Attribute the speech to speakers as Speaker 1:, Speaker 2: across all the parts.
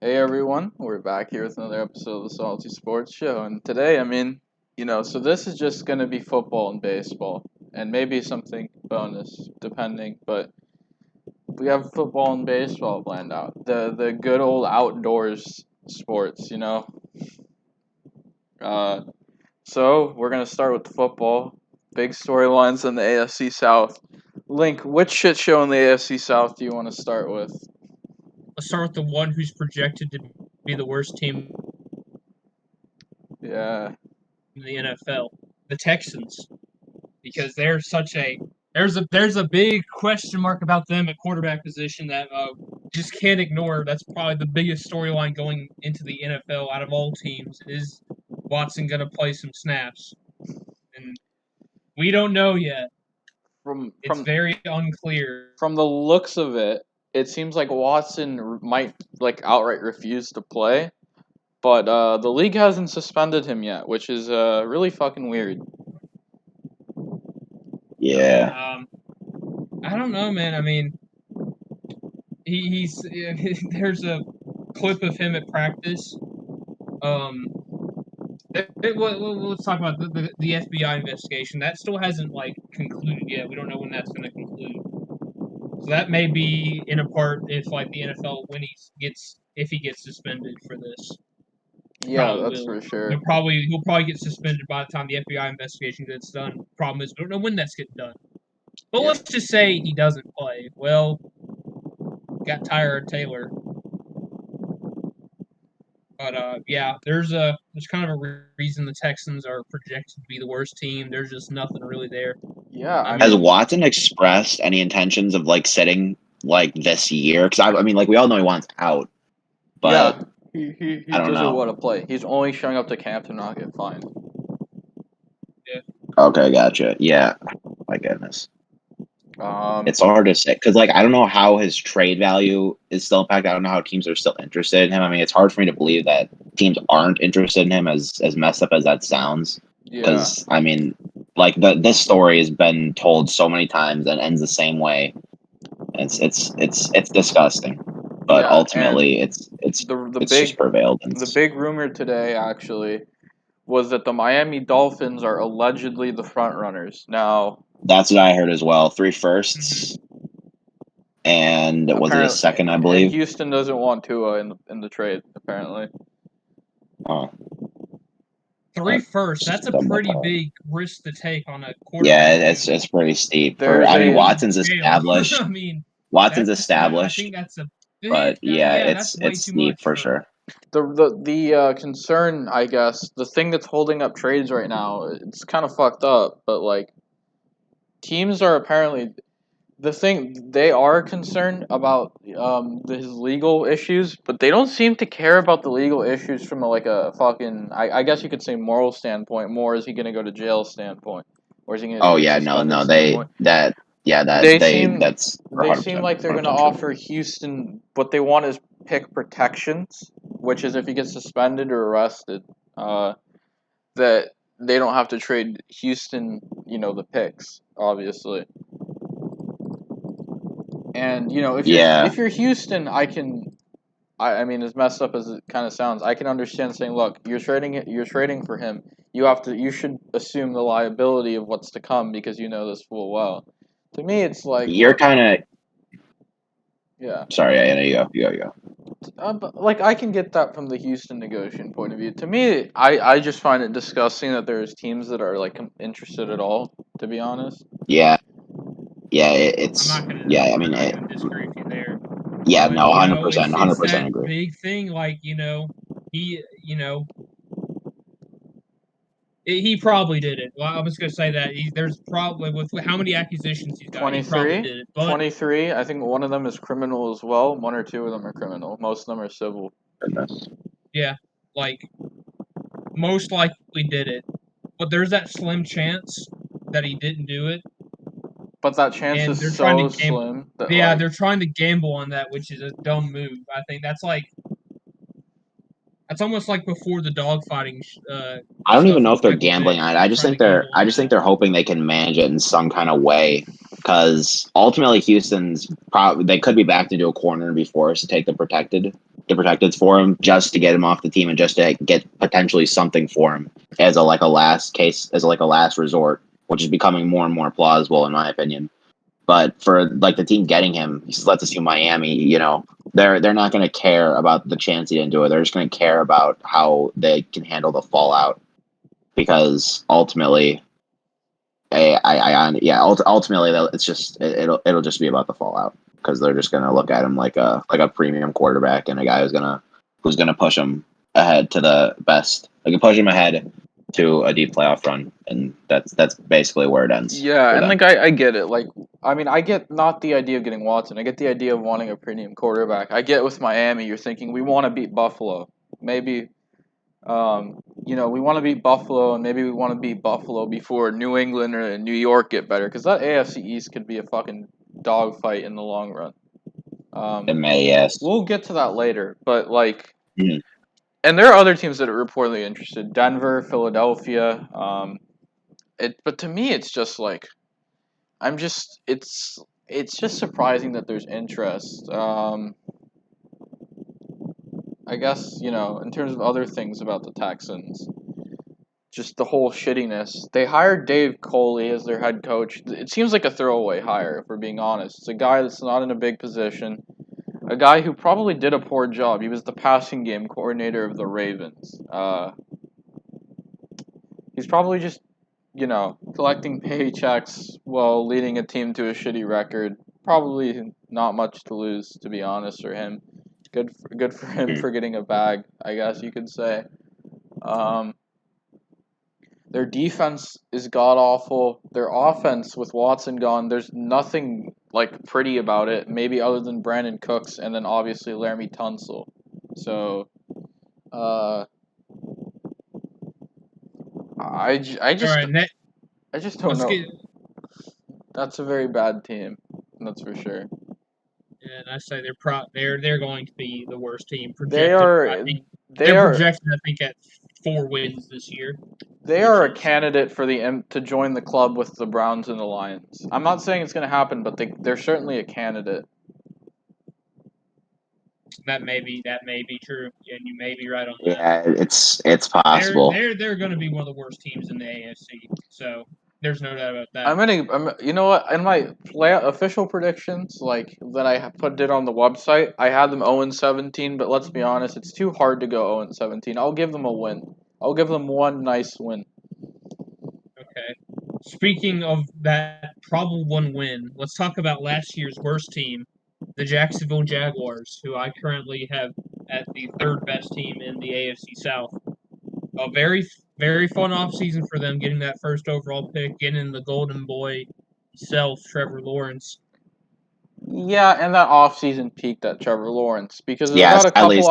Speaker 1: Hey everyone, we're back here with another episode of the Salty Sports Show, and today, so this is just gonna be football and baseball, and maybe something bonus, depending, but we have football and baseball planned out. The good old outdoors sports. Uh, so we're gonna start with the football. Big storylines in the AFC South. Link, which shit show in the AFC South do you want to start with?
Speaker 2: Let's start with the one who's projected to be the worst team
Speaker 1: Yeah.
Speaker 2: in the NFL, the Texans, because they're such a there's a big question mark about them at quarterback position that just can't ignore. That's probably the biggest storyline going into the NFL out of all teams. Is Watson going to play some snaps? And we don't know yet.
Speaker 1: From
Speaker 2: It's
Speaker 1: from
Speaker 2: very unclear.
Speaker 1: From the looks of it, it seems like Watson might like outright refuse to play, but the league hasn't suspended him yet, which is really fucking weird.
Speaker 3: Yeah.
Speaker 2: I don't know, man. I mean, he's there's a clip of him at practice. Let's talk about the FBI investigation. That still hasn't concluded yet. We don't know when that's going to conclude. So that may be in a part if the NFL if he gets suspended for this.
Speaker 1: Yeah, that's for sure.
Speaker 2: He'll probably get suspended by the time the FBI investigation gets done. Problem is, we don't know when that's getting done. But
Speaker 1: Yeah.
Speaker 2: let's just say he doesn't play. Well, got Tyrod Taylor. But there's kind of a reason the Texans are projected to be the worst team. There's just nothing really there.
Speaker 1: Yeah,
Speaker 3: Has Watson expressed any intentions of sitting this year? Because we all know he wants out, but
Speaker 1: yeah, he
Speaker 3: I don't
Speaker 1: doesn't
Speaker 3: know.
Speaker 1: want to play. He's only showing up to camp to not get fined.
Speaker 2: Yeah.
Speaker 3: Okay, gotcha. Yeah, my goodness. It's hard to say because I don't know how his trade value is still impacted. I don't know how teams are still interested in him. I mean, it's hard for me to believe that teams aren't interested in him, as messed up as that sounds. Because this story has been told so many times and ends the same way. It's disgusting, but ultimately it's just prevailed.
Speaker 1: The big rumor today actually was that the Miami Dolphins are allegedly the front runners. Now
Speaker 3: that's what I heard as well. 3 firsts, and was it a second? I believe.
Speaker 1: And Houston doesn't want Tua in the trade apparently.
Speaker 3: Oh.
Speaker 2: 3 firsts. That's a pretty big risk to take on a quarterback.
Speaker 3: Yeah, it's pretty steep. Watson's established. Watson's established.
Speaker 2: I think that's a big,
Speaker 3: but it's steep for sure.
Speaker 1: The concern, I guess, the thing that's holding up trades right now, it's kind of fucked up, but teams are apparently they are concerned about his legal issues, but they don't seem to care about the legal issues from a fucking I guess you could say moral standpoint. More, is he going to go to jail standpoint, or is he going to?
Speaker 3: Oh yeah, no, they
Speaker 1: seem like they're going to offer Houston what they want is pick protections, which is if he gets suspended or arrested, that they don't have to trade Houston, the picks, obviously. And if you're Houston, I mean, as messed up as it kind of sounds, I can understand saying, look, you're trading for him. You should assume the liability of what's to come because you know this full well. To me, it's like
Speaker 3: you're kind of.
Speaker 1: Yeah.
Speaker 3: Sorry, I know you go.
Speaker 1: But, I can get that from the Houston negotiation point of view. To me, I just find it disgusting that there's teams that are interested at all. To be honest.
Speaker 3: Yeah. Yeah, it's.
Speaker 2: I'm not gonna disagree with you there.
Speaker 3: Yeah, no, 100%, 100% agree.
Speaker 2: Big thing, he probably did it. Well, I was gonna say that there's probably with how many acquisitions he's got,
Speaker 1: 23?
Speaker 2: he probably did it. But
Speaker 1: 23. I think one of them is criminal as well. One or two of them are criminal. Most of them are civil.
Speaker 3: Goodness.
Speaker 2: Yeah, most likely did it, but there's that slim chance that he didn't do it.
Speaker 1: But that chance is so slim.
Speaker 2: They're trying to gamble on that, which is a dumb move. I think that's almost like before the dogfighting.
Speaker 3: I don't even know if they're gambling on it. I just think they're hoping they can manage it in some kind of way. Because ultimately, Houston's they could be backed into a corner and be forced to take the protected the protecteds for him just to get him off the team and just to get potentially something for him as a last resort, which is becoming more and more plausible in my opinion. But for the team getting him, let's assume Miami, they're not going to care about the chance he didn't do it. They're just going to care about how they can handle the fallout, because ultimately, ultimately it'll just be about the fallout, because they're just going to look at him like a premium quarterback and a guy who's gonna push him ahead to the best. They can push him ahead to a deep playoff run, and that's basically where it ends.
Speaker 1: Yeah, and I get it. I get not the idea of getting Watson. I get the idea of wanting a premium quarterback. I get with Miami, you're thinking we want to beat Buffalo. Maybe, we want to beat Buffalo, and maybe we want to beat Buffalo before New England or New York get better, because that AFC East could be a fucking dogfight in the long run.
Speaker 3: It may, yes.
Speaker 1: We'll get to that later, but and there are other teams that are reportedly interested: Denver, Philadelphia. But to me, it's just it's just surprising that there's interest. I guess, in terms of other things about the Texans, just the whole shittiness. They hired Dave Coley as their head coach. It seems like a throwaway hire, if we're being honest. It's a guy that's not in a big position. A guy who probably did a poor job. He was the passing game coordinator of the Ravens. He's probably just, collecting paychecks while leading a team to a shitty record. Probably not much to lose, to be honest, for him. Good for him for getting a bag, I guess you could say. Their defense is god awful. Their offense, with Watson gone, there's nothing pretty about it. Maybe other than Brandon Cooks, and then obviously Laramie Tunsil. So, I just don't know. That's a very bad team. That's for sure.
Speaker 2: And I say they're going to be the worst team projected.
Speaker 1: They're
Speaker 2: projected, I think, at 4 wins this year.
Speaker 1: They are a candidate for to join the club with the Browns and the Lions. I'm not saying it's going to happen, but they're certainly a candidate.
Speaker 2: That may be true, and you may be right on that.
Speaker 3: Yeah, it's possible.
Speaker 2: They're going to be one of the worst teams in the AFC. So there's no doubt about that.
Speaker 1: You know what? In my official predictions, that I did on the website, I had them 0-17. But let's be honest, it's too hard to go 0-17. I'll give them a win. I'll give them one nice win.
Speaker 2: Okay. Speaking of that probable one win, let's talk about last year's worst team, the Jacksonville Jaguars, who I currently have at the 3rd best team in the AFC South. A very, very fun offseason for them, getting that 1st overall pick, getting the golden boy himself, Trevor Lawrence.
Speaker 1: Yeah, and that offseason peaked at Trevor Lawrence, because
Speaker 3: sadly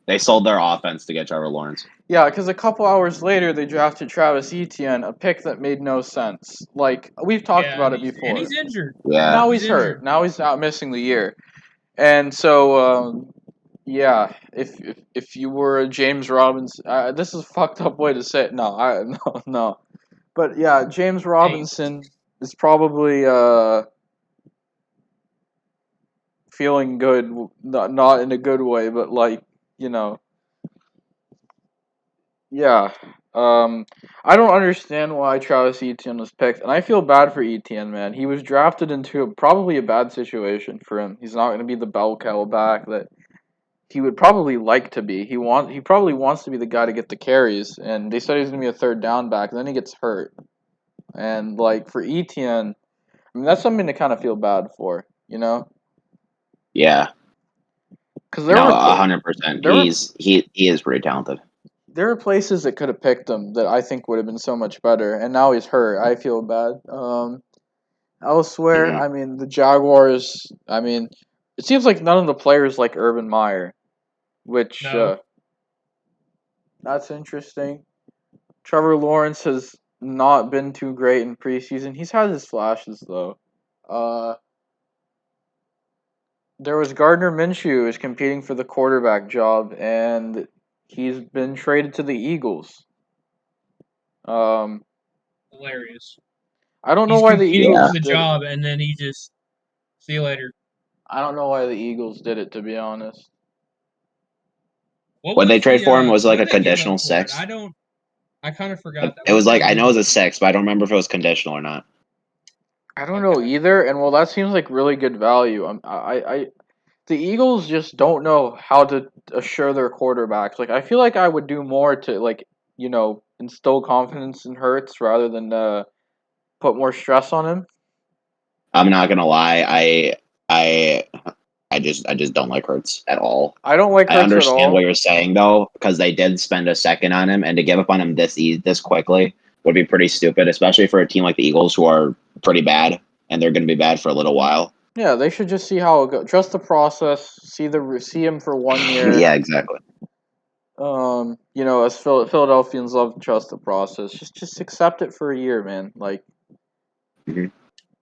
Speaker 3: they sold their offense to get Trevor Lawrence.
Speaker 1: Yeah, because a couple hours later they drafted Travis Etienne, a pick that made no sense. We've talked about it before.
Speaker 2: And he's injured.
Speaker 3: Yeah.
Speaker 1: Now he's hurt. Now he's out missing the year. And so, if you were a James Robinson, this is a fucked up way to say it. No. But yeah, James Robinson is probably feeling good, not in a good way, but yeah. I don't understand why Travis Etienne was picked, and I feel bad for Etienne, man. He was drafted into probably a bad situation for him. He's not going to be the bell cow back that he would probably like to be. He probably wants to be the guy to get the carries, and they said he's going to be a 3rd down back, and then he gets hurt. And for Etienne, that's something to kind of feel bad for,
Speaker 3: Yeah.
Speaker 1: Because
Speaker 3: 100%. He is pretty talented.
Speaker 1: There are places that could have picked him that I think would have been so much better, and now he's hurt. I feel bad. Elsewhere, the Jaguars, it seems like none of the players like Urban Meyer, which, that's interesting. Trevor Lawrence has not been too great in preseason. He's had his flashes, though. There was Gardner Minshew who was competing for the quarterback job, and he's been traded to the Eagles.
Speaker 2: Hilarious.
Speaker 1: I don't know why the Eagles
Speaker 2: did the job, and then he just see you later.
Speaker 1: I don't know why the Eagles did it, to be honest.
Speaker 3: What they trade for him was like a
Speaker 2: what did they give
Speaker 3: conditional
Speaker 2: up for it?
Speaker 3: 6.
Speaker 2: I kind of forgot.
Speaker 3: It was like I know it was a 6, but I don't remember if it was conditional or not.
Speaker 1: I don't know either, and well, that seems like really good value. The Eagles just don't know how to assure their quarterbacks. Like, I feel like I would do more to, like, instill confidence in Hurts rather than put more stress on him.
Speaker 3: I'm not gonna lie, I just don't like Hurts at all.
Speaker 1: I don't like Hurts at all.
Speaker 3: I understand what you're saying though, because they did spend a second on him, and to give up on him this quickly would be pretty stupid, especially for a team like the Eagles who are pretty bad and they're going to be bad for a little while.
Speaker 1: Yeah, they should just see how it goes. Trust the process. See him for 1 year.
Speaker 3: Yeah, exactly.
Speaker 1: As Philadelphians love to trust the process. Just accept it for a year, man. Like
Speaker 3: Mm-hmm.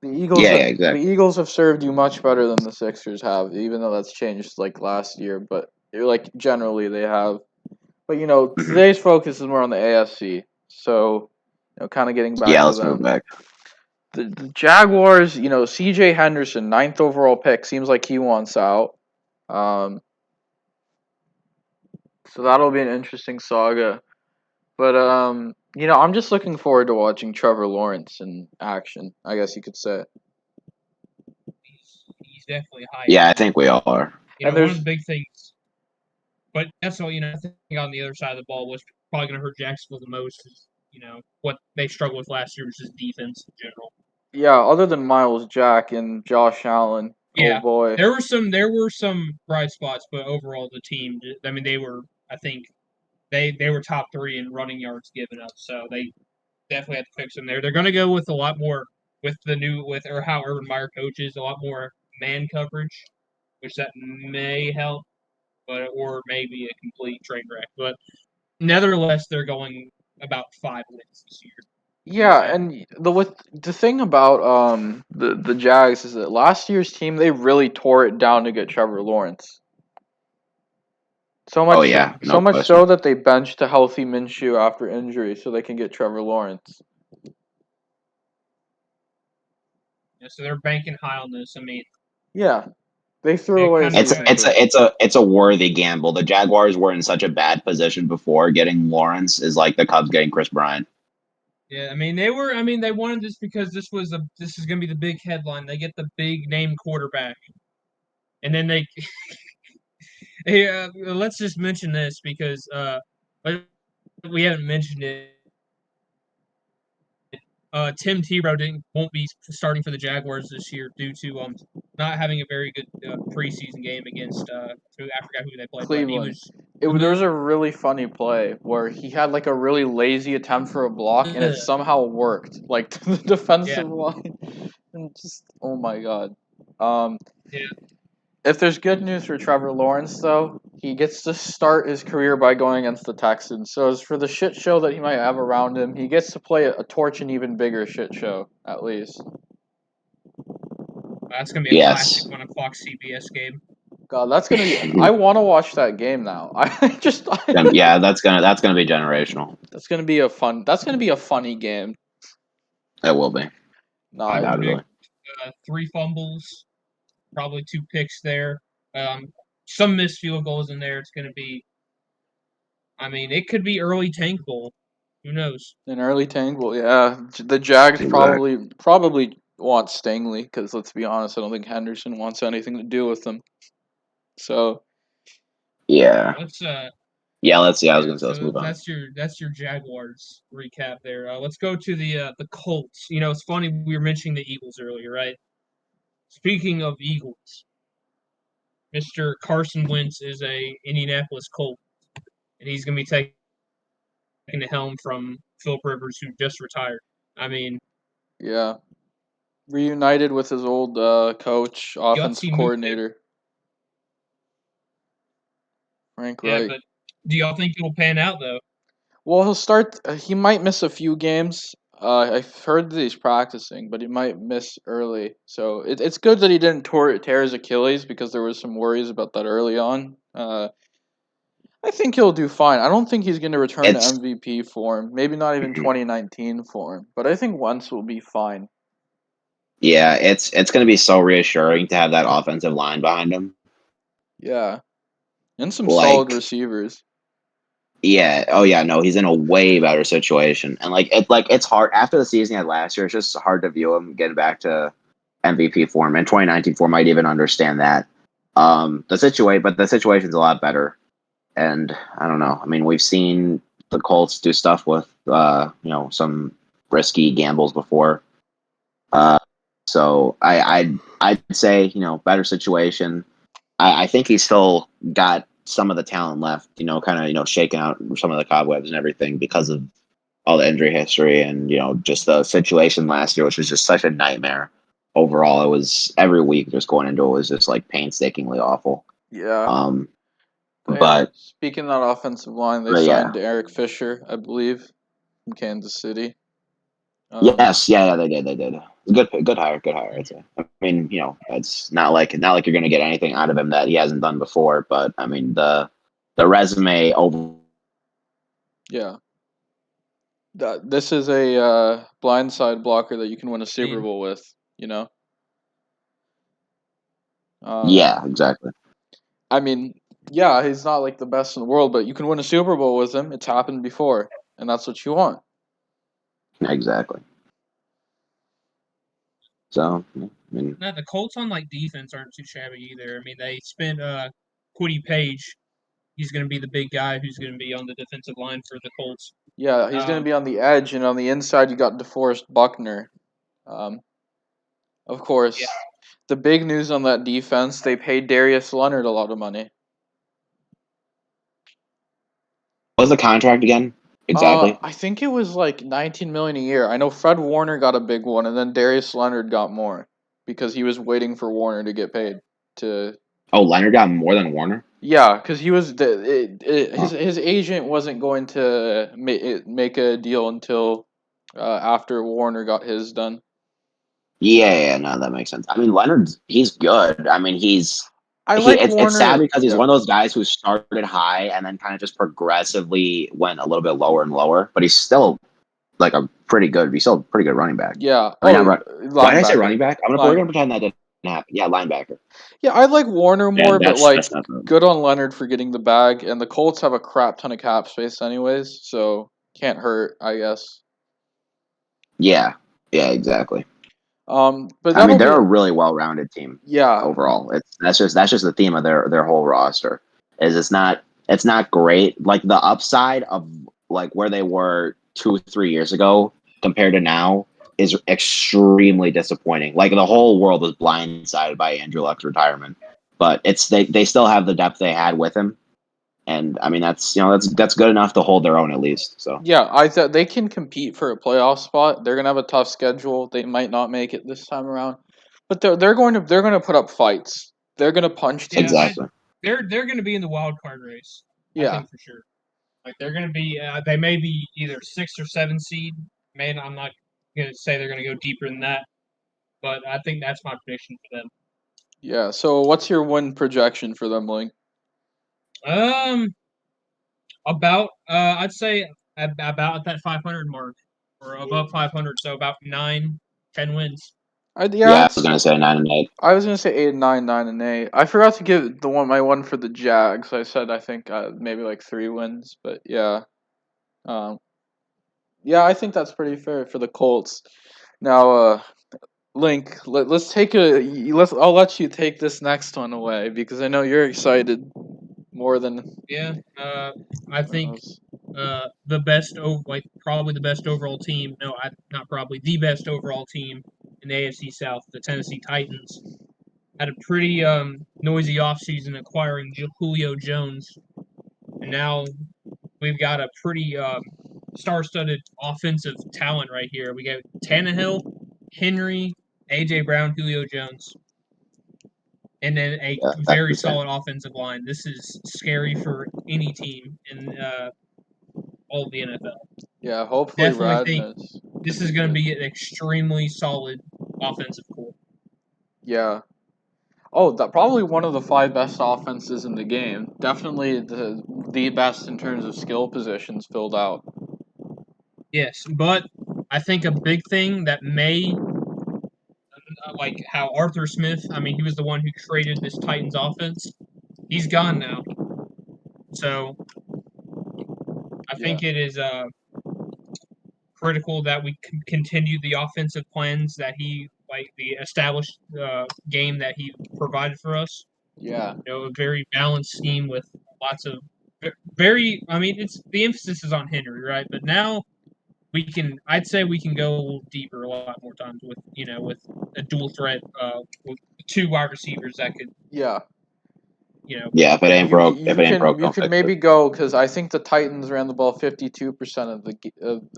Speaker 1: the Eagles.
Speaker 3: Yeah, exactly.
Speaker 1: The Eagles have served you much better than the Sixers have, even though that's changed like last year. But generally they have. But today's focus is more on the AFC. So, kind of getting back to them.
Speaker 3: Yeah, let's move back.
Speaker 1: The Jaguars, C.J. Henderson, 9th overall pick, seems like he wants out. So that'll be an interesting saga. But I'm just looking forward to watching Trevor Lawrence in action, I guess you could say.
Speaker 2: He's definitely high.
Speaker 3: Yeah, I think we all are.
Speaker 2: One of the big things. But that's all, I think on the other side of the ball was probably going to hurt Jacksonville the most is, what they struggled with last year was just defense in general.
Speaker 1: Yeah, other than Miles Jack and Josh Allen.
Speaker 2: Yeah,
Speaker 1: oh boy.
Speaker 2: There were some bright spots, but overall the team, they were, I think, they were top 3 in running yards given up, so they definitely have to fix them there. They're going to go with a lot more with how Urban Meyer coaches, a lot more man coverage, which that may help, or maybe a complete train wreck. But nevertheless, they're going about 5 wins this year.
Speaker 1: Yeah, and the thing about the Jags is that last year's team, they really tore it down to get Trevor Lawrence. So much so that they benched a healthy Minshew after injury so they can get Trevor Lawrence.
Speaker 2: Yeah, so they're banking high on this.
Speaker 1: Yeah, they threw away.
Speaker 3: It's a worthy gamble. The Jaguars were in such a bad position before. Getting Lawrence is like the Cubs getting Chris Bryant.
Speaker 2: Yeah, they wanted this because this is going to be the big headline. They get the big name quarterback, and then they. Hey, let's just mention this because we haven't mentioned it. Tim Tebow won't be starting for the Jaguars this year due to not having a very good preseason game against I forgot who they played.
Speaker 1: Cleveland. There was a really funny play where he had like a really lazy attempt for a block and it somehow worked. Like the defensive line, and just oh my god.
Speaker 2: Yeah.
Speaker 1: If there's good news for Trevor Lawrence, though, he gets to start his career by going against the Texans. So as for the shit show that he might have around him, he gets to play a torch an even bigger shit show, at least.
Speaker 2: That's going to be a classic 1 o'clock CBS game.
Speaker 1: God, that's going to be... I want to watch that game now.
Speaker 3: Yeah, that's gonna be generational.
Speaker 1: That's going to be a funny game.
Speaker 3: It will be.
Speaker 1: No, undoubtedly.
Speaker 2: 3 fumbles. Probably 2 picks there. Some missed field goals in there. It's going to be. It could be early tank bowl. Who knows?
Speaker 1: An early tank bowl, yeah. The Jags probably want Stingley because let's be honest, I don't think Henderson wants anything to do with them. So.
Speaker 3: Yeah.
Speaker 2: Let's
Speaker 3: let's move on.
Speaker 2: That's your Jaguars recap there. Let's go to the Colts. It's funny we were mentioning the Eagles earlier, right? Speaking of Eagles, Mr. Carson Wentz is a Indianapolis Colt, and he's going to be taking the helm from Philip Rivers, who just retired.
Speaker 1: Yeah. Reunited with his old coach, offensive coordinator. Frank Reich.
Speaker 2: But do y'all think it'll pan out, though?
Speaker 1: Well, he'll start. He might miss a few games. I've heard that he's practicing, but he might miss early. So it's good that he didn't tear his Achilles because there was some worries about that early on. I think he'll do fine. I don't think he's going to return to MVP form. Maybe not even 2019 form. But I think Wentz will be fine.
Speaker 3: Yeah, it's going to be so reassuring to have that offensive line behind him.
Speaker 1: Yeah. And some solid receivers.
Speaker 3: Yeah. Oh yeah. No, he's in a way better situation, and it's hard after the season he had last year. It's just hard to view him getting back to MVP form. And 2019 form might even understand that. The situation's a lot better, and I don't know. I mean, we've seen the Colts do stuff with some risky gambles before. So I'd say better situation. I think he's still got some of the talent left, kind of, shaking out some of the cobwebs and everything because of all the injury history and, just the situation last year, which was just such a nightmare. Overall, it was every week just going into it was just like painstakingly awful.
Speaker 1: Yeah.
Speaker 3: But
Speaker 1: speaking of that offensive line, they signed Eric Fisher, I believe, from Kansas City.
Speaker 3: Yes, yeah, they did. Good hire. I'd say. I mean, it's not like you're going to get anything out of him that he hasn't done before. But I mean, the resume over.
Speaker 1: Yeah, this is a blindside blocker that you can win a Super Bowl with.
Speaker 3: Yeah, exactly.
Speaker 1: I mean, yeah, he's not like the best in the world, but you can win a Super Bowl with him. It's happened before, and that's what you want.
Speaker 3: Exactly. So, I mean,
Speaker 2: the Colts on defense aren't too shabby either. I mean, they spent Quiddy Page. He's going to be the big guy who's going to be on the defensive line for the Colts.
Speaker 1: Yeah, he's going to be on the edge, and on the inside you got DeForest Buckner. Of course, the big news on that defense, they paid Darius Leonard a lot of money.
Speaker 3: What was the contract again? Exactly.
Speaker 1: I think it was like $19 million a year. I know Fred Warner got a big one, and then Darius Leonard got more because he was waiting for Warner to get paid.
Speaker 3: Oh, Leonard got more than Warner?
Speaker 1: Yeah, because he was his agent wasn't going to make a deal until after Warner got his done.
Speaker 3: Yeah, no, that makes sense. I mean, he's good. I mean, it's
Speaker 1: Warner.
Speaker 3: Sad because he's one of those guys who started high and then kind of just progressively went a little bit lower and lower, but he's still like he's still a pretty good running back.
Speaker 1: Yeah.
Speaker 3: Why did I say running back? We're gonna pretend that didn't happen. Yeah, linebacker.
Speaker 1: Yeah, I like Warner more, but good on Leonard for getting the bag. And the Colts have a crap ton of cap space, anyways, so can't hurt, I guess.
Speaker 3: Yeah, exactly.
Speaker 1: But
Speaker 3: I mean, they're a really well-rounded team.
Speaker 1: Yeah.
Speaker 3: Overall, that's just the theme of their whole roster. It's not great. Like the upside of like where they were 2-3 years ago compared to now is extremely disappointing. Like the whole world was blindsided by Andrew Luck's retirement, but they still have the depth they had with him, and I mean that's good enough to hold their own at least. So
Speaker 1: yeah, they can compete for a playoff spot. They're gonna have a tough schedule. They might not make it this time around, but they're going to put up fights. They're going to punch teams.
Speaker 3: Exactly.
Speaker 2: They're going to be in the wild card race.
Speaker 1: Yeah,
Speaker 2: I think for sure. Like they're going to be. They may be either 6 or 7 seed. Man, I'm not going to say they're going to go deeper than that, but I think that's my prediction for them.
Speaker 1: Yeah. So, what's your win projection for them, Link?
Speaker 2: About I'd say about at that 500 mark or above 500, so about 9-10 wins.
Speaker 3: I was gonna say 9-8.
Speaker 1: I was gonna say 8 and 9, 9 and 8. I forgot to give my one for the Jags. I said I think maybe like 3 wins, but yeah, yeah, I think that's pretty fair for the Colts. Now, Link, let's take I'll let you take this next one away because I know you're excited more than.
Speaker 2: Yeah, I think the best probably the best overall team. No, not probably the best overall team in the AFC South, the Tennessee Titans, had a pretty noisy offseason acquiring Julio Jones, and now we've got a pretty star-studded offensive talent right here. We got Tannehill, Henry, A.J. Brown, Julio Jones, and then a very solid offensive line. This is scary for any team in all of the NFL.
Speaker 1: Yeah, hopefully
Speaker 2: definitely think this is going to be an extremely solid offensive core.
Speaker 1: Yeah. Oh, probably one of the 5 best offenses in the game. Definitely the best in terms of skill positions filled out.
Speaker 2: Yes, but I think a big thing that may, like how Arthur Smith, I mean, he was the one who created this Titans offense. He's gone now. So think it is critical that we continue the offensive plans that the established game that he provided for us.
Speaker 1: Yeah.
Speaker 2: A very balanced scheme with lots of it's the emphasis is on Henry, right? But now I'd say we can go a little deeper a lot more times with a dual threat with 2 wide receivers that could.
Speaker 1: Yeah.
Speaker 3: Yeah, if it ain't broke,
Speaker 1: you could maybe go, because I think the Titans ran the ball 52%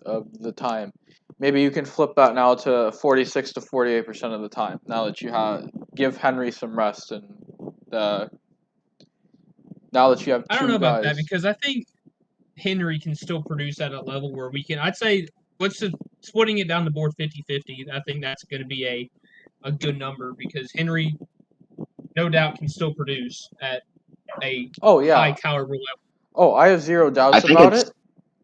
Speaker 1: of the time. Maybe you can flip that now to 46 to 48% of the time. Now that you give Henry some rest, and now that you have 2 guys.
Speaker 2: I don't know about that, because I think Henry can still produce at a level where we can. I'd say splitting it down the board 50-50. I think that's going to be a good number, because Henry, no doubt, can still produce at a high caliber level.
Speaker 1: Oh, I have zero doubts about it.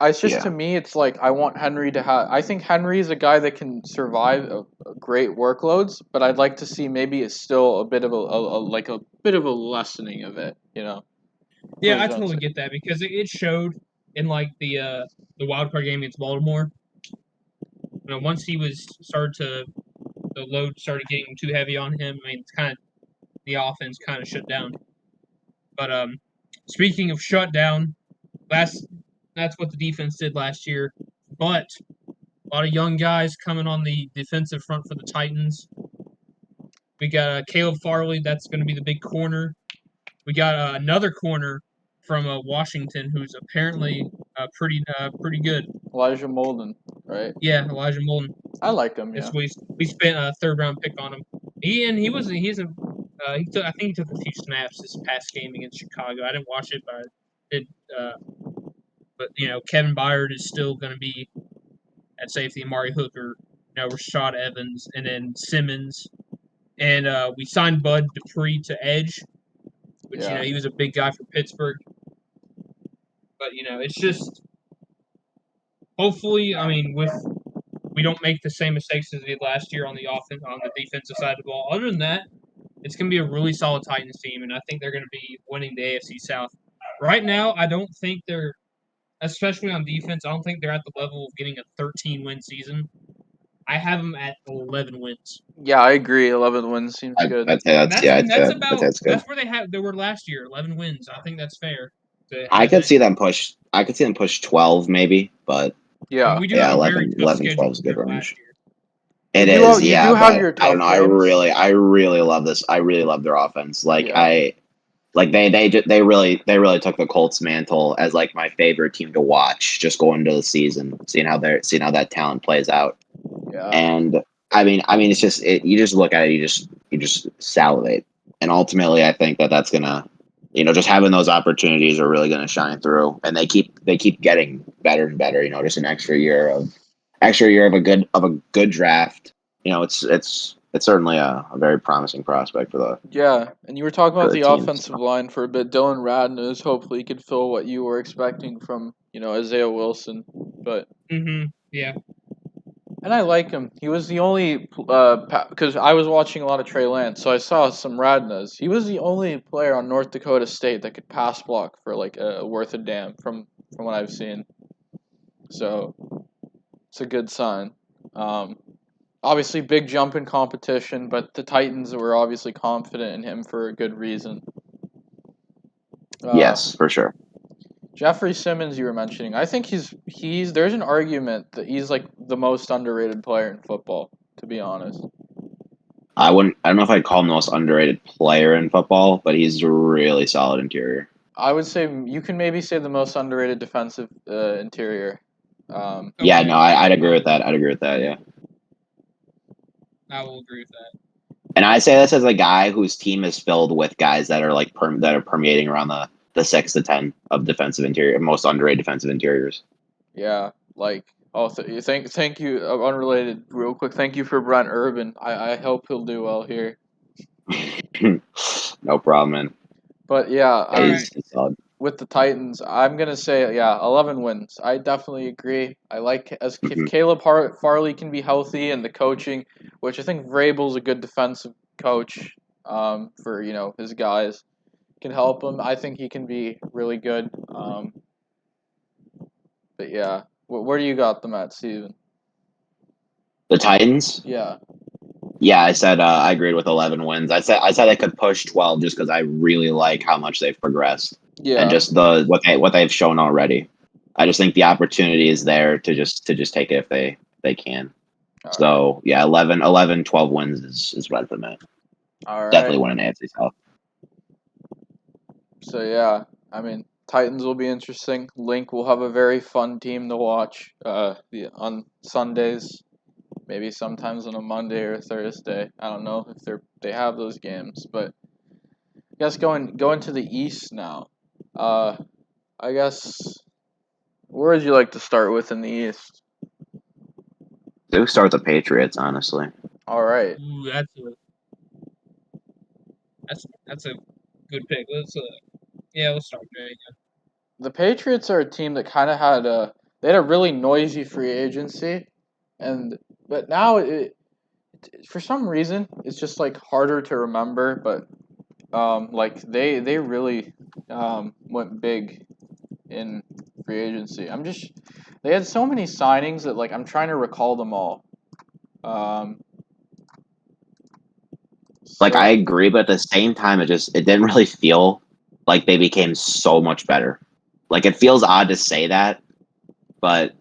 Speaker 1: It's just, to me, it's like I want Henry to have. I think Henry is a guy that can survive a great workloads, but I'd like to see maybe it's still a bit of a bit of a lessening of it.
Speaker 2: Yeah, I totally get that, because it showed in the wild card game against Baltimore. Once the load started getting too heavy on him. It's kind of the offense kind of shut down. But speaking of shut down, that's what the defense did last year. But a lot of young guys coming on the defensive front for the Titans. We got Caleb Farley. That's going to be the big corner. We got another corner from Washington, who's apparently pretty good.
Speaker 1: Elijah Molden, right?
Speaker 2: Yeah, Elijah Molden.
Speaker 1: I like him. Yeah.
Speaker 2: We spent a 3rd-round pick on him. I think he took a few snaps this past game against Chicago. I didn't watch it, but I did. But Kevin Byard is still going to be at safety. Amari Hooker, Rashad Evans, and then Simmons. And we signed Bud Dupree to edge, which he was a big guy for Pittsburgh. But it's just hopefully, we don't make the same mistakes as we did last year on the defensive side of the ball. Other than that, it's going to be a really solid Titans team, and I think they're going to be winning the AFC South. Right now, I don't think they're, especially on defense, I don't think they're at the level of getting a 13-win season. I have them at 11 wins.
Speaker 1: Yeah, I agree. 11 wins seems good.
Speaker 2: That's where they were last year. 11 wins. I think that's fair.
Speaker 3: I could see them push 12 maybe, but
Speaker 1: yeah,
Speaker 2: we do have
Speaker 3: 11, 12 is a good range. It
Speaker 1: is,
Speaker 3: but
Speaker 1: I don't know.
Speaker 3: I really love this. I really love their offense. They really took the Colts mantle as my favorite team to watch just going into the season, seeing how that talent plays out.
Speaker 1: Yeah.
Speaker 3: And it's just you just look at it, you just salivate. And ultimately, I think that's gonna, just having those opportunities are really gonna shine through, and they keep getting better and better. Just an extra year of a good draft. It's certainly a very promising prospect for the.
Speaker 1: Yeah, and you were talking about the
Speaker 3: team,
Speaker 1: offensive line for a bit. Dylan Radness hopefully could fill what you were expecting from Isaiah Wilson, but.
Speaker 2: Yeah.
Speaker 1: And I like him. He was the only because I was watching a lot of Trey Lance, so I saw some Radnas. He was the only player on North Dakota State that could pass block for worth a damn from what I've seen. So it's a good sign. Obviously, big jump in competition, but the Titans were obviously confident in him for a good reason.
Speaker 3: Yes, for sure.
Speaker 1: Jeffrey Simmons, you were mentioning. I think he's. There's an argument that he's the most underrated player in football. To be honest,
Speaker 3: I don't know if I'd call him the most underrated player in football, but he's a really solid interior.
Speaker 1: I would say you can maybe say the most underrated defensive interior.
Speaker 3: Yeah, no, I'd agree with that. Yeah.
Speaker 2: I will agree with that.
Speaker 3: And I say this as a guy whose team is filled with guys that are that are permeating around the 6 to 10 of defensive interior, most underrated defensive interiors.
Speaker 1: Yeah, thank you. Unrelated, real quick. Thank you for Brent Urban. I hope he'll do well here.
Speaker 3: No problem, man.
Speaker 1: But yeah,
Speaker 3: he's solid.
Speaker 1: With the Titans, I'm gonna say 11 wins. I definitely agree. I like if Caleb Farley can be healthy and the coaching, which I think Vrabel's a good defensive coach. For his guys can help him. I think he can be really good. But yeah, where do you got them at, Steven?
Speaker 3: The Titans?
Speaker 1: Yeah.
Speaker 3: Yeah, I said I agreed with 11 wins. I said I could push 12 just because I really like how much they've progressed
Speaker 1: Yeah.
Speaker 3: and just what they've shown already. I just think the opportunity is there to just take it if they can.
Speaker 1: All
Speaker 3: So
Speaker 1: right.
Speaker 3: yeah, 11, 12 wins is right for me.
Speaker 1: All right.
Speaker 3: Definitely win an AFC South.
Speaker 1: So yeah, I mean, Titans will be interesting. Link will have a very fun team to watch on Sundays. Maybe sometimes on a Monday or Thursday. I don't know if they have those games, but I guess going to the East now. I guess where would you like to start with in the East?
Speaker 3: Do start with the Patriots, honestly.
Speaker 1: All right.
Speaker 2: Ooh, that's a good pick. Let's start there. Yeah.
Speaker 1: The Patriots are a team that kind of had a really noisy free agency, but now for some reason it's just like harder to remember. But like they really went big in free agency. They had so many signings that like I'm trying to recall them all.
Speaker 3: Like
Speaker 1: So
Speaker 3: I agree, but at the same time, it didn't really feel like they became so much better. Like it feels odd to say that, but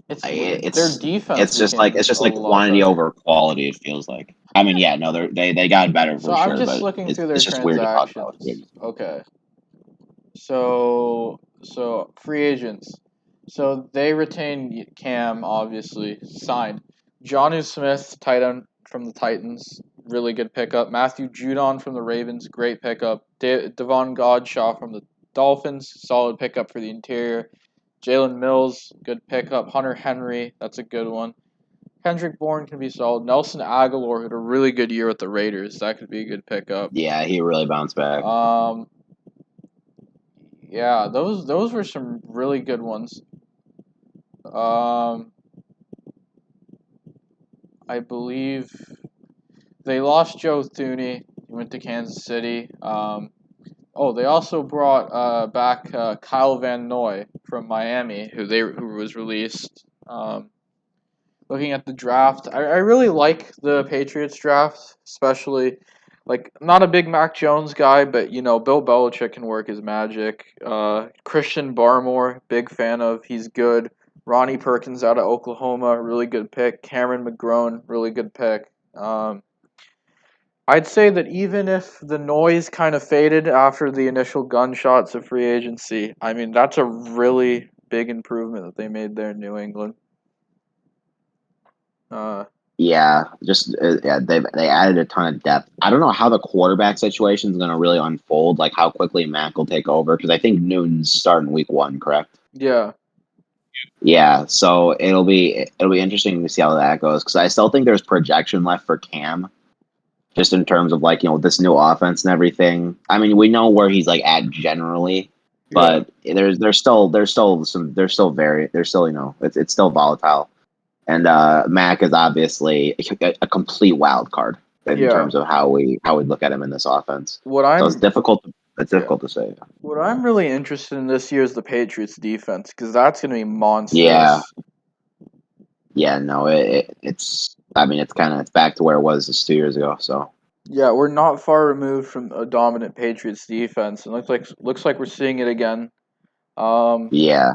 Speaker 1: their defense
Speaker 3: it's just
Speaker 1: became
Speaker 3: like
Speaker 1: a lot
Speaker 3: quantity
Speaker 1: better.
Speaker 3: over quality. It feels like. I mean, yeah, no, they got better
Speaker 1: So
Speaker 3: for
Speaker 1: I'm
Speaker 3: sure,
Speaker 1: just
Speaker 3: but
Speaker 1: looking through their
Speaker 3: it's just weird to talk about.
Speaker 1: transactions. Okay. So free agents. So they retain Cam, obviously signed. Jonnu Smith, tight end from the Titans, really good pickup. Matthew Judon from the Ravens, great pickup. Devon Godshaw from the Dolphins, solid pickup for the interior. Jalen Mills, good pickup. Hunter Henry, that's a good one. Kendrick Bourne can be solid. Nelson Aguilar had a really good year with the Raiders. That could be a good pickup.
Speaker 3: Yeah, he really bounced back.
Speaker 1: Yeah, those were some really good ones. I believe they lost Joe Thuney. He went to Kansas City. They also brought back Kyle Van Noy from Miami, who was released. Looking at the draft, I really like the Patriots draft, especially like I'm not a big Mac Jones guy, but Bill Belichick can work his magic. Christian Barmore, big fan of. He's good. Ronnie Perkins out of Oklahoma, really good pick. Cameron McGrone, really good pick. I'd say that even if the noise kind of faded after the initial gunshots of free agency, I mean that's a really big improvement that they made there in New England.
Speaker 3: Yeah, they added a ton of depth. I don't know how the quarterback situation is going to really unfold, like how quickly Mac will take over, because I think Newton's starting week 1, correct?
Speaker 1: Yeah.
Speaker 3: Yeah, so it'll be interesting to see how that goes, because I still think there's projection left for Cam, just in terms of like this new offense and everything. I mean, we know where he's like at generally, but there's still it's still volatile. And Mac is obviously a complete wild card in terms of how we look at him in this offense. So it's difficult. It's difficult to say.
Speaker 1: What I'm really interested in this year is the Patriots defense because that's going to be monstrous.
Speaker 3: Yeah. No, it's. I mean, it's back to where it was just 2 years ago. So.
Speaker 1: Yeah, we're not far removed from a dominant Patriots defense, and looks like we're seeing it again.
Speaker 3: Yeah.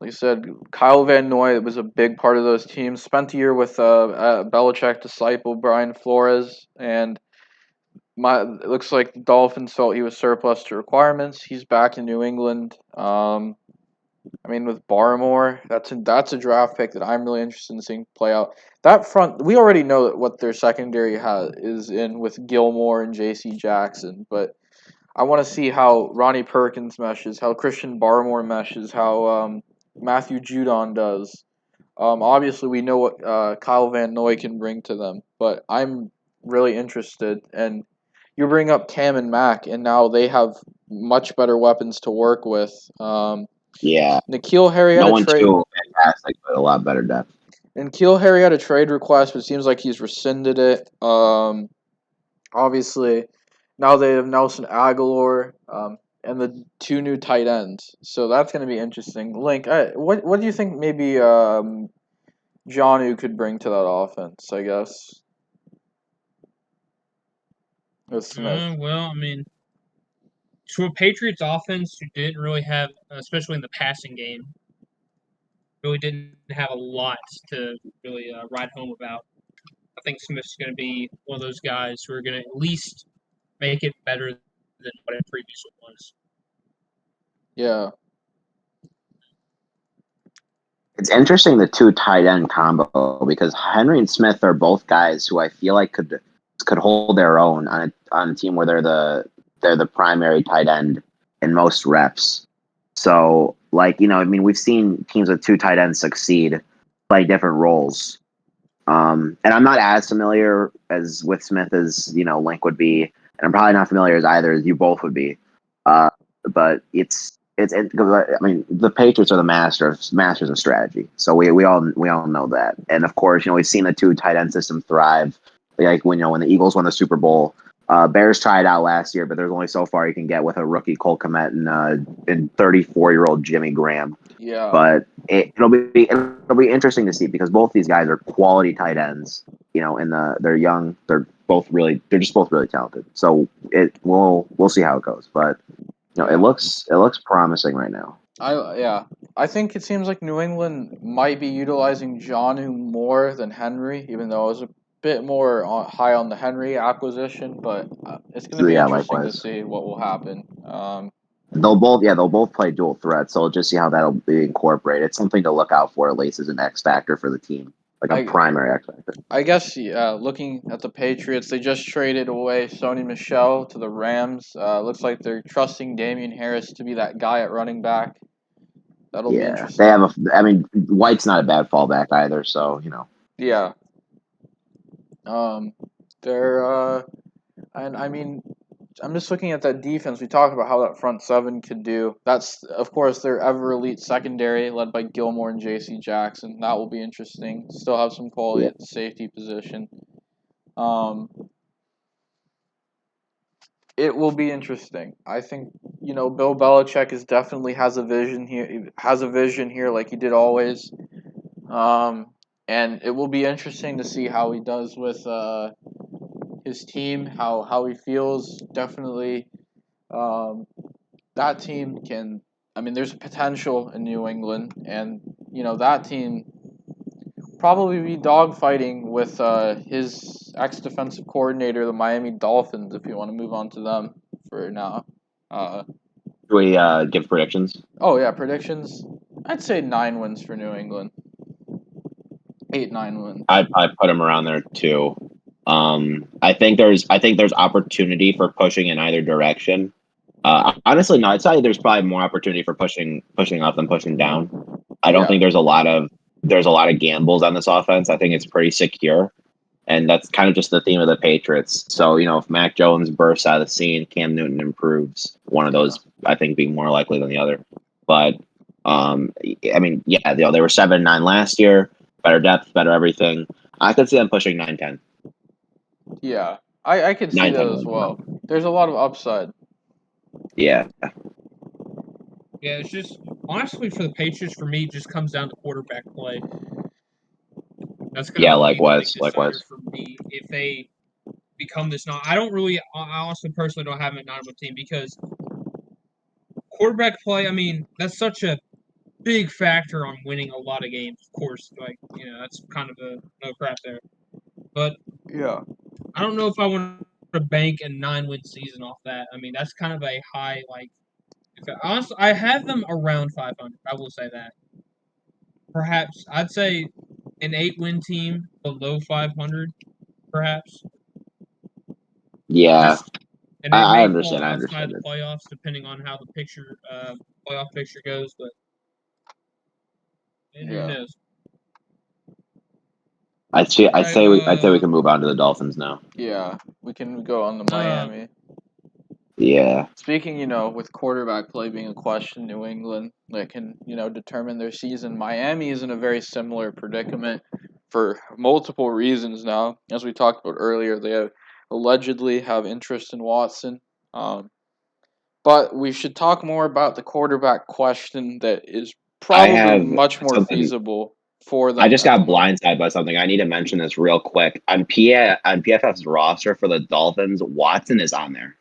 Speaker 1: Like I said, Kyle Van Noy was a big part of those teams. Spent a year with Belichick disciple Brian Flores, and it looks like the Dolphins felt he was surplus to requirements. He's back in New England. I mean, with Barmore, that's a draft pick that I'm really interested in seeing play out. That front, we already know what their secondary is in with Gilmore and J.C. Jackson, but I want to see how Ronnie Perkins meshes, how Christian Barmore meshes, how Matthew Judon does. Obviously, we know what Kyle Van Noy can bring to them, but I'm really interested. And you bring up Cam and Mac, and now they have much better weapons to work with.
Speaker 3: Yeah.
Speaker 1: N'Keal Harry had
Speaker 3: No
Speaker 1: a
Speaker 3: one's
Speaker 1: trade.
Speaker 3: too fantastic, but a lot better depth.
Speaker 1: And N'Keal Harry had a trade request, but it seems like he's rescinded it. Obviously, now they have Nelson Aguilar. and the 2 new tight ends. So that's going to be interesting. Link, what do you think maybe Jonnu could bring to that offense, I guess, with Smith?
Speaker 2: Well, I mean, to a Patriots offense who didn't really have, especially in the passing game, really didn't have a lot to really write home about. I think Smith's going to be one of those guys who are going to at least make it better than what it previously was.
Speaker 1: Yeah.
Speaker 3: It's interesting the 2 tight end combo because Henry and Smith are both guys who I feel like could hold their own on a team where they're the primary tight end in most reps. So I mean, we've seen teams with 2 tight ends succeed, play different roles. And I'm not as familiar as with Smith as Link would be, and I'm probably not familiar as either as you both would be. But I mean, the Patriots are the masters of strategy, so we all know that. And of course, we've seen the 2 tight end system thrive. Like when the Eagles won the Super Bowl, Bears tried out last year, but there's only so far you can get with a rookie Cole Kmet and 34-year-old Jimmy Graham.
Speaker 1: Yeah.
Speaker 3: But it'll be interesting to see because both these guys are quality tight ends. They're young. They're just both really talented. So we'll see how it goes. But it looks promising right now.
Speaker 1: I think it seems like New England might be utilizing Jonnu more than Henry, even though it was a bit more high on the Henry acquisition. But it's going to be interesting
Speaker 3: likewise.
Speaker 1: to see what will happen.
Speaker 3: They'll both play dual threats, so we'll just see how that'll be incorporated. It's something to look out for, at least as an X factor for the team, like a primary X factor.
Speaker 1: I guess, looking at the Patriots, they just traded away Sony Michel to the Rams. Looks like they're trusting Damian Harris to be that guy at running back. That'll be interesting.
Speaker 3: They have I mean, White's not a bad fallback either, so
Speaker 1: Yeah. They're and I mean, I'm just looking at that defense. We talked about how that front seven could do. That's, of course, their ever elite secondary led by Gilmore and J.C. Jackson. That will be interesting. Still have some quality at the safety position. It will be interesting. I think Bill Belichick definitely has a vision here, like he did always. And it will be interesting to see how he does with his team, how he feels. Definitely, that team can. I mean, there's potential in New England, and that team probably be dogfighting with his ex-defensive coordinator, the Miami Dolphins. If you want to move on to them for now.
Speaker 3: Do we give predictions?
Speaker 1: Oh yeah, predictions. I'd say 9 wins for New England. 8-9 wins.
Speaker 3: I'd put him around there too. I think there's opportunity for pushing in either direction. Honestly, no, I'd say there's probably more opportunity for pushing up than pushing down. I don't think there's a lot of gambles on this offense. I think it's pretty secure, and that's kind of just the theme of the Patriots. So if Mac Jones bursts out of the scene, Cam Newton improves. One of those, I think, being more likely than the other. But I mean, yeah, they were 7-9 last year. Better depth, better everything. I could see them pushing 9-10.
Speaker 1: Yeah, I could see that as well. There's a lot of upside.
Speaker 3: Yeah.
Speaker 2: Yeah, it's just honestly for the Patriots, for me, it just comes down to quarterback play. That's gonna
Speaker 3: likewise.
Speaker 2: For me, if they become this, I honestly personally don't have a non-win team because quarterback play. I mean, that's such a big factor on winning a lot of games. Of course, that's kind of a no crap there. But
Speaker 1: yeah,
Speaker 2: I don't know if I want to bank a 9-win season off that. I mean, that's kind of a high honestly, I have them around 500. I will say that. Perhaps I'd say an 8-win team below 500. Perhaps.
Speaker 3: Yeah.
Speaker 2: And they may
Speaker 3: understand.
Speaker 2: fall
Speaker 3: I
Speaker 2: outside
Speaker 3: understand
Speaker 2: the playoffs depending on how the playoff picture goes, but who knows?
Speaker 3: I'd say we can move on to the Dolphins now.
Speaker 1: Yeah, we can go on to Miami.
Speaker 3: Yeah.
Speaker 1: Speaking, with quarterback play being a question, New England that can, determine their season. Miami is in a very similar predicament for multiple reasons now. As we talked about earlier, they allegedly have interest in Watson. But we should talk more about the quarterback question that is
Speaker 3: I
Speaker 1: probably
Speaker 3: have
Speaker 1: much more
Speaker 3: something.
Speaker 1: feasible for
Speaker 3: I
Speaker 1: them
Speaker 3: just
Speaker 1: at the
Speaker 3: got
Speaker 1: moment.
Speaker 3: blindsided by something. I need to mention this real quick. On PFF's roster for the Dolphins, Watson is on there.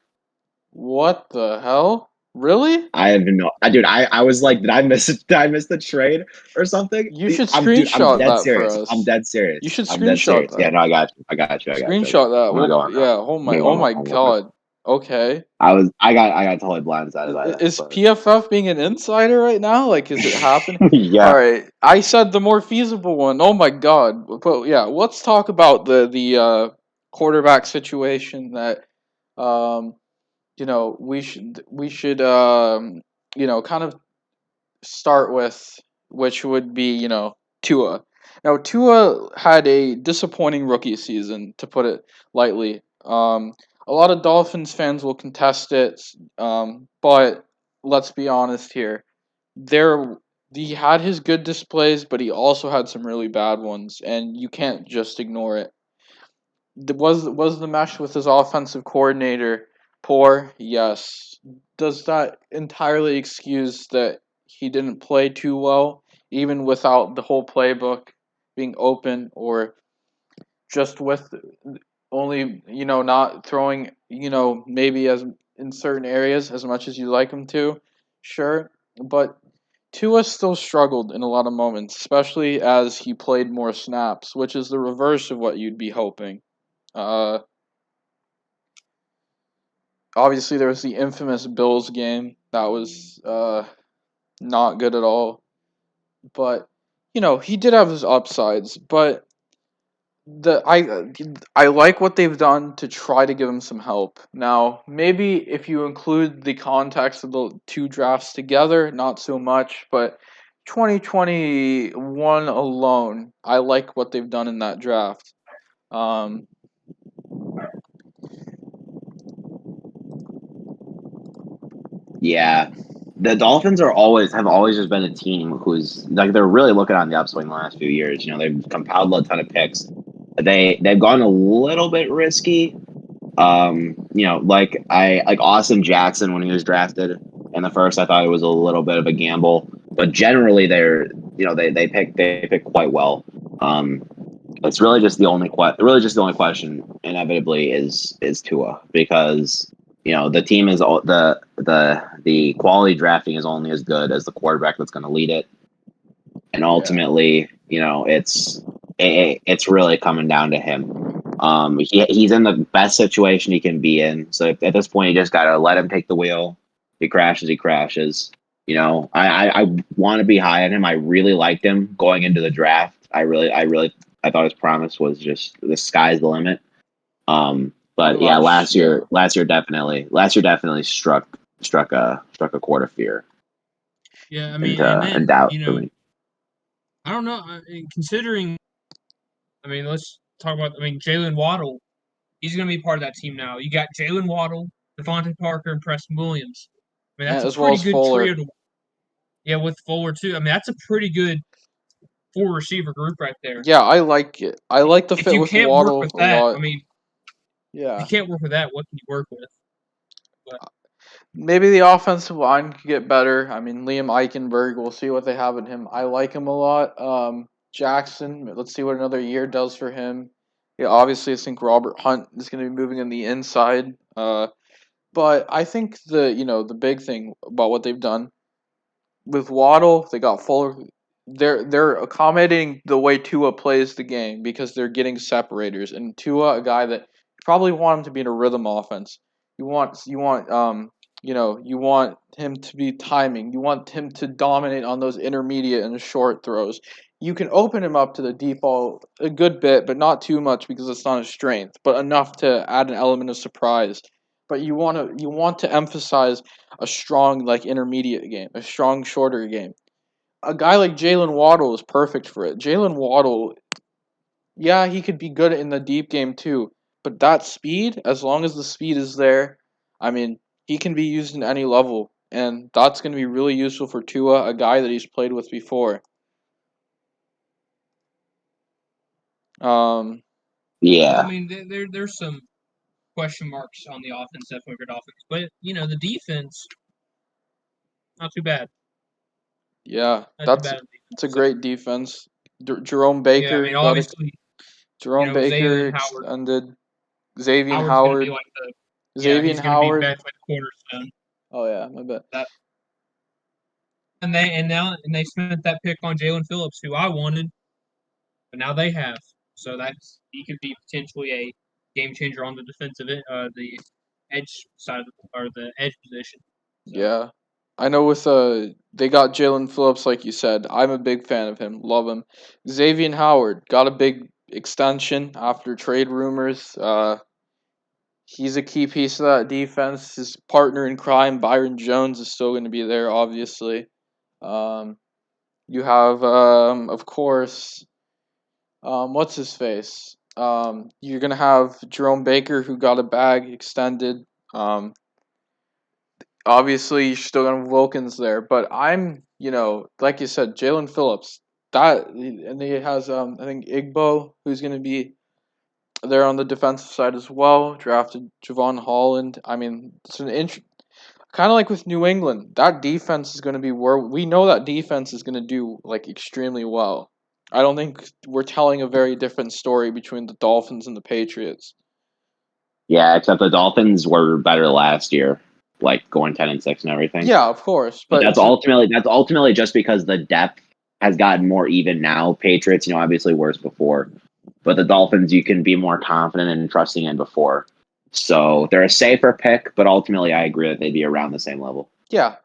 Speaker 1: What the hell? Really?
Speaker 3: I have no, dude. I was like, did I miss it? Did I miss the trade or something?
Speaker 1: You should
Speaker 3: I'm
Speaker 1: screenshot
Speaker 3: dead
Speaker 1: that for
Speaker 3: serious. I'm
Speaker 1: us.
Speaker 3: dead serious.
Speaker 1: You should
Speaker 3: I'm dead
Speaker 1: screenshot
Speaker 3: serious. Yeah,
Speaker 1: that.
Speaker 3: no, I got you. I got you. I got you. I got
Speaker 1: Screenshot
Speaker 3: you.
Speaker 1: that.
Speaker 3: I'm gonna go on now.
Speaker 1: Yeah.
Speaker 3: I'm gonna go
Speaker 1: Oh
Speaker 3: on.
Speaker 1: my
Speaker 3: I'm going.
Speaker 1: God. Okay.
Speaker 3: I got totally blindsided by that.
Speaker 1: Is
Speaker 3: But
Speaker 1: PFF being an insider right now? Like, is it happening? All
Speaker 3: yeah,
Speaker 1: right. I said the more feasible one. Oh my God. But yeah, let's talk about the quarterback situation that um we should kind of start with, which would be Tua. Now Tua had a disappointing rookie season, to put it lightly. A lot of Dolphins fans will contest it, but let's be honest here. There, he had his good displays, but he also had some really bad ones, and you can't just ignore it. Was the mesh with his offensive coordinator poor? Yes. Does that entirely excuse that he didn't play too well, even without the whole playbook being open, or just with only not throwing maybe as in certain areas as much as you like him to? Sure, but Tua still struggled in a lot of moments, especially as he played more snaps, which is the reverse of what you'd be hoping. Uh, Obviously, there was the infamous Bills game that was not good at all. But he did have his upsides. But the I like what they've done to try to give him some help. Now, maybe if you include the context of the two drafts together, not so much. But 2021 alone, I like what they've done in that draft. Um,
Speaker 3: yeah. The Dolphins have always just been a team who's like they're really looking on the upswing the last few years. They've compiled a ton of picks. They've gone a little bit risky. Like Austin Jackson when he was drafted in the first, I thought it was a little bit of a gamble, but generally they pick quite well. Um, it's really just the only question inevitably is Tua because the team is the quality drafting is only as good as the quarterback that's going to lead it, and
Speaker 1: yeah.
Speaker 3: ultimately it's really coming down to him. He's in the best situation he can be in. So at this point, you just got to let him take the wheel. He crashes, he crashes. I want to be high on him. I really liked him going into the draft. I thought his promise was just the sky's the limit.
Speaker 1: I'm
Speaker 3: But yeah,
Speaker 1: not. Yeah.
Speaker 3: last year definitely struck a chord of fear
Speaker 2: Yeah, I mean, and
Speaker 3: and
Speaker 2: then
Speaker 3: doubt for me.
Speaker 2: I don't know. Considering, I mean, let's talk about. I mean, Jalen Waddle. He's going to be part of that team now. You got Jalen Waddle, Devontae Parker, and Preston Williams. I mean, that's a
Speaker 1: As well
Speaker 2: pretty
Speaker 1: as
Speaker 2: good trio.
Speaker 1: Fuller.
Speaker 2: Yeah, with Fuller too. I mean, that's a pretty good four receiver group right there.
Speaker 1: Yeah, I like it. I like the
Speaker 2: If
Speaker 1: fit
Speaker 2: you
Speaker 1: with
Speaker 2: can't work
Speaker 1: Waddle
Speaker 2: with
Speaker 1: a
Speaker 2: that, I
Speaker 1: lot.
Speaker 2: mean, if you
Speaker 1: Yeah.
Speaker 2: can't work with that, what can you work with? But
Speaker 1: Maybe the offensive line could get better. I mean, Liam Eichenberg, we'll see what they have in him. I like him a lot. Jackson, let's see what another year does for him. Yeah, obviously, I think Robert Hunt is going to be moving on the inside. But I think the big thing about what they've done with Waddle, they got Fuller. They're accommodating the way Tua plays the game because they're getting separators, and Tua, a guy that you probably want him to be in a rhythm offense. You want him to be timing. You want him to dominate on those intermediate and short throws. You can open him up to the deep ball a good bit, but not too much because it's not his strength, but enough to add an element of surprise. But you want to emphasize a strong like intermediate game, a strong shorter game. A guy like Jalen Waddle is perfect for it. Jalen Waddle, yeah, he could be good in the deep game too, but that speed, as long as the speed is there, I mean, he can be used in any level, and that's going to be really useful for Tua, a guy that he's played with before. Um,
Speaker 2: I
Speaker 3: Yeah,
Speaker 2: mean, there's some question marks on the offense, definitely good offense. But, the defense, not too bad.
Speaker 1: Yeah,
Speaker 2: Not too bad on defense.
Speaker 1: it's a great defense. Jerome Baker.
Speaker 2: Yeah, I mean, obviously,
Speaker 1: Jerome Baker
Speaker 2: Xavier Howard.
Speaker 1: extended. Xavier
Speaker 2: Howard's
Speaker 1: Howard.
Speaker 2: going to be like
Speaker 1: Xavier
Speaker 2: he's going to be
Speaker 1: Howard.
Speaker 2: back like the cornerstone.
Speaker 1: Oh yeah, I bet.
Speaker 2: And they spent that pick on Jalen Phillips, who I wanted, but now they have. So he could be potentially a game changer on the defensive the edge side or the edge position. So.
Speaker 1: Yeah, I know. With they got Jalen Phillips, like you said. I'm a big fan of him. Love him. Xavier Howard got a big extension after trade rumors. He's a key piece of that defense. His partner in crime, Byron Jones, is still going to be there, obviously. You have, of course, what's his face? You're going to have Jerome Baker, who got a bag extended. Obviously, you're still going to have Wilkins there. But I'm, like you said, Jalen Phillips. And he has, I think, Igbo, who's going to be there on the defensive side as well. Drafted Javon Holland. I mean, it's kind of like with New England. That defense is going to be where we know that defense is going to do like extremely well. I don't think we're telling a very different story between the Dolphins and the Patriots.
Speaker 3: Yeah, except the Dolphins were better last year, like going 10-6 and everything.
Speaker 1: Yeah, of course,
Speaker 3: but that's ultimately just because the depth has gotten more even now. Patriots, obviously worse before, but the Dolphins you can be more confident and trusting in before. So they're a safer pick, but ultimately I agree that they'd be around the same level.
Speaker 1: Yeah,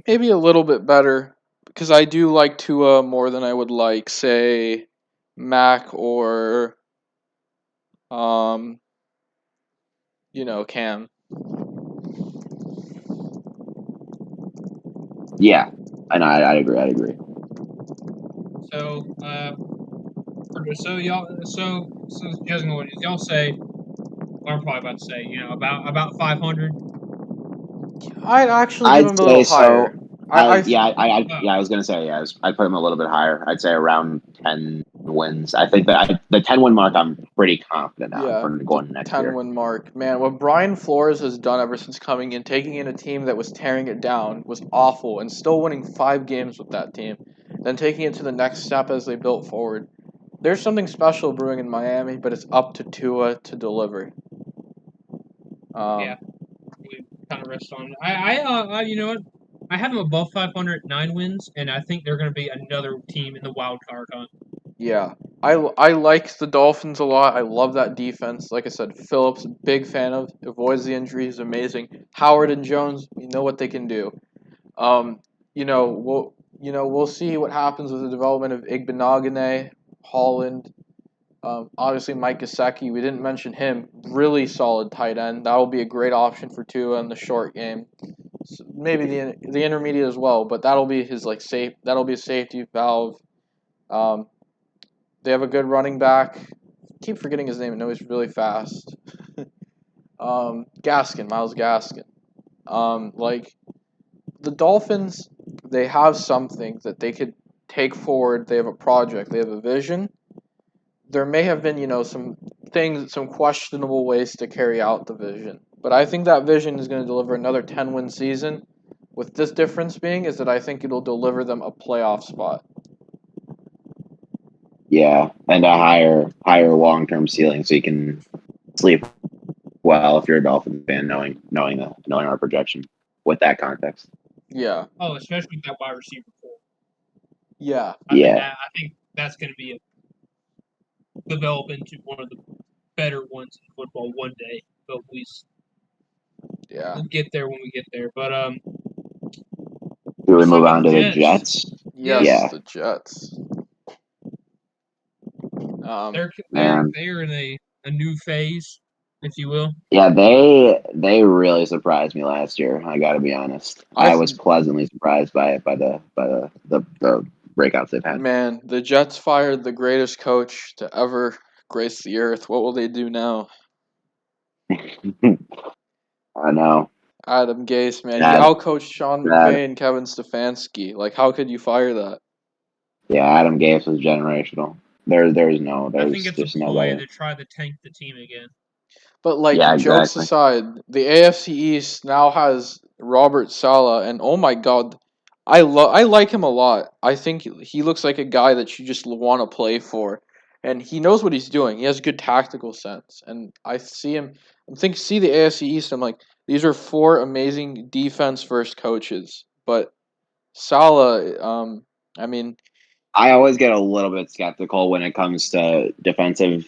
Speaker 1: maybe a little bit better because I do like Tua more than I would like, say, Mac or, Cam.
Speaker 3: Yeah, I know. I agree.
Speaker 2: So, judging what y'all say, what I'm probably about to say, about 500.
Speaker 1: I'd actually give him a little higher.
Speaker 3: I was gonna say I'd put him a little bit higher. I'd say around 10 wins. I think that the 10-win mark I'm pretty confident on for going next year.
Speaker 1: 10-win mark, man. What Brian Flores has done ever since coming in, taking in a team that was tearing it down, was awful, and still winning 5 games with that team, then taking it to the next step as they built forward. There's something special brewing in Miami, but it's up to Tua to deliver.
Speaker 2: We kind of rest on. I you know what? I have them above 500, 9 wins, and I think they're going to be another team in the wild card hunt.
Speaker 1: Yeah, I like the Dolphins a lot. I love that defense. Like I said, Phillips, big fan of. Avoids the injuries, amazing. Howard and Jones, we know what they can do. We'll see what happens with the development of Igbenogany, Holland. Obviously, Mike Gesicki, we didn't mention him. Really solid tight end. That will be a great option for Tua in the short game. So maybe the intermediate as well, but that'll be his safe. That'll be a safety valve. They have a good running back. Keep forgetting his name. I know he's really fast. Miles Gaskin. The Dolphins, they have something that they could take forward. They have a project. They have a vision. There may have been, some questionable ways to carry out the vision. But I think that vision is going to deliver another 10-win season. With this difference being is that I think it'll deliver them a playoff spot.
Speaker 3: Yeah, and a higher long-term ceiling, so you can sleep well if you're a Dolphins fan, knowing our projection with that context.
Speaker 1: Yeah.
Speaker 2: Oh, especially with that wide receiver pool.
Speaker 1: Yeah.
Speaker 2: I think that's going to develop into one of the better ones in football one day. But we'll get there when we get there. But
Speaker 3: do we move on to the Jets?
Speaker 1: Yes, yeah. The Jets.
Speaker 2: They're in a new phase, if you will.
Speaker 3: Yeah, they really surprised me last year. I got to be honest. I was pleasantly surprised by the breakouts they've had.
Speaker 1: Man, the Jets fired the greatest coach to ever grace the earth. What will they do now?
Speaker 3: I know.
Speaker 1: Adam Gase, man, he outcoached Sean McVay and Kevin Stefanski. How could you fire that?
Speaker 3: Yeah, Adam Gase was generational. I think
Speaker 2: it's a ploy to try to tank the team again.
Speaker 1: But like
Speaker 3: Yeah,
Speaker 1: jokes
Speaker 3: exactly.
Speaker 1: aside, the AFC East now has Robert Saleh, and oh my God, I like him a lot. I think he looks like a guy that you just want to play for, and he knows what he's doing. He has good tactical sense, and I see him. See the AFC East. I'm like, these are four amazing defense first coaches, but Saleh, I mean,
Speaker 3: I always get a little bit skeptical when it comes to defensive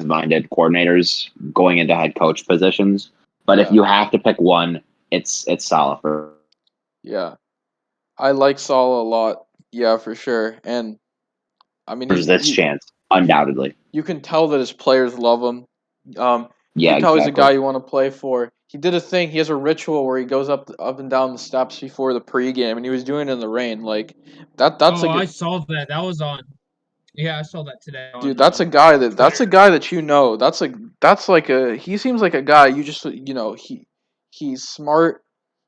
Speaker 3: minded coordinators going into head coach positions. But if
Speaker 1: yeah,
Speaker 3: you have to pick one, it's Salah for
Speaker 1: yeah, I like Saleh a lot. Yeah, for sure, and I mean,
Speaker 3: this chance, undoubtedly.
Speaker 1: you can tell that his players love him. You
Speaker 3: Yeah,
Speaker 1: can tell he's a guy
Speaker 3: exactly.
Speaker 1: you want to play for. He did a thing. He has a ritual where he goes up and down the steps before the pregame, and he was doing it in the rain. Like that. That's
Speaker 2: Oh,
Speaker 1: a
Speaker 2: I
Speaker 1: good
Speaker 2: saw that. That was on. Yeah, I saw that today
Speaker 1: dude.
Speaker 2: on
Speaker 1: That's
Speaker 2: Twitter.
Speaker 1: a guy that you know. That's like a. He seems like a guy you just he's smart.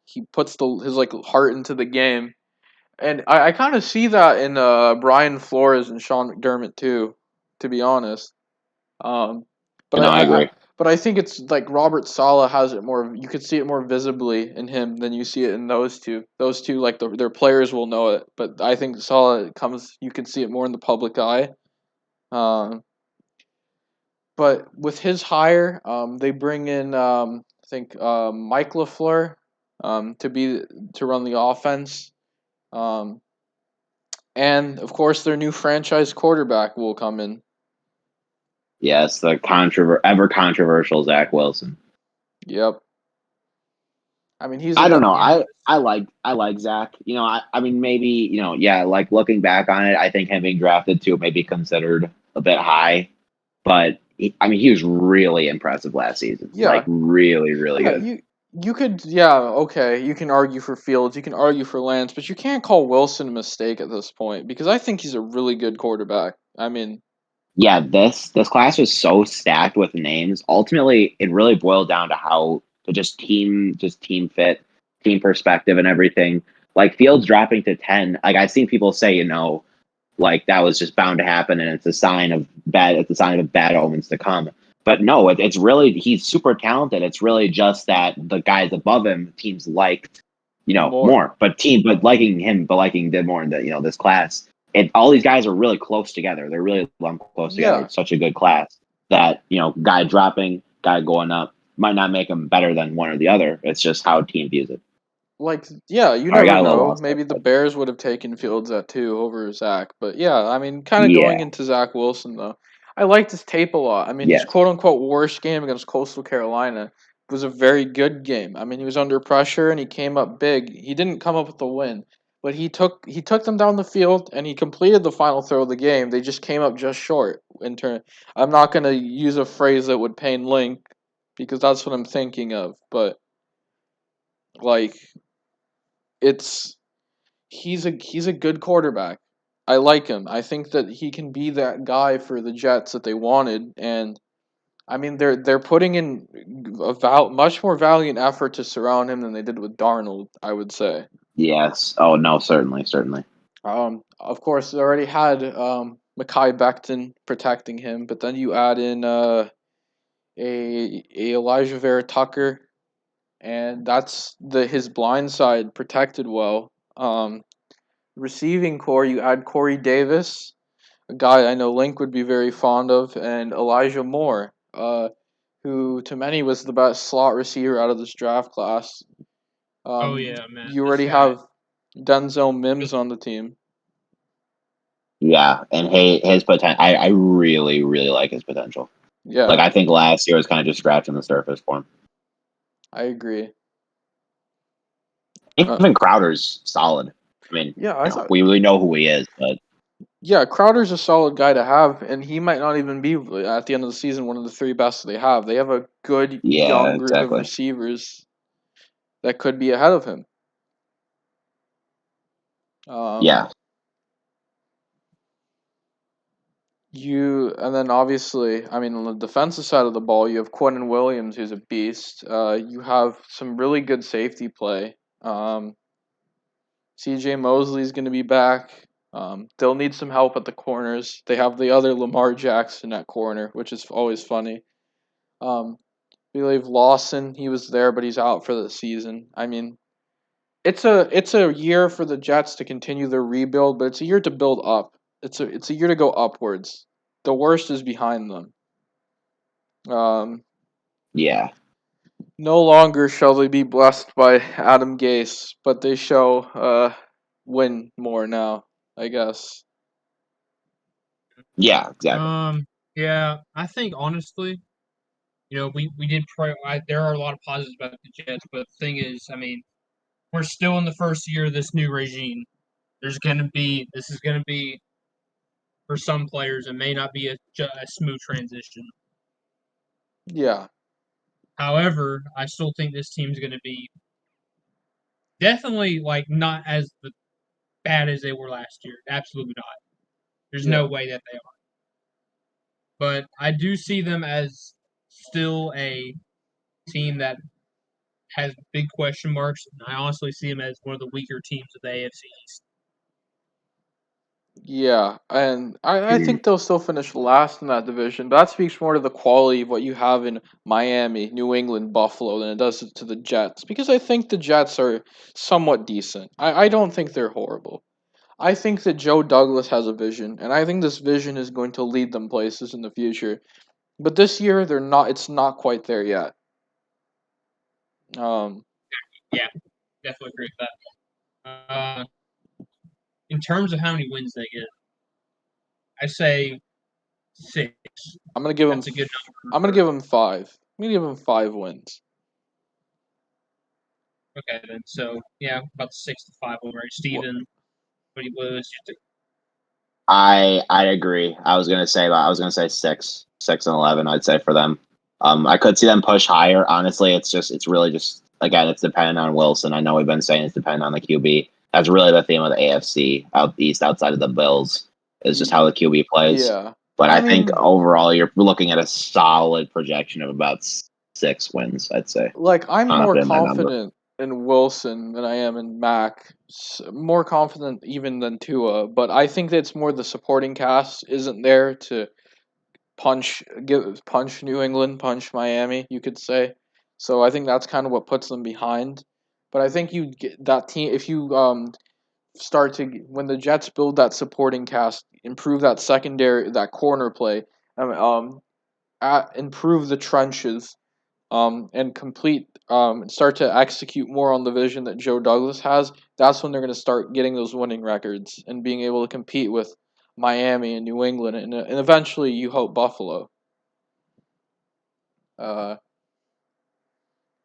Speaker 1: He puts his like heart into the game, and I kind of see that in Brian Flores and Sean McDermott too. To be honest. Um, but
Speaker 3: No, I agree.
Speaker 1: but I think it's like Robert Sala has it more. You could see it more visibly in him than you see it in those two. Those two, like their players will know it, but I think Sala comes. You can see it more in the public eye. Um, but with his hire, they bring in I think Mike Lafleur to run the offense. Um, and of course, their new franchise quarterback will come in.
Speaker 3: Yes, the ever controversial Zach Wilson.
Speaker 1: Yep. I mean, he's a
Speaker 3: I don't know.
Speaker 2: Yeah,
Speaker 3: I like Zach. I mean, maybe yeah. Like looking back on it, I think him being drafted too may be considered a bit high, but I mean, he was really impressive last season. Like
Speaker 1: yeah.
Speaker 3: really, really
Speaker 1: Yeah,
Speaker 3: good.
Speaker 1: you could okay, you can argue for Fields, you can argue for Lance, but you can't call Wilson a mistake at this point because I think he's a really good quarterback. I mean,
Speaker 3: Yeah, this class was so stacked with names. Ultimately, it really boiled down to how to just team fit, team perspective, and everything. Like Fields dropping to 10. Like I've seen people say, like that was just bound to happen, and it's a sign of bad. It's a sign of bad omens to come. But no, it's really he's super talented. It's really just that the guys above him, teams liked,
Speaker 1: more.
Speaker 3: more. But liking him, but liking did more in this class. All these guys are really close together. They're really lumped close together.
Speaker 1: Yeah.
Speaker 3: It's such a good class that guy dropping, guy going up might not make them better than one or the other. It's just how team views it.
Speaker 1: Like, yeah, you
Speaker 3: I
Speaker 1: never
Speaker 3: got a little
Speaker 1: know.
Speaker 3: lost there,
Speaker 1: Maybe the
Speaker 3: but
Speaker 1: Bears would have taken Fields at 2 over Zach. But yeah, I mean, kind of
Speaker 3: yeah,
Speaker 1: going into Zach Wilson, though. I liked his tape a lot. I mean, his
Speaker 3: yes,
Speaker 1: quote unquote worst game against Coastal Carolina was a very good game. I mean, he was under pressure and he came up big. He didn't come up with the win, but he took them down the field and he completed the final throw of the game. They just came up just short in turn. I'm not going to use a phrase that would pain Link because that's what I'm thinking of, but like it's he's a good quarterback. I like him. I think that he can be that guy for the Jets that they wanted, and I mean they're putting in much more valiant effort to surround him than they did with Darnold. I would say.
Speaker 3: yes. Oh no, certainly, certainly.
Speaker 1: Of course, they already had Mekhi Becton protecting him, but then you add in a Elijah Vera Tucker, and that's his blind side protected well. Receiving core, you add Corey Davis, a guy I know Link would be very fond of, and Elijah Moore, who to many was the best slot receiver out of this draft class.
Speaker 2: oh yeah, man,
Speaker 1: You
Speaker 2: this
Speaker 1: already
Speaker 2: guy.
Speaker 1: have Denzel Mims on the team.
Speaker 3: Yeah, and his potential. I really, really like his potential. Like
Speaker 1: Yeah,
Speaker 3: I think last year was kind of just scratching the surface for him.
Speaker 1: I agree. Uh,
Speaker 3: Even Crowder's solid. I mean,
Speaker 1: yeah, I thought.
Speaker 3: we really know who he is, but
Speaker 1: Yeah, Crowder's a solid guy to have, and he might not even be at the end of the season one of the three best they have. They have a good
Speaker 3: yeah,
Speaker 1: young group of
Speaker 3: exactly.
Speaker 1: receivers that could be ahead of him. Um,
Speaker 3: Yeah,
Speaker 1: and then obviously, I mean, on the defensive side of the ball, you have Quentin Williams, who's a beast. You have some really good safety play. C.J. Mosley's going to be back. They'll need some help at the corners. They have the other Lamar Jackson at corner, which is always funny. I believe Lawson, he was there, but he's out for the season. I mean, it's a year for the Jets to continue their rebuild, but it's a year to build up. It's a year to go upwards. The worst is behind them.
Speaker 3: Yeah.
Speaker 1: No longer shall they be blessed by Adam Gase, but they shall win more now, I guess.
Speaker 3: Yeah, exactly.
Speaker 2: Yeah, I think honestly, we did pray. There are a lot of positives about the Jets, but the thing is, I mean, we're still in the first year of this new regime. This is gonna be for some players, it may not be a smooth transition.
Speaker 1: Yeah.
Speaker 2: However, I still think this team's gonna be definitely like not as bad as they were last year. Absolutely not. There's no way that they are. But I do see them as still a team that has big question marks. And I honestly see them as one of the weaker teams of the AFC East.
Speaker 1: Yeah, and I think they'll still finish last in that division. But that speaks more to the quality of what you have in Miami, New England, Buffalo than it does to the Jets. Because I think the Jets are somewhat decent. I don't think they're horrible. I think that Joe Douglas has a vision, and I think this vision is going to lead them places in the future. But this year, they're not. It's not quite there yet.
Speaker 2: Yeah, definitely agree with that. In terms of how many wins they get, I say 6.
Speaker 1: I'm gonna give
Speaker 2: That's
Speaker 1: them.
Speaker 2: a good number.
Speaker 1: I'm gonna give them 5. I'm gonna give them 5 wins.
Speaker 2: Okay, then. So, yeah, about 6-5 over. Steven, what was you
Speaker 3: I agree. I was gonna say 6 and 11. I'd say for them. I could see them push higher. Honestly, it's really just again, it's dependent on Wilson. I know we've been saying it's dependent on the QB. That's really the theme of the AFC out east, outside of the Bills, is just how the QB plays.
Speaker 1: Yeah.
Speaker 3: But
Speaker 1: I
Speaker 3: I think
Speaker 1: mean,
Speaker 3: overall, you're looking at a solid projection of about 6 wins. I'd say.
Speaker 1: like, I'm more
Speaker 3: Confident in that number.
Speaker 1: confident in Wilson than I am in Mac. More confident even than Tua, but I think that it's more the supporting cast isn't there to punch New England, punch Miami, you could say. So I think that's kind of what puts them behind. But I think you get that team if you start to when the Jets build that supporting cast, improve that secondary, that corner play, improve the trenches, and start to execute more on the vision that Joe Douglas has. That's when they're going to start getting those winning records and being able to compete with Miami and New England, and eventually you hope Buffalo.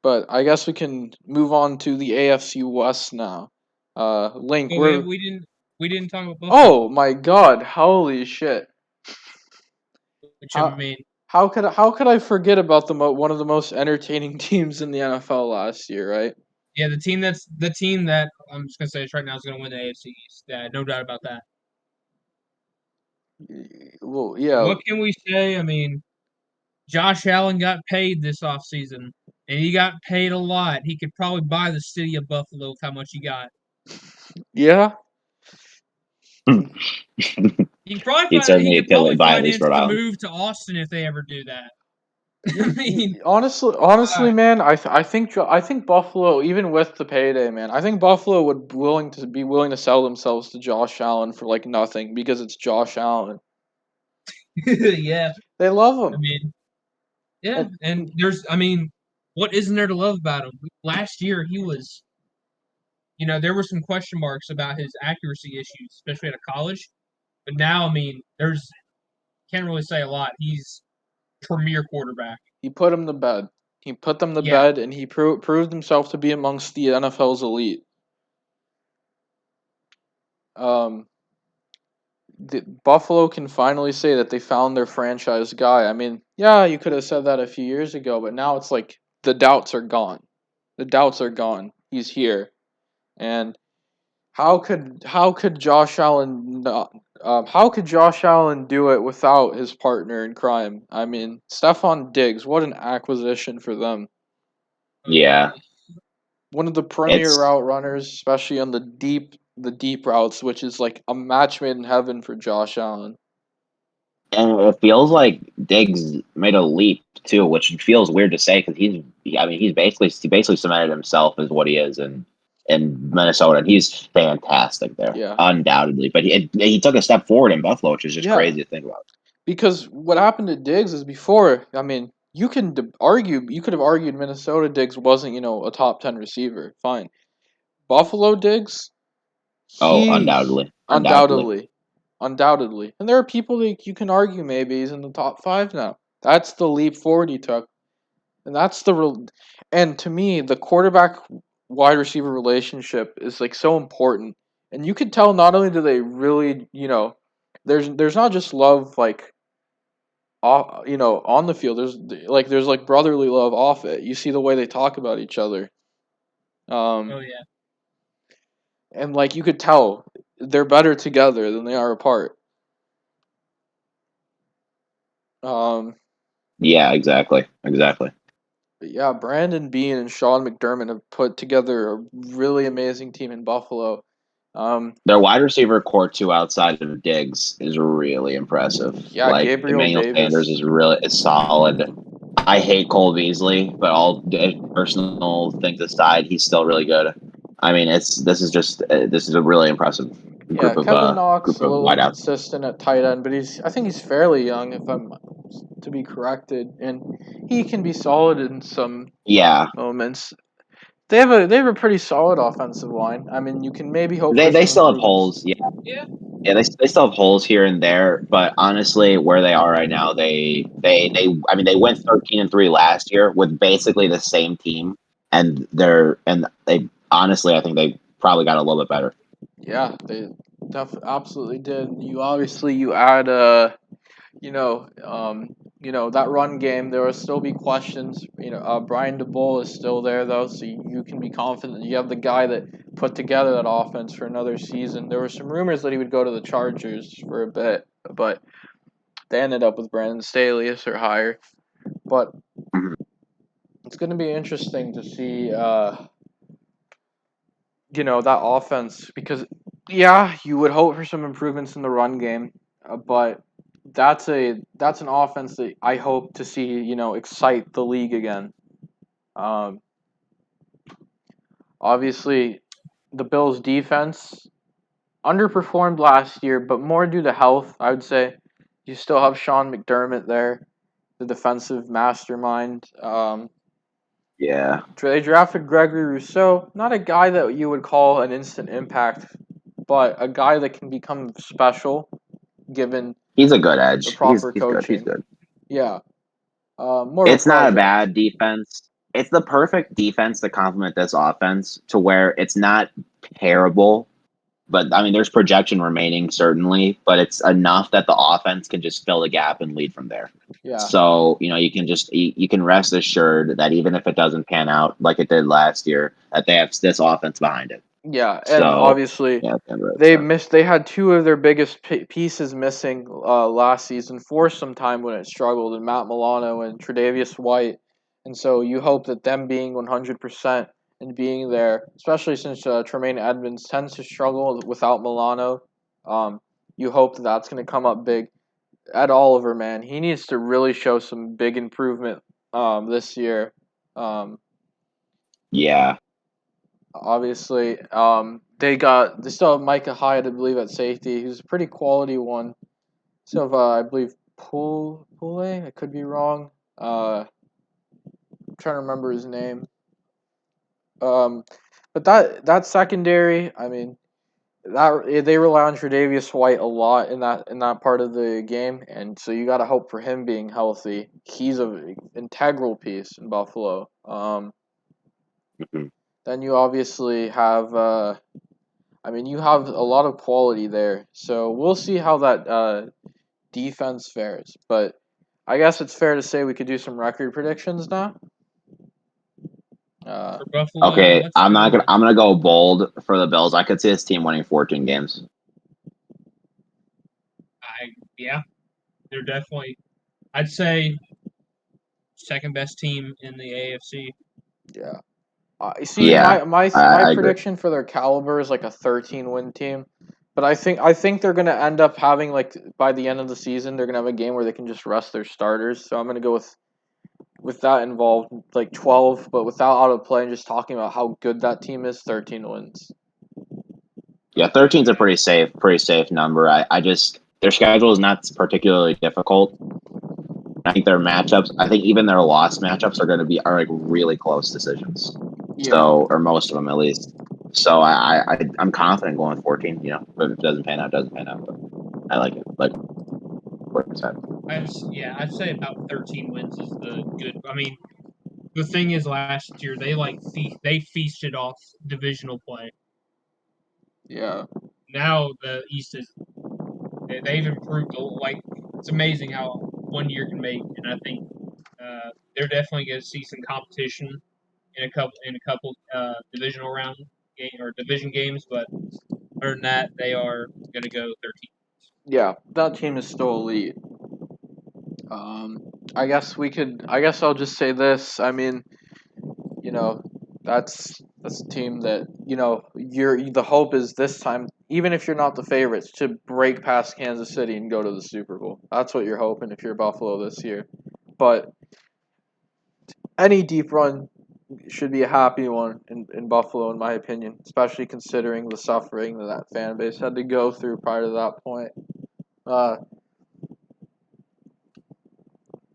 Speaker 1: But I guess we can move on to the AFC West now. Link,
Speaker 2: Oh, we didn't talk about Buffalo.
Speaker 1: Oh my God! Holy shit!
Speaker 2: Which I mean,
Speaker 1: how could I forget about one of the most entertaining teams in the NFL last year, right?
Speaker 2: Yeah, the team that I'm just gonna say right now is gonna win the AFC East. Yeah, no doubt about that.
Speaker 1: Well, yeah.
Speaker 2: What can we say? I mean, Josh Allen got paid this offseason, and he got paid a lot. He could probably buy the city of Buffalo with how much he got.
Speaker 1: Yeah.
Speaker 2: He could
Speaker 3: He'd
Speaker 2: probably
Speaker 3: buy at least
Speaker 2: finance
Speaker 3: Rhode
Speaker 2: the
Speaker 3: Island.
Speaker 2: move to Austin if they ever do that. I mean,
Speaker 1: honestly, man, I think Buffalo, even with the payday, man, I think Buffalo would be willing to sell themselves to Josh Allen for like nothing because it's Josh Allen.
Speaker 2: yeah,
Speaker 1: They love him.
Speaker 2: I mean, yeah, and what isn't there to love about him? Last year he was, there were some question marks about his accuracy issues, especially at college. But now, I mean, can't really say a lot. He's premier quarterback.
Speaker 1: He put him to bed. He put them to bed, and he proved himself to be amongst the NFL's elite. Buffalo can finally say that they found their franchise guy. I mean, yeah, you could have said that a few years ago, but now it's like the doubts are gone. The doubts are gone. He's here, and how could Josh Allen do it without his partner in crime? I mean, Stephon Diggs, what an acquisition for them.
Speaker 3: Yeah.
Speaker 1: One of the premier route runners, especially on the deep routes, which is like a match made in heaven for Josh Allen.
Speaker 3: And it feels like Diggs made a leap too, which feels weird to say because he's basically cemented himself as what he is in Minnesota, and he's fantastic there,
Speaker 1: Yeah.
Speaker 3: undoubtedly. But he took a step forward in Buffalo, which is just
Speaker 1: Yeah.
Speaker 3: crazy to think about.
Speaker 1: Because what happened to Diggs is before, I mean, you could have argued Minnesota Diggs wasn't, a top 10 receiver. Fine. Buffalo Diggs,
Speaker 3: Oh,
Speaker 1: he
Speaker 3: undoubtedly.
Speaker 1: undoubtedly. And there are people that you can argue maybe he's in the top 5 now. That's the leap forward he took. And that's the real, and to me, the quarterback wide receiver relationship is like so important. And you can tell not only do they really, there's not just love like off, on the field. There's like brotherly love off it. You see the way they talk about each other.
Speaker 2: Oh yeah.
Speaker 1: And like you could tell they're better together than they are apart.
Speaker 3: Yeah, exactly.
Speaker 1: But yeah, Brandon Bean and Sean McDermott have put together a really amazing team in Buffalo.
Speaker 3: Their wide receiver core too, outside of Diggs, is really impressive.
Speaker 1: Yeah,
Speaker 3: Like
Speaker 1: Gabriel
Speaker 3: Emmanuel
Speaker 1: Davis.
Speaker 3: Sanders is solid. I hate Cole Beasley, but all personal things aside, he's still really good. I mean, this is a really impressive
Speaker 1: Yeah, Kevin Knox
Speaker 3: group
Speaker 1: a
Speaker 3: of
Speaker 1: little
Speaker 3: wideouts.
Speaker 1: inconsistent at tight end, but I think he's fairly young if I'm to be corrected, and he can be solid in some
Speaker 3: Yeah,
Speaker 1: moments. They have a pretty solid offensive line. I mean, you can maybe hope for
Speaker 3: they
Speaker 1: some
Speaker 3: still have
Speaker 1: improvements.
Speaker 3: holes. Yeah,
Speaker 2: Yeah.
Speaker 3: yeah, they still have holes here and there, but honestly, where they are right now, I mean, they went 13-3 last year with basically the same team, and they honestly, I think they probably got a little bit better.
Speaker 1: Yeah, they absolutely did. You add that run game. There will still be questions. Brian DeBoll is still there though, so you can be confident you have the guy that put together that offense for another season. There were some rumors that he would go to the Chargers for a bit, but they ended up with Brandon Staley or higher. But
Speaker 3: Mhm.
Speaker 1: it's going to be interesting to see, that offense because, yeah, you would hope for some improvements in the run game, but that's an offense that I hope to see, excite the league again. Um, Obviously, the Bills' defense underperformed last year, but more due to health, I would say. You still have Sean McDermott there, the defensive mastermind.
Speaker 3: Yeah,
Speaker 1: They drafted Gregory Rousseau, not a guy that you would call an instant impact, but a guy that can become special given
Speaker 3: he's a good
Speaker 1: the
Speaker 3: edge.
Speaker 1: proper
Speaker 3: He's good. He's
Speaker 1: coaching.
Speaker 3: good.
Speaker 1: Yeah, more of a
Speaker 3: It's not a
Speaker 1: project.
Speaker 3: bad defense. It's the perfect defense to complement this offense to where it's not terrible, but I mean, there's projection remaining certainly, but it's enough that the offense can just fill the gap and lead from there.
Speaker 1: Yeah,
Speaker 3: So you can rest assured that even if it doesn't pan out like it did last year, that they have this offense behind it.
Speaker 1: yeah, and
Speaker 3: So
Speaker 1: obviously
Speaker 3: yeah, that's
Speaker 1: they
Speaker 3: that.
Speaker 1: missed. They had two of their biggest pieces missing last season for some time when it struggled, and Matt Milano and Tre'Davious White. And so you hope that them being 100% and being there, especially since Tremaine Edmonds tends to struggle without Milano, you hope that that's going to come up big. Ed Oliver, man, he needs to really show some big improvement this year. Um,
Speaker 3: Yeah,
Speaker 1: Obviously, they still have Micah Hyde, I believe, at safety. He's a pretty quality one. Still have, I believe, Pule. I could be wrong. I'm trying to remember his name. But that secondary, I mean, that they rely on Tre'Davious White a lot in that part of the game, and so you got to hope for him being healthy. He's a integral piece in Buffalo.
Speaker 3: hmm
Speaker 1: Then you obviously have. You have a lot of quality there, so we'll see how that defense fares. But I guess it's fair to say we could do some record predictions now. Uh,
Speaker 2: For Buffalo,
Speaker 3: okay.
Speaker 2: let's go.
Speaker 3: I'm gonna go bold for the Bills. I could see this team winning 14 games.
Speaker 2: Yeah, they're definitely. I'd say second best team in the AFC.
Speaker 1: yeah. You see,
Speaker 3: Yeah,
Speaker 1: my
Speaker 3: I agree.
Speaker 1: prediction for their caliber is like a 13 win team, But I think they're gonna end up having like by the end of the season they're gonna have a game where they can just rest their starters. So I'm gonna go with that involved like 12, but without auto play and just talking about how good that team is, 13 wins.
Speaker 3: Yeah, 13 is a pretty safe number. I just their schedule is not particularly difficult. I think their matchups, I think even their lost matchups are like really close decisions.
Speaker 1: Yeah.
Speaker 3: So, or most of them at least. So I'm confident going with 14. You know, if it doesn't pan out, it doesn't pan out. But I like it. Like what you said.
Speaker 2: I'd say about 13 wins is the good. I mean, the thing is, last year they feasted off divisional play.
Speaker 1: Yeah.
Speaker 2: Now the East is they've improved. Like it's amazing how 1 year can make, and I think they're definitely going to see some competition in a couple divisional round game or division games. But other than that, they are going to go 13.
Speaker 1: Yeah, that team is still elite. I guess I'll just say this. I mean, you know, that's a team that the hope is this time, even if you're not the favorites, to break past Kansas City and go to the Super Bowl. That's what you're hoping if you're Buffalo this year. But any deep run should be a happy one in Buffalo, in my opinion, especially considering the suffering that fan base had to go through prior to that point.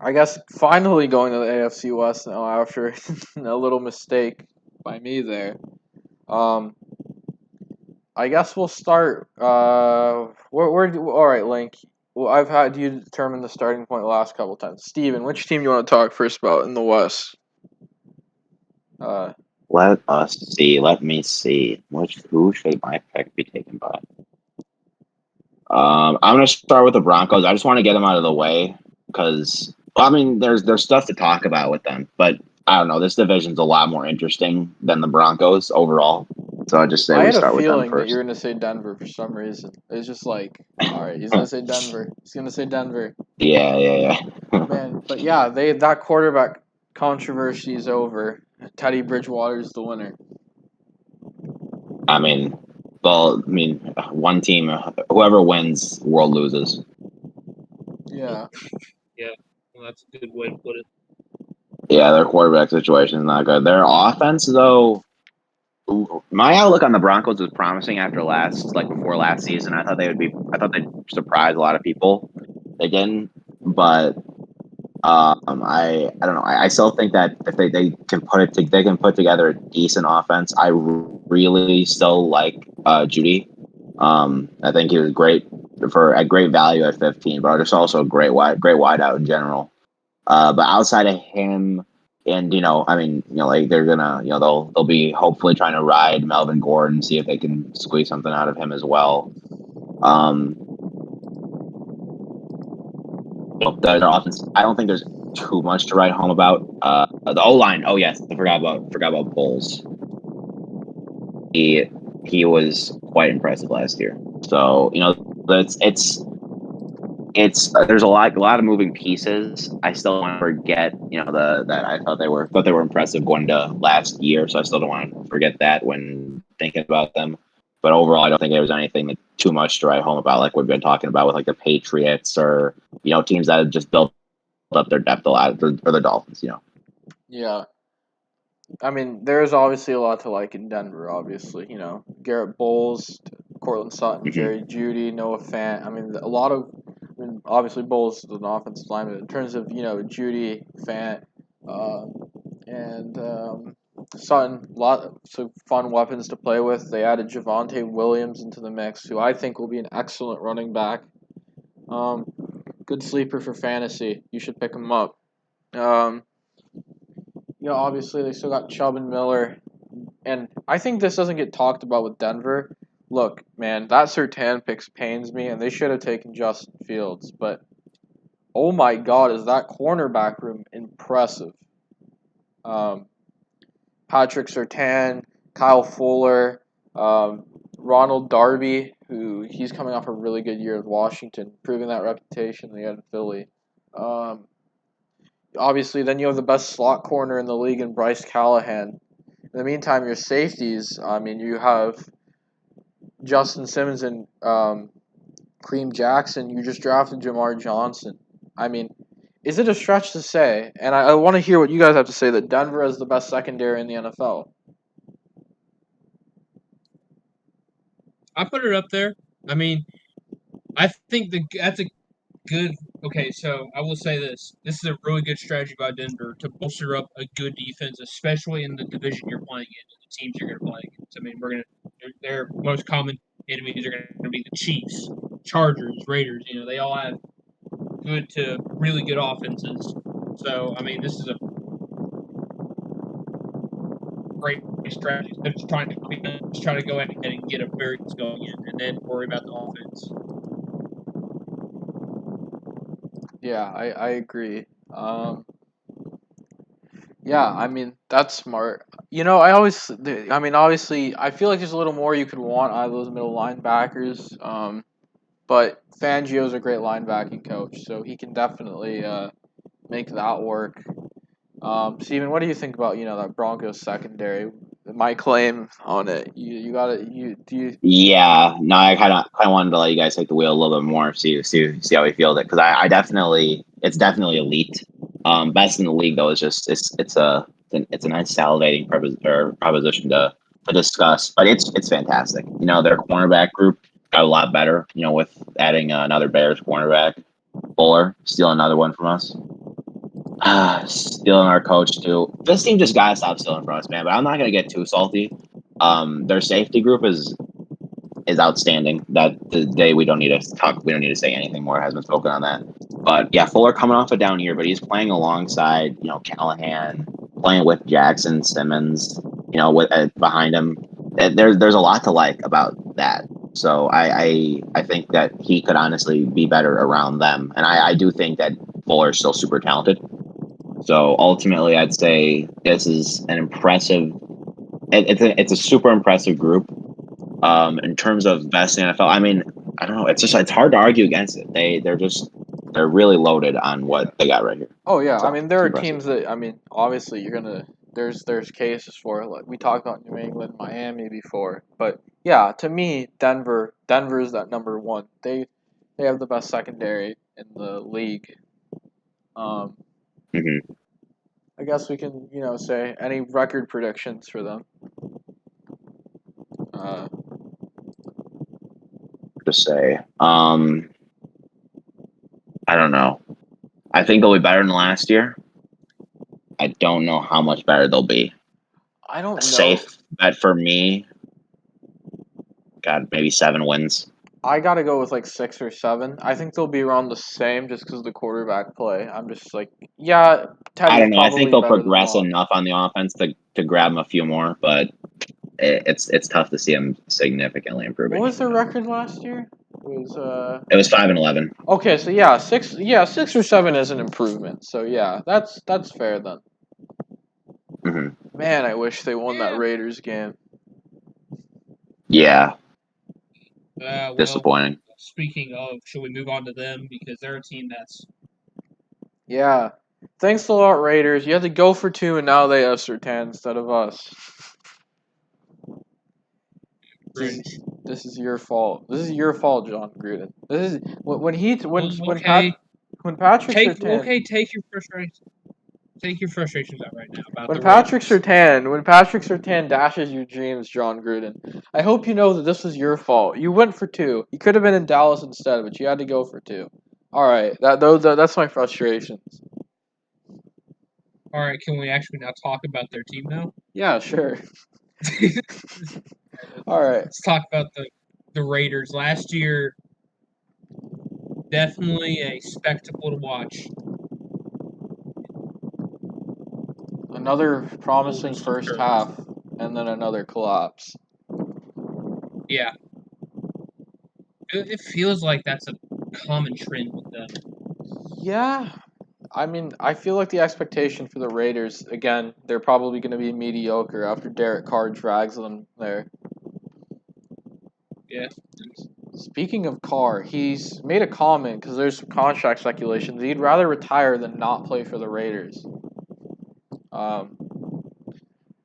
Speaker 1: I guess finally going to the AFC West now after a little mistake by me there. I guess we'll start. All right, Link. Well, I've had you determine the starting point the last couple times. Steven, which team you want to talk first about in the West?
Speaker 3: Let us see. Let me see. Who should my pick be taken by? I'm gonna start with the Broncos. I just want to get them out of the way because I mean, there's stuff to talk about with them, but I don't know. This division's a lot more interesting than the Broncos overall. So I just say we start with them
Speaker 1: that
Speaker 3: first.
Speaker 1: you were gonna say Denver for some reason. It's just like, all right, he's gonna say Denver. He's gonna say Denver.
Speaker 3: Yeah.
Speaker 1: Man, but yeah, that quarterback controversy is over. Teddy Bridgewater's the winner.
Speaker 3: I mean, one team, whoever wins, world loses.
Speaker 1: Yeah.
Speaker 2: Yeah, well, that's a good way to put it.
Speaker 3: Yeah, their quarterback situation is not good. Their offense, though, my outlook on the Broncos was promising before last season. I thought they'd surprise a lot of people. They didn't, but I don't know. I still think that if they can they can put together a decent offense. I really still like Judy. I think he was great for a great value at 15, but just also a great wideout in general. But outside of him, and like they're gonna, they'll be hopefully trying to ride Melvin Gordon, see if they can squeeze something out of him as well. Their offense, I don't think there's too much to write home about. The O line. Oh yes, I forgot about Bowles. He was quite impressive last year. So it's there's a lot of moving pieces. I still want to forget, that I thought they were impressive going to last year. So I still don't want to forget that when thinking about them. But overall, I don't think there was anything too much to write home about, like we've been talking about with like the Patriots or teams that have just built up their depth a lot, or the Dolphins.
Speaker 1: Yeah. I mean, there's obviously a lot to like in Denver. Obviously, Garrett Bowles, Cortland Sutton, Jerry Jeudy, Noah Fant. I mean, obviously Bowles is an offensive lineman. In terms of Jeudy, Fant, and Sutton, lots of fun weapons to play with. They added Javonte Williams into the mix, who I think will be an excellent running back. Good sleeper for fantasy. You should pick him up. Obviously they still got Chubb and Miller, and I think this doesn't get talked about with Denver. Look, man, that Surtain picks pains me, and they should have taken Justin Fields. But oh my God, is that cornerback room impressive? Patrick Surtain, Kyle Fuller, Ronald Darby, who he's coming off a really good year with Washington, proving that reputation they had in Philly. Obviously, then you have the best slot corner in the league in Bryce Callahan. In the meantime, your safeties, I mean, you have Justin Simmons and Kareem Jackson, you just drafted Jamar Johnson. I mean, is it a stretch to say? And I want to hear what you guys have to say that Denver is the best secondary in the NFL.
Speaker 2: I put it up there. I mean, I think that's a good. Okay, so I will say this: this is a really good strategy by Denver to bolster up a good defense, especially in the division you're playing in, and the teams you're going to play against. I mean, their most common enemies are going to be the Chiefs, Chargers, Raiders. You know, they all have good to really good offenses. So, I mean, this is a great strategy. They're just trying to go ahead and get a very good going in, and then worry about the offense.
Speaker 1: Yeah, I agree. Yeah, I mean, that's smart. Obviously, I feel like there's a little more you could want out of those middle linebackers. But Fangio's a great linebacking coach, so he can definitely make that work. Steven, what do you think about that Broncos secondary? My claim on it. You got it.
Speaker 3: Yeah, no, I kind of wanted to let you guys take the wheel a little bit more, see how we feel it, because I definitely, it's definitely elite. Best in the league though. It's a nice salivating proposition to discuss, but it's fantastic. Their cornerback group got a lot better. With adding another Bears cornerback, Fuller, steal another one from us. Stealing our coach too. This team just gotta stop stealing from us, man. But I'm not gonna get too salty. Their safety group is outstanding. That today we don't need to talk. We don't need to say anything more. Has been spoken on that. But yeah, Fuller coming off a down year, but he's playing alongside Callahan, playing with Jackson, Simmons. With behind him. There's a lot to like about that. So I think that he could honestly be better around them, and I do think that Fuller is still super talented. So ultimately, I'd say this is an impressive. It's a super impressive group. In terms of best in the NFL, I mean, I don't know. It's hard to argue against it. They're really loaded on what they got right here.
Speaker 1: Oh yeah,
Speaker 3: So,
Speaker 1: I mean there are teams that obviously you're gonna there's cases for it. Like we talked about New England, Miami before, but yeah, to me Denver is that number one. They have the best secondary in the league.
Speaker 3: Mm-hmm.
Speaker 1: I guess we can say any record predictions for them.
Speaker 3: To say, I don't know. I think they'll be better than last year. I don't know how much better they'll be.
Speaker 1: I don't know.
Speaker 3: Safe bet for me. God, maybe 7 wins.
Speaker 1: I gotta go with like 6 or 7. I think they'll be around the same just because of the quarterback play. I'm just like, yeah, Teddy's
Speaker 3: I don't know. I think they'll
Speaker 1: better than
Speaker 3: progress
Speaker 1: Locke.
Speaker 3: enough on the offense to grab them a few more, but it's tough to see them significantly improving.
Speaker 1: What was their record last year?
Speaker 3: It was 5-11.
Speaker 1: Okay, so yeah, 6 or 7 is an improvement. So yeah, that's fair then.
Speaker 3: Mm-hmm.
Speaker 1: Man, I wish they won that Raiders game.
Speaker 3: Yeah.
Speaker 2: Well,
Speaker 3: disappointing.
Speaker 2: Speaking of, should we move on to them because they're a team that's.
Speaker 1: Yeah. Thanks a lot, Raiders. You had to go for 2, and now they have Surtain instead of us. This is your fault. This is your fault, John Gruden. This is when Patrick Surtain.
Speaker 2: Okay, take your frustrations. Take your frustrations out right now about
Speaker 1: when
Speaker 2: the
Speaker 1: Patrick
Speaker 2: Raiders.
Speaker 1: Surtain dashes your dreams, John Gruden. I hope you know that this was your fault. You went for 2. You could have been in Dallas instead, but you had to go for 2. All right, that's my frustrations.
Speaker 2: All right, can we actually now talk about their team now?
Speaker 1: Yeah, sure. All right.
Speaker 2: Let's talk about the Raiders. Last year, definitely a spectacle to watch.
Speaker 1: Another promising first half, and then another collapse.
Speaker 2: Yeah. It feels like that's a common trend with them.
Speaker 1: Yeah. I mean, I feel like the expectation for the Raiders, again, they're probably going to be mediocre after Derek Carr drags them there.
Speaker 2: Yeah.
Speaker 1: Speaking of Carr, he's made a comment because there's some contract speculation that he'd rather retire than not play for the Raiders.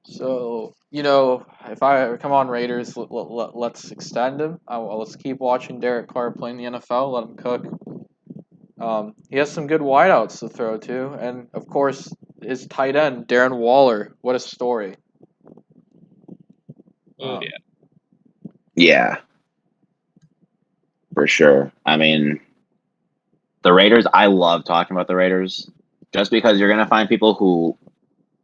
Speaker 1: So if I come on Raiders, let's extend him. Let's keep watching Derek Carr play in the NFL. Let him cook. He has some good wideouts to throw to, and of course, his tight end Darren Waller. What a story!
Speaker 2: Oh yeah.
Speaker 3: Yeah, for sure. I mean, the Raiders. I love talking about the Raiders, just because you're gonna find people who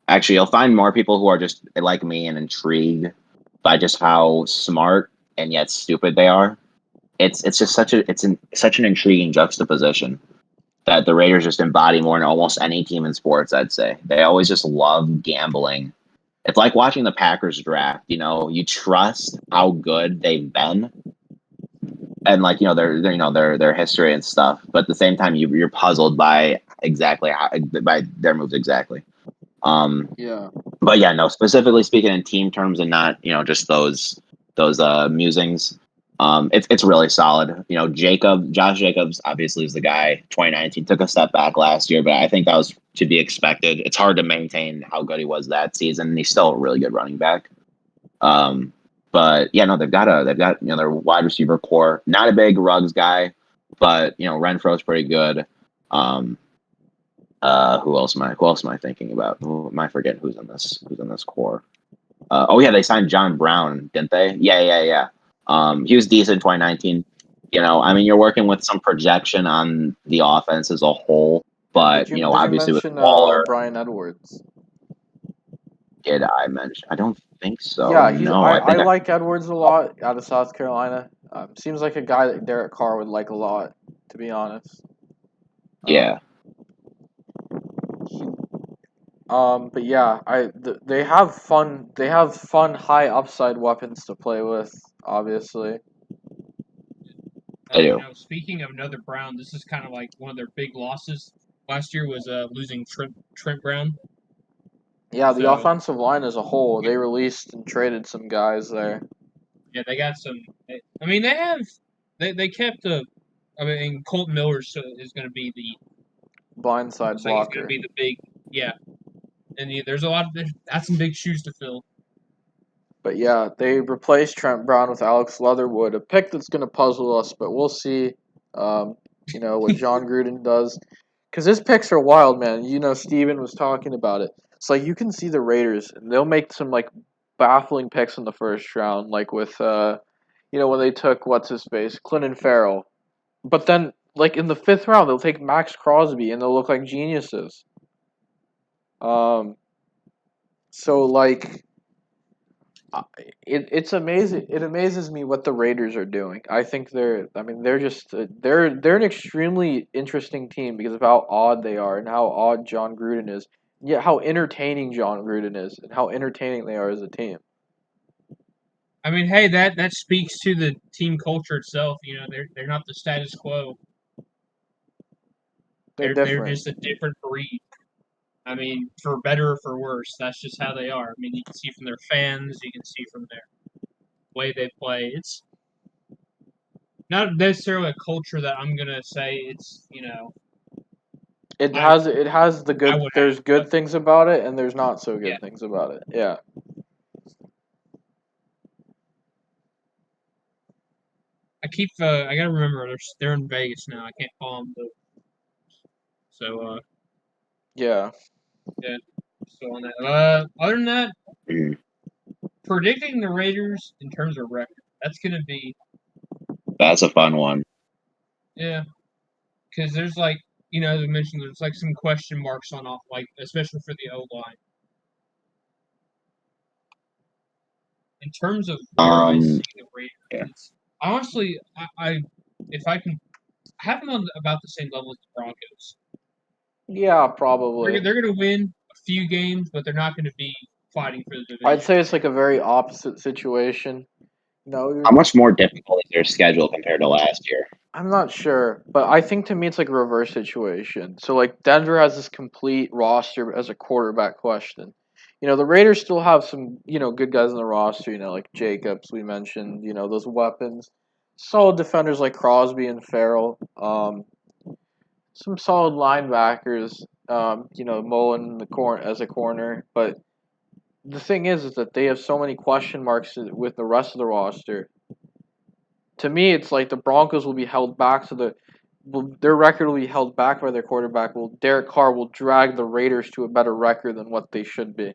Speaker 3: actually you'll find more people who are just like me and intrigued by just how smart and yet stupid they are. It's just such an intriguing juxtaposition that the Raiders just embody more than almost any team in sports. I'd say they always just love gambling. It's like watching the Packers draft. You trust how good they've been, and like their history and stuff. But at the same time, you're puzzled by by their moves exactly.
Speaker 1: Yeah.
Speaker 3: But yeah, no. Specifically speaking in team terms and not just those musings. It's really solid. Josh Jacobs obviously is the guy. 2019 took a step back last year, but I think that was to be expected. It's hard to maintain how good he was that season, and he's still a really good running back. But yeah, no, they've got their wide receiver core. Not a big Ruggs guy, but Renfro's pretty good. Who else am I thinking about? Who am I forgetting who's in this core? Oh yeah, they signed John Brown, didn't they? Yeah. He was decent in 2019. I mean, you're working with some projection on the offense as a whole, but
Speaker 1: Did you
Speaker 3: obviously with
Speaker 1: mention
Speaker 3: Waller,
Speaker 1: Brian Edwards?
Speaker 3: did I mention? I don't think so.
Speaker 1: Yeah,
Speaker 3: No, I
Speaker 1: I
Speaker 3: think
Speaker 1: like Edwards a lot out of South Carolina. Seems like a guy that Derek Carr would like a lot, to be honest.
Speaker 3: yeah.
Speaker 1: But yeah, they have fun. They have fun high upside weapons to play with. Obviously.
Speaker 3: I do.
Speaker 2: Speaking of another Brown, this is kind of like one of their big losses last year was losing Trent Brown.
Speaker 1: Yeah, the offensive line as a whole, they released and traded some guys there.
Speaker 2: Yeah, they got some. I mean, they kept Colton Miller is going to be the
Speaker 1: blindside blocker.
Speaker 2: He's going to be the big, yeah. And there's that's some big shoes to fill.
Speaker 1: But yeah, they replaced Trent Brown with Alex Leatherwood, a pick that's going to puzzle us, but we'll see. What John Gruden does, because his picks are wild, man. Steven was talking about it. It's like you can see the Raiders, and they'll make some like baffling picks in the first round, like with when they took what's his face, Clinton Farrell, but then like in the fifth round they'll take Max Crosby, and they'll look like geniuses. So like. It's amazing. It amazes me what the Raiders are doing. I think they're just they're an extremely interesting team because of how odd they are and how odd John Gruden is. Yet how entertaining John Gruden is and how entertaining they are as a team.
Speaker 2: I mean, hey, that speaks to the team culture itself. They're not the status quo. They're just a different breed. I mean, for better or for worse, that's just how they are. I mean, you can see from their fans, you can see from their way they play. It's not necessarily a culture that I'm gonna say it's
Speaker 1: It has the good. There's good things about it, and there's not so good things about it. Yeah.
Speaker 2: I gotta remember they're in Vegas now. I can't call them though. So
Speaker 1: yeah.
Speaker 2: Yeah. So on that. Other than that, predicting the Raiders in terms of record, that's gonna be.
Speaker 3: That's a fun one.
Speaker 2: Yeah, because there's as I mentioned, there's like some question marks on off, especially for the O line. In terms of where I see the Raiders, honestly, if I can have them on about the same level as the Broncos.
Speaker 1: Yeah, probably.
Speaker 2: They're going to win a few games, but they're not going to be fighting for the division.
Speaker 1: I'd say it's like a very opposite situation.
Speaker 3: How much more difficult is their schedule compared to last year?
Speaker 1: I'm not sure, but I think to me it's like a reverse situation. So like Denver has this complete roster as a quarterback question. The Raiders still have some, good guys in the roster, like Jacobs we mentioned, those weapons. Solid defenders like Crosby and Farrell. Some solid linebackers, Mullen in the as a corner, but the thing is that they have so many question marks with the rest of the roster. To me, it's like the Broncos will be held back their record will be held back by their quarterback. Well, Derek Carr will drag the Raiders to a better record than what they should be.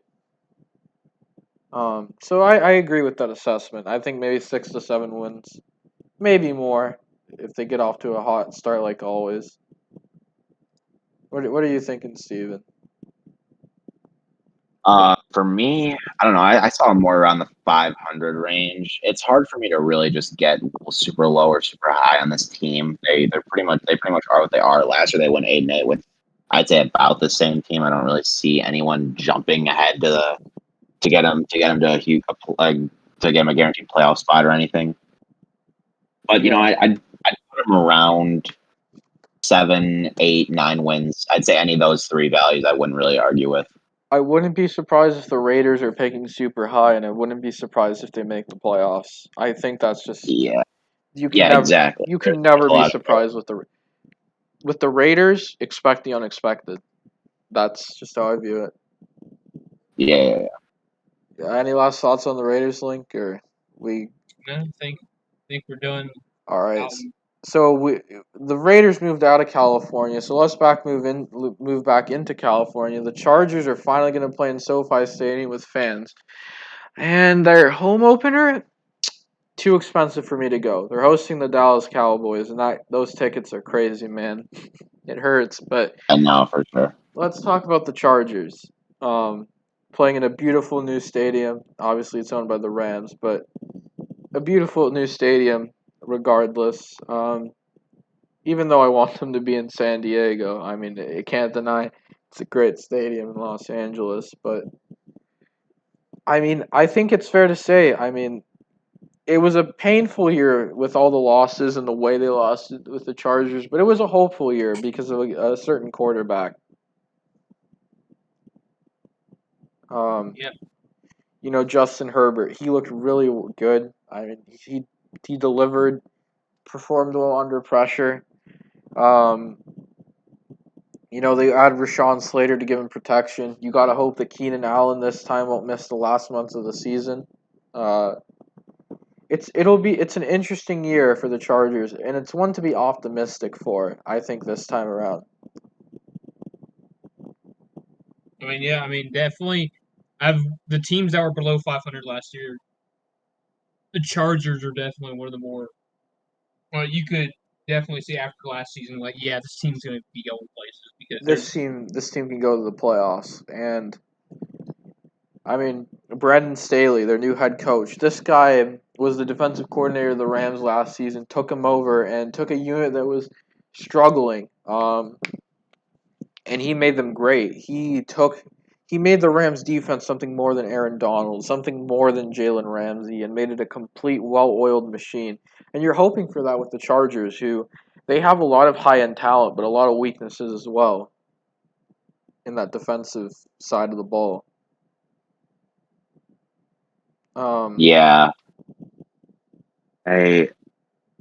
Speaker 1: So I agree with that assessment. I think maybe 6 to 7 wins, maybe more if they get off to a hot start like always. What are you thinking, Steven?
Speaker 3: For me, I don't know. I saw more around the 500 range. It's hard for me to really just get super low or super high on this team. They pretty much are what they are. Last year they went 8-8 with, I'd say, about the same team. I don't really see anyone jumping ahead to get them to a huge to get them a guaranteed playoff spot or anything. But you know, I'd put them around 7, 8, 9 wins. I'd say any of those three values I wouldn't really argue with.
Speaker 1: I wouldn't be surprised if the Raiders are picking super high, and I wouldn't be surprised if they make the playoffs. I think that's just
Speaker 3: exactly.
Speaker 1: You can never be surprised with the Raiders. Expect the unexpected. That's just how I view it.
Speaker 3: Yeah.
Speaker 1: Any last thoughts on the Raiders, Link, or we?
Speaker 2: I think we're done.
Speaker 1: All right. So the Raiders moved out of California, so let's move back into California. The Chargers are finally going to play in SoFi Stadium with fans, and their home opener, too expensive for me to go. They're hosting the Dallas Cowboys, and those tickets are crazy, man. It hurts, but
Speaker 3: I know for sure.
Speaker 1: Let's talk about the Chargers. Playing in a beautiful new stadium. Obviously, it's owned by the Rams, but a beautiful new stadium regardless. Even though I want them to be in San Diego, I mean, I can't deny it's a great stadium in Los Angeles. But I mean, I think it's fair to say, I mean, it was a painful year with all the losses and the way they lost with the Chargers, but it was a hopeful year because of a certain quarterback.
Speaker 2: Yeah.
Speaker 1: You know, Justin Herbert, he looked really good. I mean, he delivered, performed well under pressure. You know, they add Rashawn Slater to give him protection. You got to hope that Keenan Allen this time won't miss the last months of the season. It's an interesting year for the Chargers, and it's one to be optimistic for, I think, this time around.
Speaker 2: I mean, definitely. The teams that were below 500 last year. The Chargers are definitely one of the more. Well, you could definitely see after last season, like, yeah, this team's going to be going places because
Speaker 1: this team can go to the playoffs, and I mean, Brandon Staley, their new head coach. This guy was the defensive coordinator of the Rams last season. Took him over and took a unit that was struggling. And he made them great. He made the Rams defense something more than Aaron Donald, something more than Jalen Ramsey, and made it a complete, well-oiled machine. And you're hoping for that with the Chargers, who they have a lot of high-end talent, but a lot of weaknesses as well in that defensive side of the ball.
Speaker 3: Yeah. I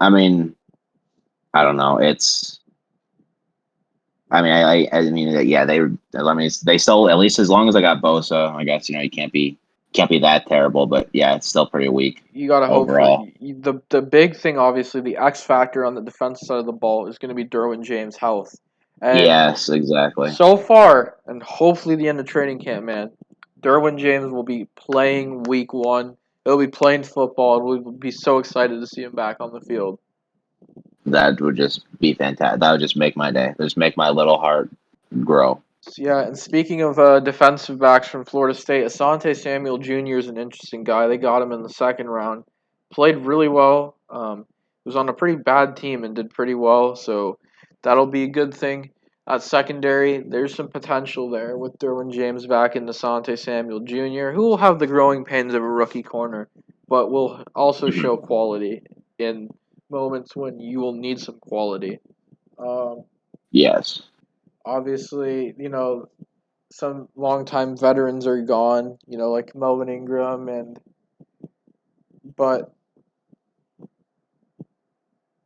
Speaker 3: mean, I don't know. I mean, yeah. They still, at least as long as I got Bosa, I guess, you know, you can't be that terrible. But yeah, it's still pretty weak.
Speaker 1: You gotta
Speaker 3: overall.
Speaker 1: hope for the big thing. Obviously, the X factor on the defensive side of the ball is going to be Derwin James' health. And
Speaker 3: yes, exactly.
Speaker 1: so far, and hopefully the end of training camp, man, Derwin James will be playing week 1. He'll be playing football, and we'll be so excited to see him back on the field.
Speaker 3: That would just be fantastic. That would just make my day. Just make my little heart grow.
Speaker 1: Yeah, and speaking of defensive backs from Florida State, Asante Samuel Jr. is an interesting guy. They got him in the second round. Played really well. Was on a pretty bad team and did pretty well, so that'll be a good thing. At secondary, there's some potential there with Derwin James back and Asante Samuel Jr., who will have the growing pains of a rookie corner, but will also show quality in moments when you will need some quality.
Speaker 3: Yes.
Speaker 1: Obviously, you know, some longtime veterans are gone, you know, like Melvin Ingram but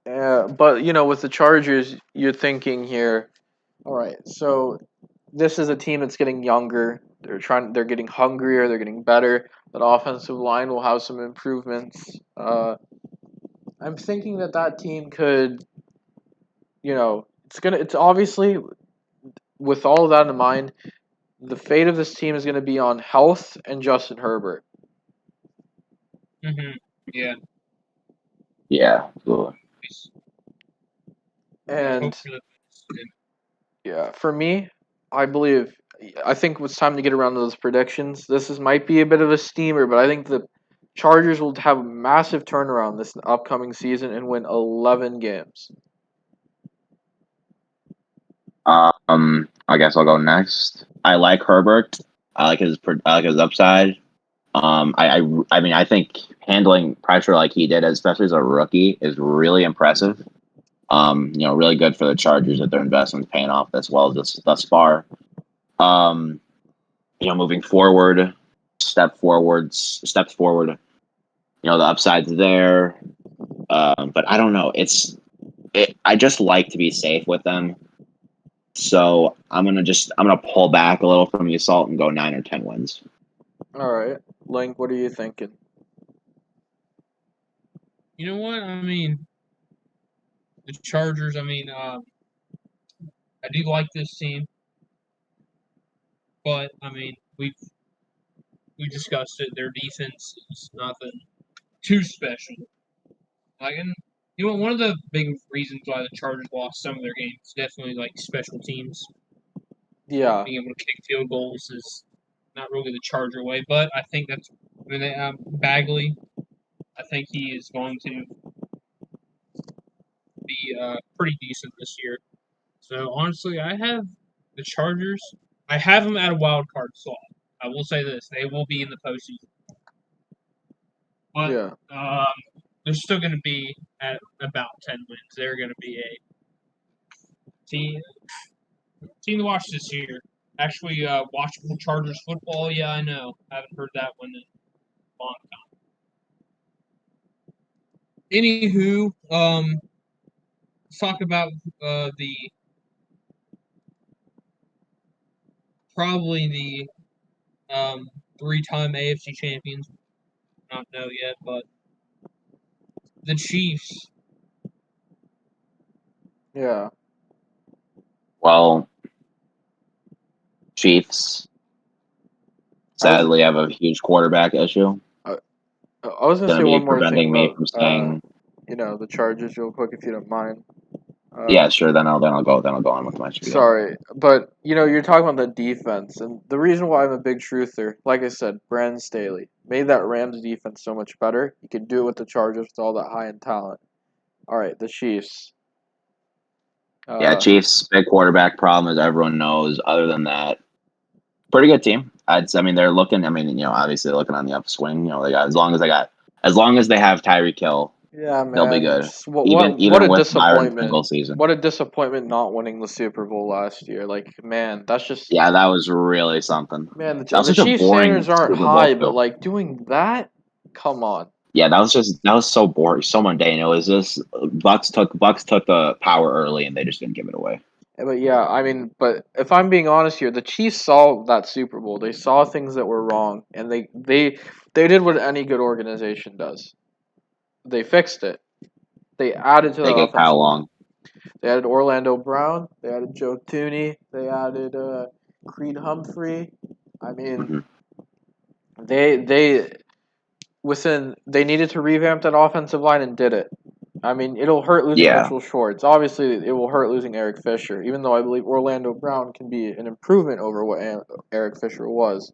Speaker 1: you know, with the Chargers, you're thinking here, all right, so this is a team that's getting younger. They're getting hungrier. They're getting better. That offensive line will have some improvements. I'm thinking that team could, it's obviously, with all of that in mind, the fate of this team is going to be on health and Justin Herbert.
Speaker 2: Yeah.
Speaker 3: Yeah. Cool.
Speaker 1: And yeah, for me, I think it's time to get around to those predictions. Might be a bit of a steamer, but I think the Chargers will have a massive turnaround this upcoming season and win 11 games.
Speaker 3: I guess I'll go next. I like Herbert. I like his upside. I think handling pressure like he did, especially as a rookie, is really impressive. Really good for the Chargers that their investment's paying off as well thus far. Moving forward, steps forward. The upside's there, but I don't know. I just like to be safe with them. So I'm gonna pull back a little from the assault and go 9 or 10 wins.
Speaker 1: All right, Link, what are you thinking?
Speaker 2: You know what? I mean, the Chargers. I do like this team, but I mean, we discussed it. Their defense is nothing too special. And one of the big reasons why the Chargers lost some of their games is definitely like special teams.
Speaker 1: Yeah,
Speaker 2: being able to kick field goals is not really the Charger way, but I think Bagley. I think he is going to be pretty decent this year. So honestly, I have the Chargers. I have them at a wild card slot. I will say this: they will be in the postseason, but they're still going to be at about 10 wins. They're going to be a team to watch this year. Actually, watchable Chargers football. Yeah, I know. I haven't heard that one in a long time. Anywho, let's talk about probably the 3-time AFC champions. Not know yet, but the Chiefs.
Speaker 1: Yeah.
Speaker 3: Well, Chiefs sadly have a huge quarterback issue.
Speaker 1: I was going to say one more thing
Speaker 3: me
Speaker 1: about
Speaker 3: from saying,
Speaker 1: the Chargers real quick, if you don't mind.
Speaker 3: Yeah, sure. Then I'll go on with my spiel.
Speaker 1: Sorry, but you're talking about the defense, and the reason why I'm a big truther, like I said, Brandon Staley made that Rams defense so much better. You could do it with the Chargers with all that high-end talent. All right, the Chiefs.
Speaker 3: Chiefs big quarterback problem, as everyone knows. Other than that, pretty good team. They're looking. Obviously they're looking on the upswing. They got as long as they have Tyreek Hill.
Speaker 1: Yeah, man.
Speaker 3: They'll be good.
Speaker 1: What a disappointment.
Speaker 3: Season.
Speaker 1: What a disappointment not winning the Super Bowl last year. Like, man, that's just...
Speaker 3: Yeah, that was really something.
Speaker 1: Man, the Chiefs standards aren't high, but, like, doing that? Come on.
Speaker 3: Yeah, that was so boring, so mundane. It was just Bucks took the power early, and they just didn't give it away.
Speaker 1: But yeah, but if I'm being honest here, the Chiefs saw that Super Bowl. They saw things that were wrong, and they did what any good organization does. They fixed it. They added to the offensive
Speaker 3: Kyle Long.
Speaker 1: They added Orlando Brown. They added Joe Thuney. They added Creed Humphrey. They needed to revamp that offensive line and did it. It'll hurt losing Mitchell Schwartz. Obviously, it will hurt losing Eric Fisher, even though I believe Orlando Brown can be an improvement over what Eric Fisher was.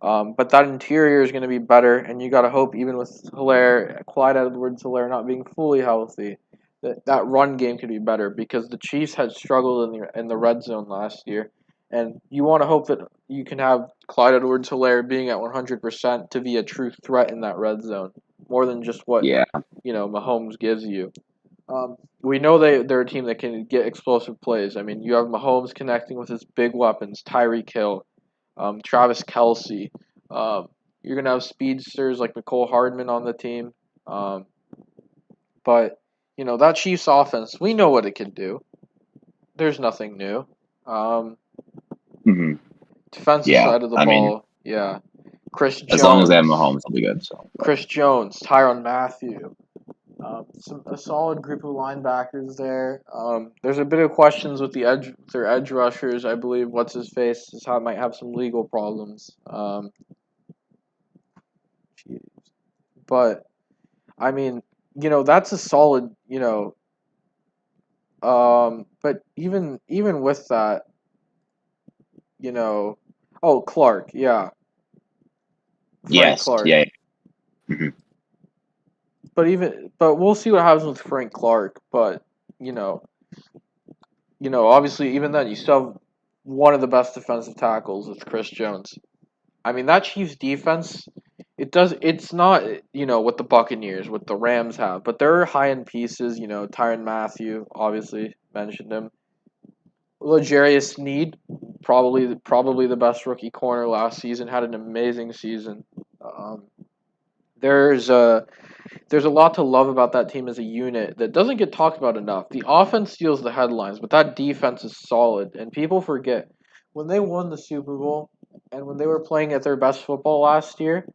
Speaker 1: But that interior is going to be better, and you got to hope, even with Clyde Edwards-Helaire not being fully healthy, that run game could be better, because the Chiefs had struggled in the red zone last year. And you want to hope that you can have Clyde Edwards-Helaire being at 100% to be a true threat in that red zone, more than just what Mahomes gives you. We know they're a team that can get explosive plays. You have Mahomes connecting with his big weapons, Tyreek Hill, Travis Kelce. You're going to have speedsters like Mecole Hardman on the team. But, that Chiefs offense, we know what it can do. There's nothing new.
Speaker 3: Mm-hmm.
Speaker 1: Defensive side of the ball, yeah. Chris Jones.
Speaker 3: As long as they have Mahomes, they'll be good. So.
Speaker 1: Chris Jones, Tyrann Mathieu. A solid group of linebackers there. There's a bit of questions with their edge rushers. I believe what's his face might have some legal problems. But I mean, that's a solid. But even with that, Clark, yeah. Frank Clark.
Speaker 3: Yeah. Mm-hmm.
Speaker 1: But we'll see what happens with Frank Clark. But obviously, even then, you still have one of the best defensive tackles with Chris Jones. I mean, that Chiefs defense, it's not, what the Buccaneers, what the Rams have, but there are high-end pieces, Tyrann Mathieu, obviously, mentioned him. L'Jarius Sneed, probably the best rookie corner last season, had an amazing season. There's a lot to love about that team as a unit that doesn't get talked about enough. The offense steals the headlines, but that defense is solid, and people forget when they won the Super Bowl and when they were playing at their best football last year,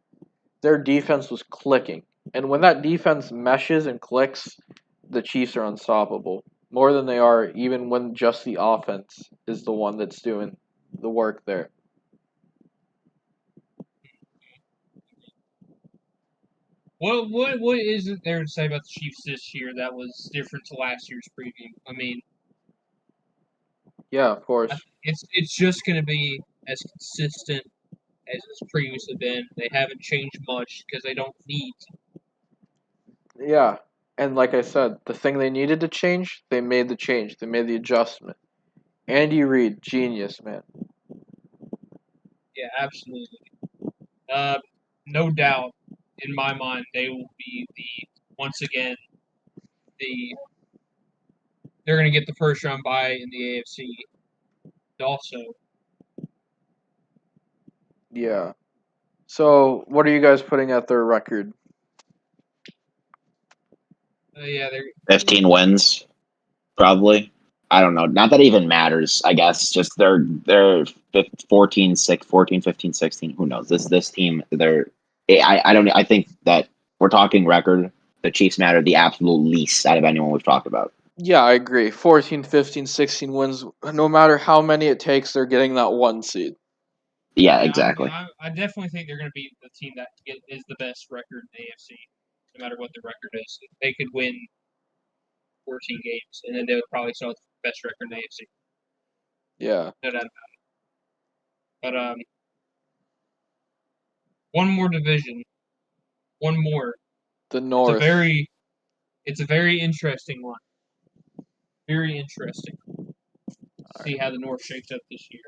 Speaker 1: their defense was clicking. And when that defense meshes and clicks, the Chiefs are unstoppable. More than they are even when just the offense is the one that's doing the work there.
Speaker 2: What is it there to say about the Chiefs this year that was different to last year's preview? I mean,
Speaker 1: yeah, of course.
Speaker 2: It's just going to be as consistent as it's previously been. They haven't changed much because they don't need to.
Speaker 1: Yeah, and like I said, the thing they needed to change, they made the change. They made the adjustment. Andy Reid, genius, man.
Speaker 2: Yeah, absolutely. No doubt, in my mind, they will be they're going to get the first round bye in the AFC. Also.
Speaker 1: Yeah. So, what are you guys putting at their record?
Speaker 2: Yeah, they're
Speaker 3: 15 wins, probably. I don't know. Not that it even matters, I guess. Just they're 14, 15, 16. Who knows? This team, I think that we're talking record. The Chiefs matter the absolute least out of anyone we've talked about.
Speaker 1: Yeah, I agree. 14, 15, 16 wins. No matter how many it takes, they're getting that one seed.
Speaker 3: Yeah, exactly.
Speaker 2: I definitely think they're going to be the team that is the best record in the AFC, no matter what the record is. They could win 14 games, and then they would probably still have the best record in the AFC.
Speaker 1: Yeah.
Speaker 2: No doubt about it. But one more division. One more.
Speaker 1: The North.
Speaker 2: It's a very interesting one. Very interesting. See how the North shapes up this year.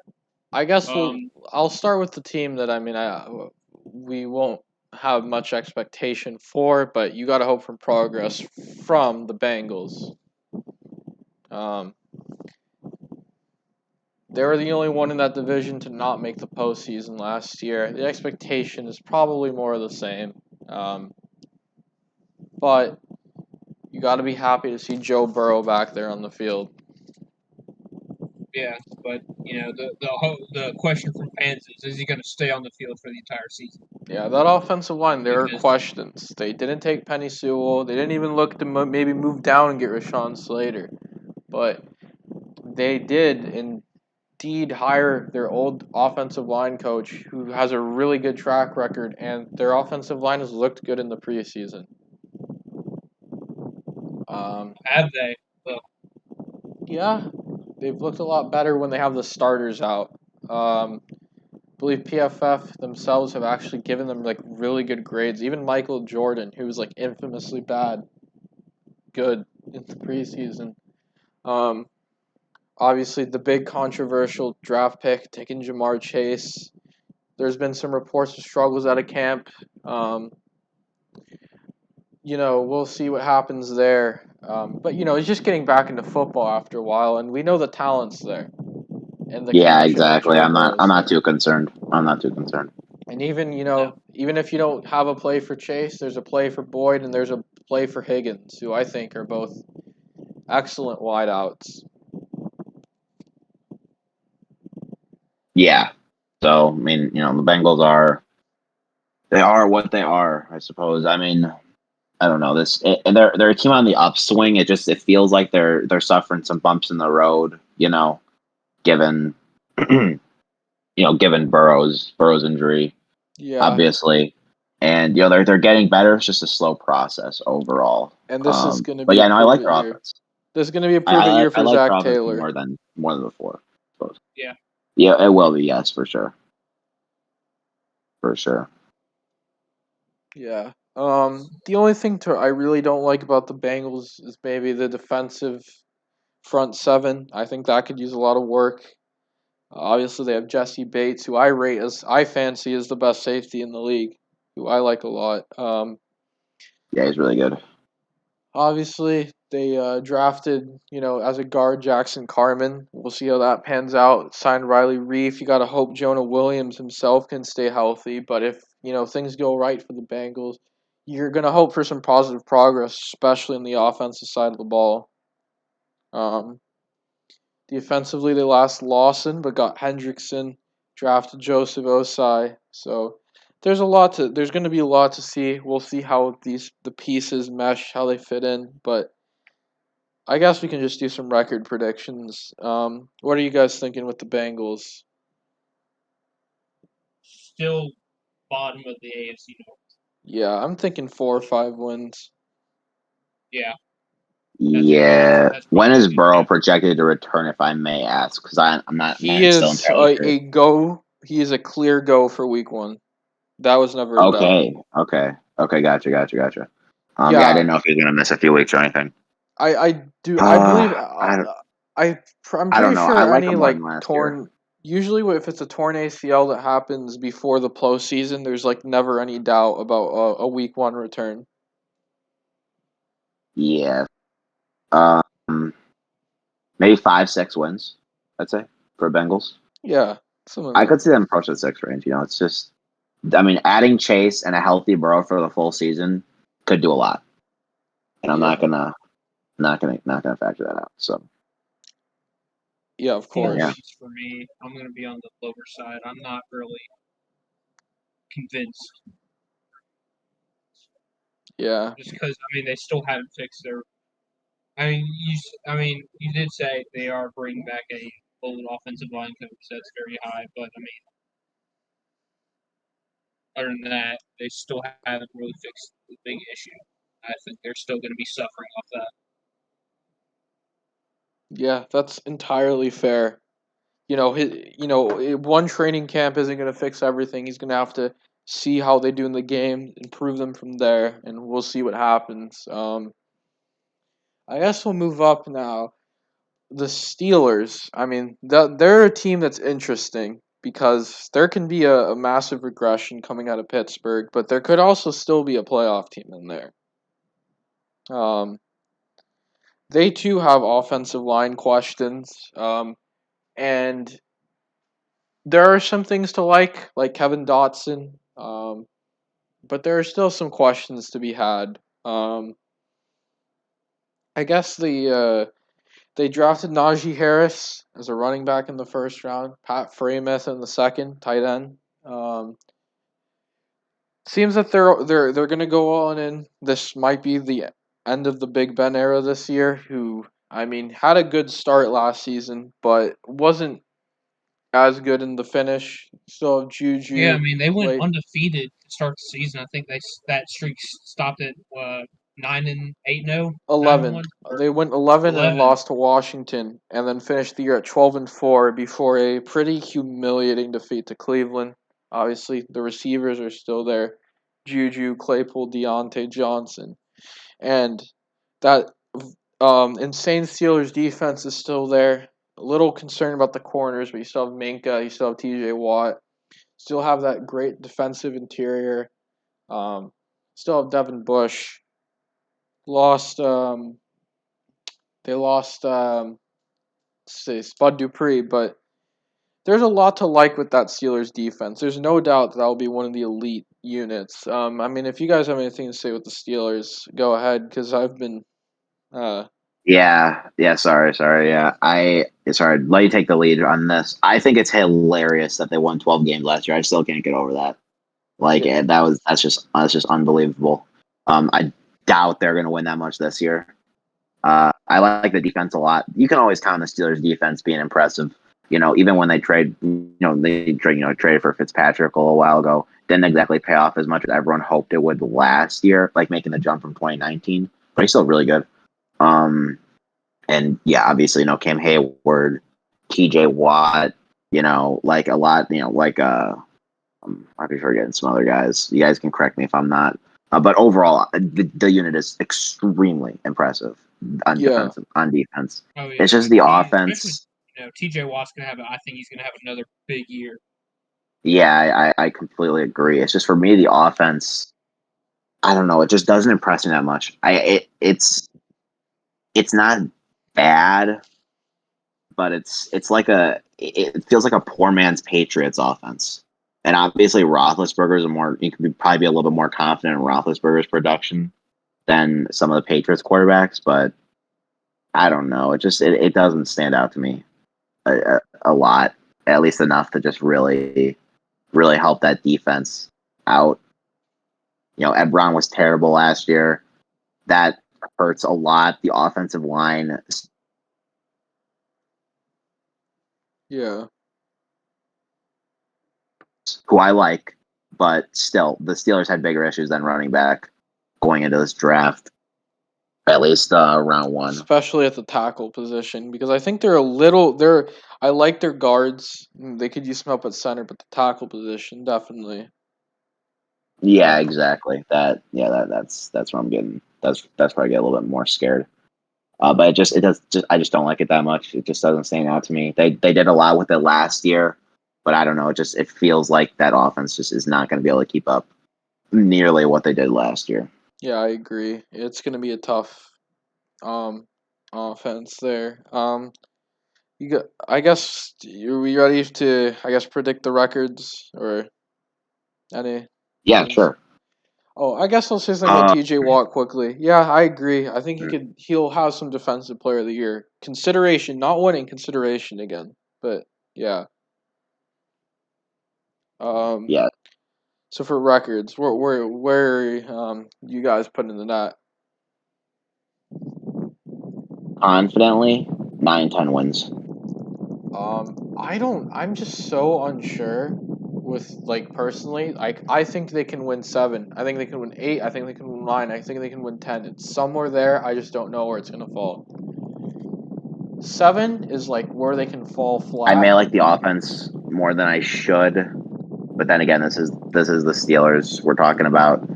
Speaker 1: I guess I'll start with the team that we won't have much expectation for, but you got to hope for progress from the Bengals. They were the only one in that division to not make the postseason last year. The expectation is probably more of the same, but you got to be happy to see Joe Burrow back there on the field.
Speaker 2: Yeah, but the question from fans is he going to stay on the field for the entire season?
Speaker 1: Yeah, that offensive line, there are questions. They didn't take Penny Sewell. They didn't even look to maybe move down and get Rashawn Slater. But they did indeed hire their old offensive line coach who has a really good track record, and their offensive line has looked good in the preseason.
Speaker 2: Have they? Well,
Speaker 1: yeah, they've looked a lot better when they have the starters out. I believe PFF themselves have actually given them like really good grades. Even Michael Jordan, who was like infamously good in the preseason. Obviously the big controversial draft pick taking Jamar Chase. There's been some reports of struggles out of camp. We'll see what happens there. But he's just getting back into football after a while, and we know the talent's there. And the
Speaker 3: exactly. I'm not too concerned.
Speaker 1: And even even if you don't have a play for Chase, there's a play for Boyd and there's a play for Higgins, who I think are both excellent wideouts.
Speaker 3: Yeah. So I mean, the Bengals are what they are, I suppose. I mean, I don't know they're a team on the upswing. It feels like they're suffering some bumps in the road. Given given Burrow's injury,
Speaker 1: Yeah.
Speaker 3: obviously, and they're getting better. It's just a slow process overall.
Speaker 1: And this is going to
Speaker 3: But
Speaker 1: be a
Speaker 3: yeah, no, I like
Speaker 1: prove-it
Speaker 3: their
Speaker 1: year.
Speaker 3: offense.
Speaker 1: This is going to be a
Speaker 3: I,
Speaker 1: prove-it
Speaker 3: I,
Speaker 1: year
Speaker 3: I
Speaker 1: for
Speaker 3: like their
Speaker 1: Zach
Speaker 3: offense
Speaker 1: Taylor.
Speaker 3: more than before. I suppose.
Speaker 2: Yeah.
Speaker 3: Yeah, it will be. Yes, for sure. For sure.
Speaker 1: Yeah. The only thing I really don't like about the Bengals is maybe the defensive front seven. I think that could use a lot of work. Obviously, they have Jesse Bates, who I fancy as the best safety in the league, who I like a lot.
Speaker 3: Yeah, he's really good.
Speaker 1: Obviously, they drafted, as a guard, Jackson Carman. We'll see how that pans out. Signed Riley Reef. You got to hope Jonah Williams himself can stay healthy. But if, things go right for the Bengals, you're going to hope for some positive progress, especially in the offensive side of the ball. Defensively, they lost Lawson, but got Hendrickson, drafted Joseph Osai. So there's going to be a lot to see. We'll see how the pieces mesh, how they fit in. But I guess we can just do some record predictions. What are you guys thinking with the Bengals?
Speaker 2: Still bottom of the AFC North.
Speaker 1: Yeah, I'm thinking 4 or 5 wins.
Speaker 2: Yeah.
Speaker 3: That's when is Burrow projected to return, if I may ask? Because I'm not
Speaker 1: He
Speaker 3: still
Speaker 1: is
Speaker 3: entirely sure.
Speaker 1: a go. He is a clear go for week 1. That was never a doubt.
Speaker 3: Okay. Gotcha. Yeah, I didn't know if he was gonna miss a few weeks or anything.
Speaker 1: I believe I'm
Speaker 3: I don't
Speaker 1: pretty
Speaker 3: know. I
Speaker 1: sure
Speaker 3: like
Speaker 1: any
Speaker 3: him more than last year.
Speaker 1: usually if it's a torn ACL that happens before the postseason, there's never any doubt about a week 1 return.
Speaker 3: Yeah. Maybe 5-6 wins, I'd say, for Bengals.
Speaker 1: Yeah,
Speaker 3: I could see them approach the 6 range. It's just, I mean, adding Chase and a healthy Burrow for the full season could do a lot, and I'm not gonna factor that out. So.
Speaker 1: Yeah, of course.
Speaker 2: Wins for me. I'm gonna be on the lower side. I'm not really convinced.
Speaker 1: Yeah.
Speaker 2: Just because they still haven't fixed their. You did say they are bringing back a old offensive line coach that's very high, but other than that, they still haven't really fixed the big issue. I think they're still going to be suffering off that.
Speaker 1: Yeah, that's entirely fair. One training camp isn't going to fix everything. He's going to have to see how they do in the game, improve them from there, and we'll see what happens. I guess we'll move up now. The Steelers. I mean, they're a team that's interesting because there can be a massive regression coming out of Pittsburgh, but there could also still be a playoff team in there. They too have offensive line questions, and there are some things to like Kevin Dotson, but there are still some questions to be had. I guess they drafted Najee Harris as a running back in the first round, Pat Freiermuth in the second, tight end. Seems that they're gonna go all in. This might be the end of the Big Ben era this year. Who had a good start last season, but wasn't as good in the finish. Still have Juju.
Speaker 2: Yeah, they went undefeated to start the season. I think that streak stopped at 9-8-0.
Speaker 1: 11. They went 11 and lost to Washington, and then finished the year at 12-4 before a pretty humiliating defeat to Cleveland. Obviously, the receivers are still there: Juju, Claypool, Deontay Johnson, and that insane Steelers defense is still there. A little concerned about the corners, but you still have Minka, you still have T.J. Watt, still have that great defensive interior. Still have Devin Bush. They lost Spud Dupree, but there's a lot to like with that Steelers defense. There's no doubt that will be one of the elite units. If you guys have anything to say with the Steelers, go ahead, because I've been.
Speaker 3: Yeah. Sorry. Yeah. sorry, let you take the lead on this. I think it's hilarious that they won 12 games last year. I still can't get over that. Like that's just unbelievable. I doubt they're going to win that much this year. I like the defense a lot. You can always count the Steelers' defense being impressive. Even when they traded for Fitzpatrick a little while ago, didn't exactly pay off as much as everyone hoped it would last year, like making the jump from 2019. But he's still really good. And yeah, obviously, Cam Hayward, T.J. Watt, like a lot, I'm probably forgetting some other guys. You guys can correct me if I'm not. But overall, the unit is extremely impressive on defense. Oh, yeah. It's just the offense.
Speaker 2: T.J. Watt's gonna have. I think he's gonna have another big year.
Speaker 3: Yeah, I completely agree. It's just for me, the offense. I don't know. It just doesn't impress me that much. It's not bad, but it's like it feels like a poor man's Patriots offense. And obviously, you could probably be a little bit more confident in Roethlisberger's production than some of the Patriots quarterbacks, but I don't know. It doesn't stand out to me a lot, at least enough to just really, really help that defense out. Ebron was terrible last year. That hurts a lot. The offensive line.
Speaker 1: Yeah.
Speaker 3: Who I like, but still, the Steelers had bigger issues than running back going into this draft, at least round one.
Speaker 1: Especially at the tackle position, because I think I like their guards. They could use some help at center, but the tackle position, definitely.
Speaker 3: Yeah, exactly. That's where I'm getting. That's where I get a little bit more scared. But I just don't like it that much. It just doesn't stand out to me. They did a lot with it last year, but I don't know. It feels like that offense just is not going to be able to keep up nearly what they did last year.
Speaker 1: Yeah, I agree. It's going to be a tough offense there. I guess are we ready to predict the records or any?
Speaker 3: Yeah, sure.
Speaker 1: Oh, I guess I'll say something about T.J. Watt quickly. Yeah, I agree. I think he'll have some defensive player of the year consideration, not winning consideration again, but yeah.
Speaker 3: Yeah.
Speaker 1: So for records, where you guys put in the net?
Speaker 3: Confidently, 9-10 wins.
Speaker 1: I'm just so unsure with personally. I think they can win 7. I think they can win 8. I think they can win 9. I think they can win 10. It's somewhere there. I just don't know where it's gonna fall. 7 is where they can fall flat.
Speaker 3: I may like the offense more than I should, but then again, this is the Steelers we're talking about.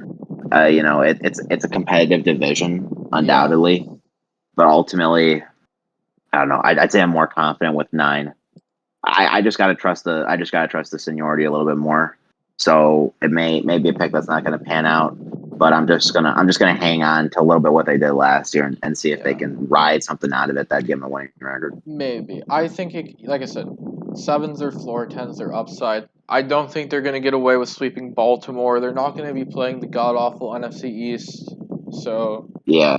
Speaker 3: It's a competitive division, undoubtedly, but ultimately, I don't know. I'd say I'm more confident with 9. I just gotta trust the seniority a little bit more. So it may be a pick that's not gonna pan out, but I'm just gonna hang on to a little bit what they did last year and see if they can ride something out of it that give them a winning record.
Speaker 1: Maybe. I think like I said, 7's their floor, 10's their upside. I don't think they're gonna get away with sweeping Baltimore. They're not gonna be playing the god awful NFC East. So
Speaker 3: yeah,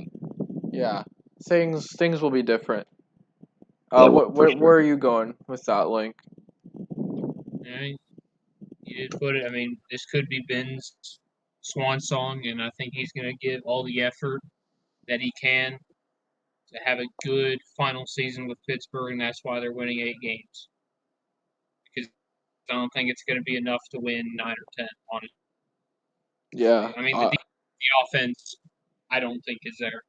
Speaker 1: things will be different.
Speaker 3: Yeah,
Speaker 1: where are you going with that, Link?
Speaker 2: You did put it. I mean, this could be Ben's swan song, and I think he's going to give all the effort that he can to have a good final season with Pittsburgh, and that's why they're winning 8 games. Because I don't think it's going to be enough to win 9 or 10, honestly.
Speaker 1: Yeah.
Speaker 2: I mean, the offense, I don't think is there.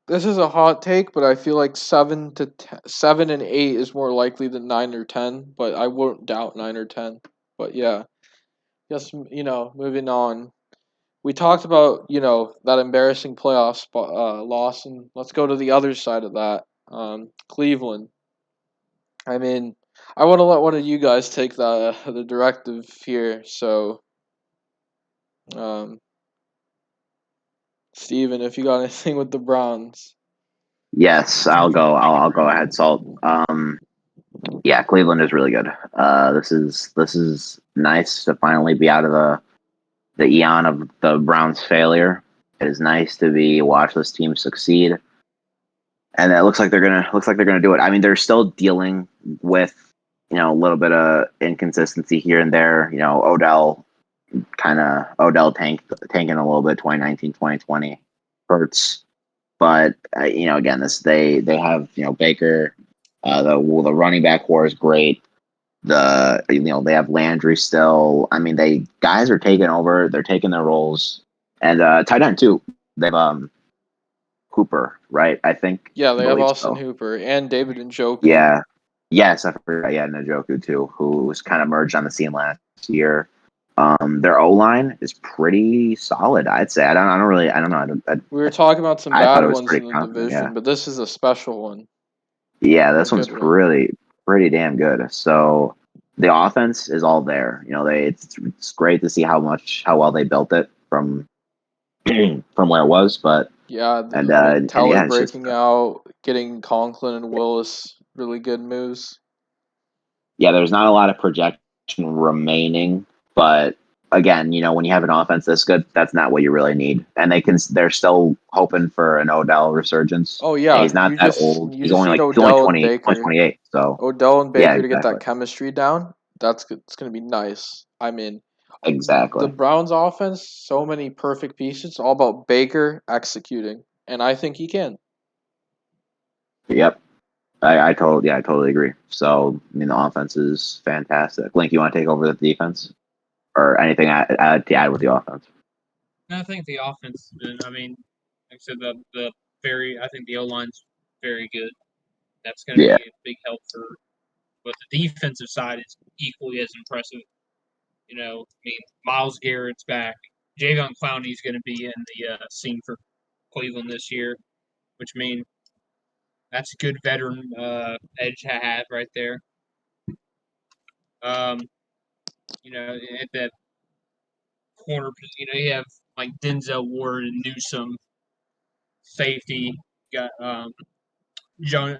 Speaker 1: This is a hot take, but I feel like 7 and 8 is more likely than 9 or 10. But I won't doubt 9 or 10. But yeah, just moving on. We talked about that embarrassing playoff loss, and let's go to the other side of that. Cleveland. I mean, I want to let one of you guys take the directive here. So, Steven, if you got anything with the Browns.
Speaker 3: Yes, I'll go. I'll go ahead, Salt. Yeah, Cleveland is really good. This is nice to finally be out of the eon of the Browns' failure. It is nice to watch this team succeed. and it looks like they're gonna do it. I mean, they're still dealing with a little bit of inconsistency here and there. Odell tanking a little bit 2019, 2020 hurts, but again, they have Baker, the running back core is great. They have Landry still. I mean, they guys are taking over. They're taking their roles, and tight end too. They've Hooper, right? I think.
Speaker 1: Yeah,
Speaker 3: I
Speaker 1: they have
Speaker 3: believe
Speaker 1: Austin
Speaker 3: so.
Speaker 1: Hooper and David Njoku.
Speaker 3: Yeah. Yes, I forgot. Yeah, Njoku too, who was kind of merged on the scene last year. Their O line is pretty solid, I'd say. I don't know.
Speaker 1: We were talking about some
Speaker 3: I thought
Speaker 1: bad
Speaker 3: it was
Speaker 1: ones in
Speaker 3: pretty
Speaker 1: the
Speaker 3: confident.
Speaker 1: division,
Speaker 3: Yeah.
Speaker 1: but this is a special one.
Speaker 3: Yeah,
Speaker 1: A
Speaker 3: this one's
Speaker 1: good one.
Speaker 3: pretty damn good. So the offense is all there. It's great to see how well they built it from from where it was, but
Speaker 1: Yeah,
Speaker 3: and
Speaker 1: Teller
Speaker 3: yeah, it's just
Speaker 1: breaking out, getting Conklin and Willis, really good moves.
Speaker 3: there's not a lot of projection remaining, but again, when you have an offense this good, that's not what you really need. And they're still hoping for an Odell resurgence.
Speaker 1: Oh
Speaker 3: And
Speaker 1: yeah,
Speaker 3: he's not that old.
Speaker 1: you
Speaker 3: He's
Speaker 1: just
Speaker 3: only
Speaker 1: need
Speaker 3: like he's only
Speaker 1: Odell and
Speaker 3: 20, only
Speaker 1: Baker.
Speaker 3: 28. So
Speaker 1: Odell and
Speaker 3: yeah,
Speaker 1: Baker to get
Speaker 3: exactly.
Speaker 1: that chemistry down. That's good. It's gonna be nice. I mean, the
Speaker 3: Exactly.
Speaker 1: Browns offense, so many perfect pieces. It's all about Baker executing, and I think he can.
Speaker 3: Yep. I totally agree. So I mean, the offense is fantastic. Link, you want to take over the defense or anything to add with the offense?
Speaker 2: And I think the offense, I mean, like I said, I think the O line's very good. That's going to be
Speaker 3: Yeah.
Speaker 2: a big help but the defensive side is equally as impressive. I mean, Myles Garrett's back. Javion Clowney's going to be in the scene for Cleveland this year, which means that's a good veteran edge to have right there. At that corner, you have like Denzel Ward and Newsome, safety. You got John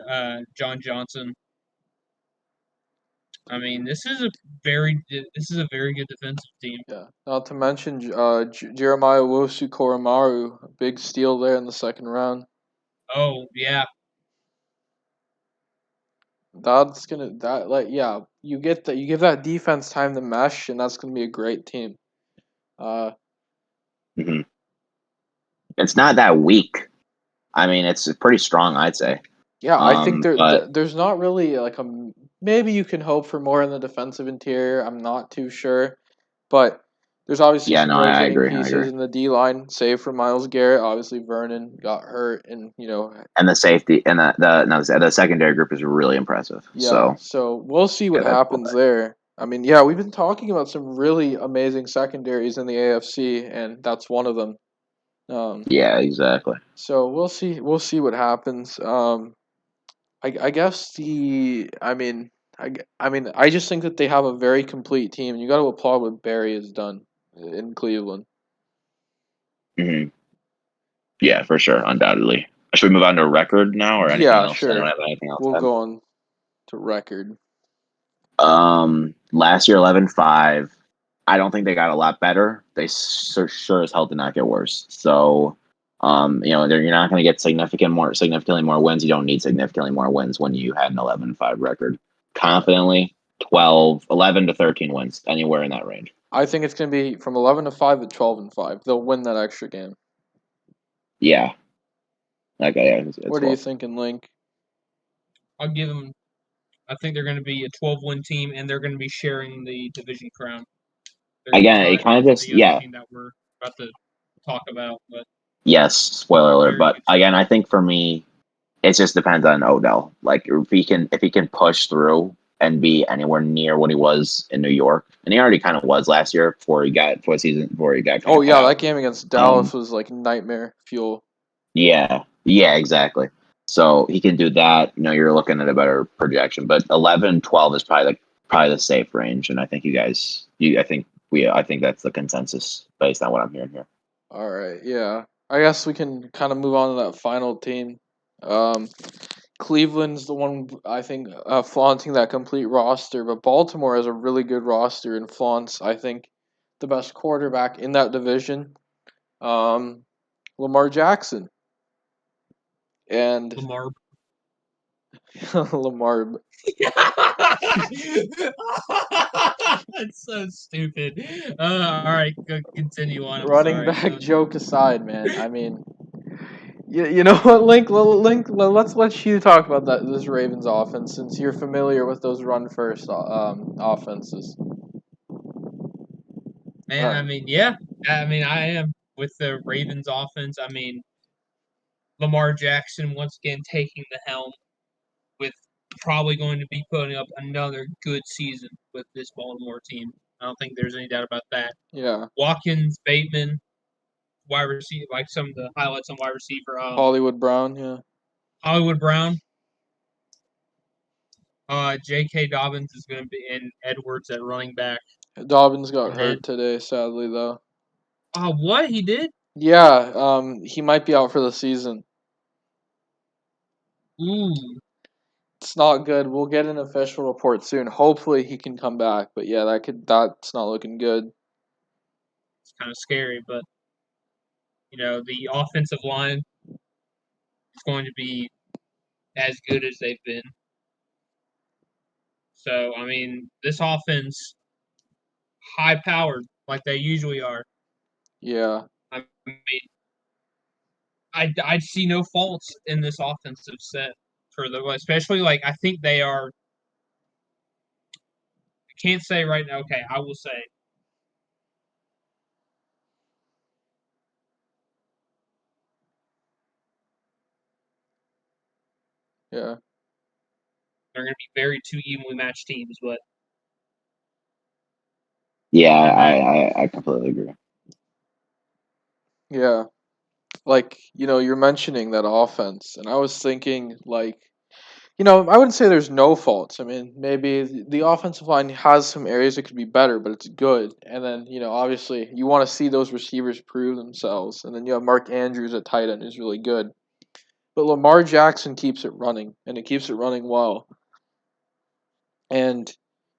Speaker 2: Johnson. I mean, this is a very good defensive team.
Speaker 1: Yeah. Not to mention Jeremiah Owusu-Koramoah, a big steal there in the second round.
Speaker 2: Oh yeah,
Speaker 1: you give that defense time to mesh, and that's gonna be a great team.
Speaker 3: Mm-hmm. It's not that weak. I mean, it's pretty strong, I'd say.
Speaker 1: Yeah, I think
Speaker 3: But
Speaker 1: there's not really maybe you can hope for more in the defensive interior. I'm not too sure, but there's obviously
Speaker 3: yeah,
Speaker 1: some
Speaker 3: no, I
Speaker 1: rotating
Speaker 3: agree. I agree.
Speaker 1: pieces in the D line, save for Myles Garrett. Obviously, Vernon got hurt, and
Speaker 3: And the safety and the secondary group is really impressive.
Speaker 1: yeah.
Speaker 3: So
Speaker 1: So we'll see what
Speaker 3: that's
Speaker 1: happens there. I mean, yeah, we've been talking about some really amazing secondaries in the AFC, and that's one of them.
Speaker 3: yeah, exactly.
Speaker 1: So we'll see. We'll see what happens. I guess I just think that they have a very complete team. You got to applaud what Barry has done in Cleveland.
Speaker 3: Mm-hmm. Yeah, for sure, undoubtedly. Should we move on to record now or anything
Speaker 1: Yeah,
Speaker 3: else? Anyone
Speaker 1: sure.
Speaker 3: have anything else
Speaker 1: We'll
Speaker 3: to
Speaker 1: go on to record.
Speaker 3: add? Last year 11-5. I don't think they got a lot better. They sure as hell did not get worse. So, you're not going to get significantly more wins. You don't need significantly more wins when you had an 11-5 record. Confidently, 11 to 13 wins, anywhere in that range.
Speaker 1: I think it's going to be from 11-5 to 12-5. They'll win that extra game.
Speaker 3: Yeah. Okay, yeah, it's
Speaker 1: What are you thinking, Link?
Speaker 2: I'll give them. I think they're going to be a 12-win team, and they're going to be sharing the division crown.
Speaker 3: Again, it kind of just
Speaker 2: the other team that we're about to talk about, but
Speaker 3: yes, spoiler alert. But
Speaker 2: good
Speaker 3: again, I think for me, it just depends on Odell. Like if he can push through and be anywhere near what he was in New York, and he already kind of was last year before he got
Speaker 1: Oh
Speaker 3: cut
Speaker 1: yeah,
Speaker 3: out.
Speaker 1: that game against Dallas was like nightmare fuel.
Speaker 3: Yeah, exactly. So he can do that. You're looking at a better projection, but 11-12 is probably the safe range, and I think I think that's the consensus based on what I'm hearing here.
Speaker 1: All right, yeah. I guess we can kind of move on to that final team. Cleveland's the one I think flaunting that complete roster, but Baltimore has a really good roster and flaunts I think the best quarterback in that division, Lamar Jackson. And
Speaker 2: Lamar
Speaker 1: Lamar.
Speaker 2: That's so stupid. All right, continue on. I'm
Speaker 1: Running
Speaker 2: sorry.
Speaker 1: back joke aside, man. I mean, you know what, Link? Let's let you talk about this Ravens offense since you're familiar with those run first offenses.
Speaker 2: Man, I mean, yeah. I mean, I am with the Ravens offense. I mean, Lamar Jackson once again taking the helm with probably going to be putting up another good season with this Baltimore team. I don't think there's any doubt about that.
Speaker 1: Yeah.
Speaker 2: Watkins, Bateman, wide receiver, like some of the highlights on wide receiver.
Speaker 1: Hollywood Brown, yeah.
Speaker 2: Hollywood Brown. J.K. Dobbins is going to be in Edwards at running back.
Speaker 1: Dobbins got hurt today, sadly, though.
Speaker 2: What? He did?
Speaker 1: Yeah, he might be out for the season.
Speaker 2: Ooh.
Speaker 1: It's not good. We'll get an official report soon. Hopefully he can come back, but yeah, that's not looking good.
Speaker 2: It's kind of scary, but the offensive line is going to be as good as they've been. So, I mean, this offense, high-powered, like they usually are.
Speaker 1: Yeah.
Speaker 2: I mean, I'd see no faults in this offensive set especially, like, I think they are. I can't say right now. Okay, I will say.
Speaker 1: Yeah.
Speaker 2: They're going to be very two evenly matched teams, but.
Speaker 3: Yeah, I completely agree.
Speaker 1: Yeah. Like, you're mentioning that offense, and I was thinking, like, I wouldn't say there's no faults. I mean, maybe the offensive line has some areas that could be better, but it's good. And then, obviously, you want to see those receivers prove themselves. And then you have Mark Andrews at tight end, who's really good. But Lamar Jackson keeps it running, and it keeps it running well. And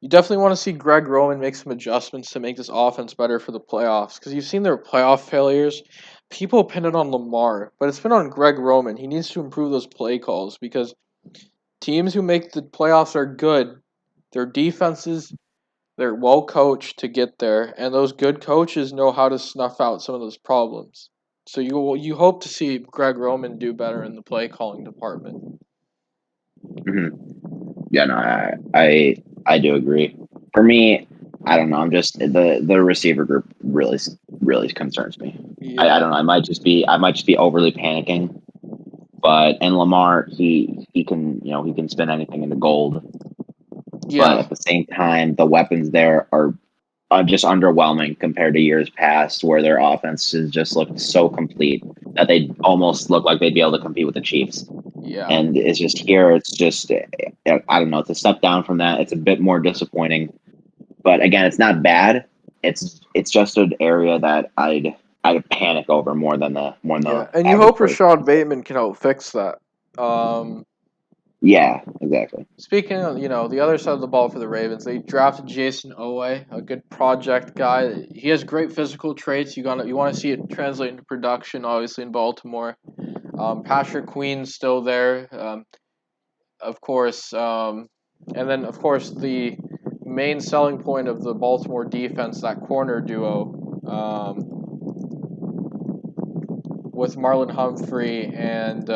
Speaker 1: you definitely want to see Greg Roman make some adjustments to make this offense better for the playoffs. Because you've seen their playoff failures. People pin it on Lamar, but it's been on Greg Roman. He needs to improve those play calls because teams who make the playoffs are good. Their defenses, they're well coached to get there, and those good coaches know how to snuff out some of those problems. So you hope to see Greg Roman do better in the play calling department.
Speaker 3: Mm-hmm. Yeah, no, I do agree. For me, I don't know. I'm just the receiver group really concerns me.
Speaker 1: Yeah.
Speaker 3: I don't know. I might just be overly panicking. But and Lamar, he can he can spin anything into gold.
Speaker 1: Yeah.
Speaker 3: But at the same time, the weapons there are just underwhelming compared to years past, where their offenses just looked so complete that they almost look like they'd be able to compete with the Chiefs.
Speaker 1: Yeah.
Speaker 3: And it's just here. It's just I don't know. It's a step down from that. It's a bit more disappointing. But again, it's not bad. It's just an area that I'd panic over more than the
Speaker 1: And you hope Rashad Bateman can help fix that.
Speaker 3: Yeah, exactly.
Speaker 1: Speaking of, the other side of the ball for the Ravens, they drafted Jason Owe, a good project guy. He has great physical traits. You want to see it translate into production, obviously in Baltimore. Patrick Queen's still there, of course. And then of course the main selling point of the Baltimore defense, that corner duo, with Marlon Humphrey and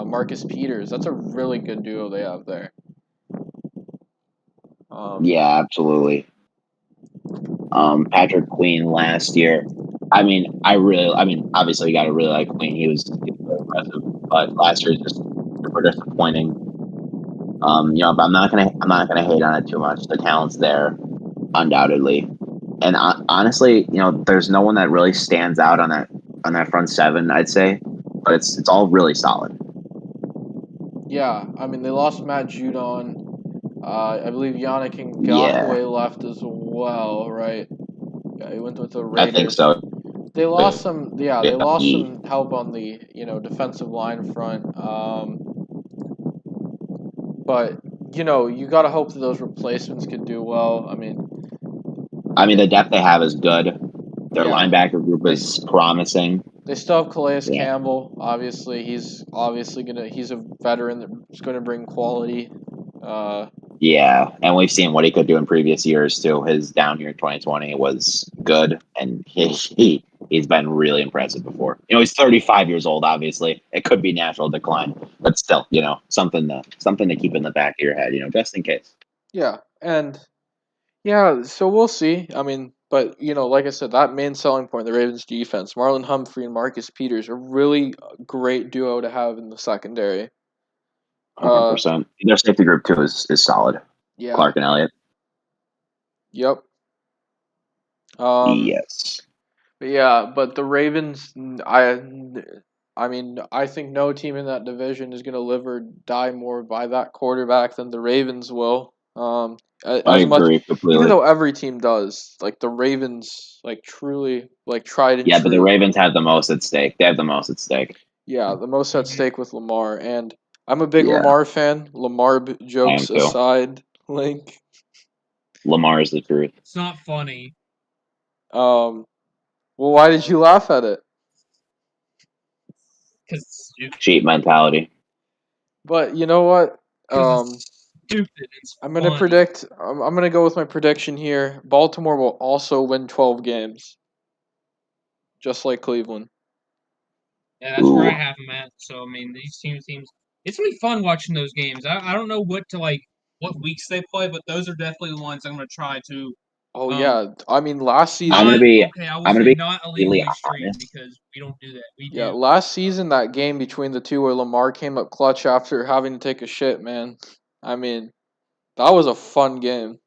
Speaker 1: Marcus Peters. That's a really good duo they have there.
Speaker 3: Yeah, absolutely. Patrick Queen last year. I mean, obviously, you got to really like Queen. He was really impressive, but last year was just super disappointing. But I'm not gonna hate on it too much. The talent's there, undoubtedly, and honestly, there's no one that really stands out on that front seven. I'd say, but it's all really solid.
Speaker 1: Yeah, I mean they lost Matt Judon. I believe Yannick Ngakoue left as well, right? Yeah, he went with the Raiders.
Speaker 3: I think so.
Speaker 1: They lost some. Yeah, they lost some help on the defensive line front. But you gotta hope that those replacements can do well. I mean,
Speaker 3: the depth they have is good. Their linebacker group is promising.
Speaker 1: They still have Calais Campbell. Obviously, he's a veteran that's gonna bring quality.
Speaker 3: Yeah, and we've seen what he could do in previous years too. His down year in 2020 was good, and he's been really impressive before. He's 35 years old. Obviously, it could be natural decline, but still, something to keep in the back of your head, just in case.
Speaker 1: Yeah, and so we'll see. I mean, but like I said, that main selling point, the Ravens' defense, Marlon Humphrey and Marcus Peters, are really great duo to have in the secondary.
Speaker 3: 100%. Their safety group too is solid.
Speaker 1: Yeah.
Speaker 3: Clark and Elliott.
Speaker 1: Yep.
Speaker 3: Yes.
Speaker 1: But the Ravens, I mean, I think no team in that division is going to live or die more by that quarterback than the Ravens will.
Speaker 3: I agree completely.
Speaker 1: Even though every team does, like the Ravens, like truly, like tried and true.
Speaker 3: Yeah, but the Ravens have the most at stake. They have the most at stake.
Speaker 1: Yeah, the most at stake with Lamar, and I'm a big Lamar fan. Lamar jokes aside, Link.
Speaker 3: Lamar is the truth.
Speaker 2: It's not funny.
Speaker 1: Well, why did you laugh at it?
Speaker 2: Because
Speaker 3: cheap mentality.
Speaker 1: But you know what?
Speaker 2: Stupid.
Speaker 1: I'm gonna predict. I'm gonna go with my prediction here. Baltimore will also win 12 games, just like Cleveland.
Speaker 2: Yeah, that's where I have them at. So I mean, these teams. It's gonna be fun watching those games. I don't know what weeks they play, but those are definitely the ones I'm gonna try to.
Speaker 1: Oh yeah, I mean last season.
Speaker 2: I will say
Speaker 3: not
Speaker 2: illegally stream because we don't do that. We do.
Speaker 1: Last season that game between the two where Lamar came up clutch after having to take a shit, man. I mean, that was a fun game.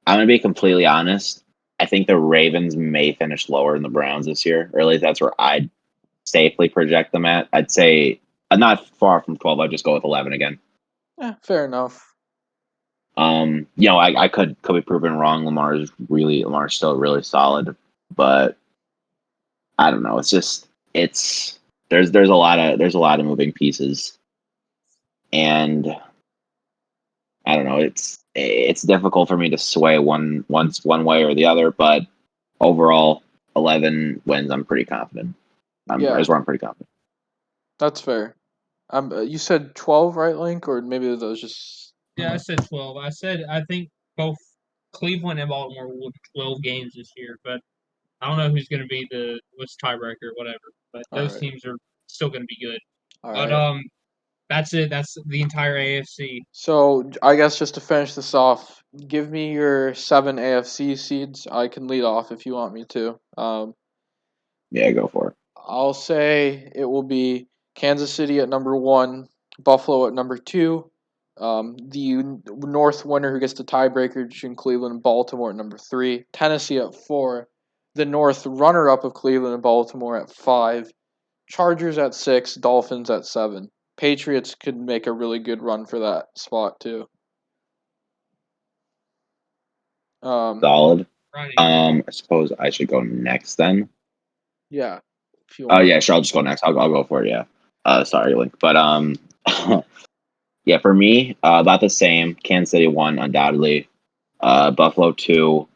Speaker 3: I'm gonna be completely honest. I think the Ravens may finish lower than the Browns this year, or at least that's where I'd safely project them at. I'd say not far from 12. I'd just go with 11 again.
Speaker 1: Yeah, fair enough.
Speaker 3: I could be proven wrong. Lamar's still really solid, but I don't know. It's just there's a lot of moving pieces, and I don't know. It's difficult for me to sway one way or the other, but overall, 11 wins. I'm pretty confident. That's where I'm pretty confident.
Speaker 1: That's fair. You said 12, right, Link? Or maybe that was just...
Speaker 2: Yeah, I said 12. I think both Cleveland and Baltimore will win 12 games this year, but I don't know who's going to be the tiebreaker or whatever. But those teams are still going to be good. But that's it. That's the entire AFC.
Speaker 1: So I guess just to finish this off, give me your 7 AFC seeds. I can lead off if you want me to.
Speaker 3: Yeah, go for it.
Speaker 1: I'll say it will be Kansas City at number 1, Buffalo at number 2, the North winner who gets the tiebreaker between Cleveland and Baltimore at number 3, Tennessee at 4, the North runner-up of Cleveland and Baltimore at 5, Chargers at 6, Dolphins at 7. Patriots could make a really good run for that spot too.
Speaker 3: Solid. I suppose I should go next then.
Speaker 1: Yeah.
Speaker 3: Yeah, sure. I'll just go next. I'll go for it. Yeah. Sorry, Link, but yeah, for me, about the same. Kansas City 1, undoubtedly. Buffalo 2.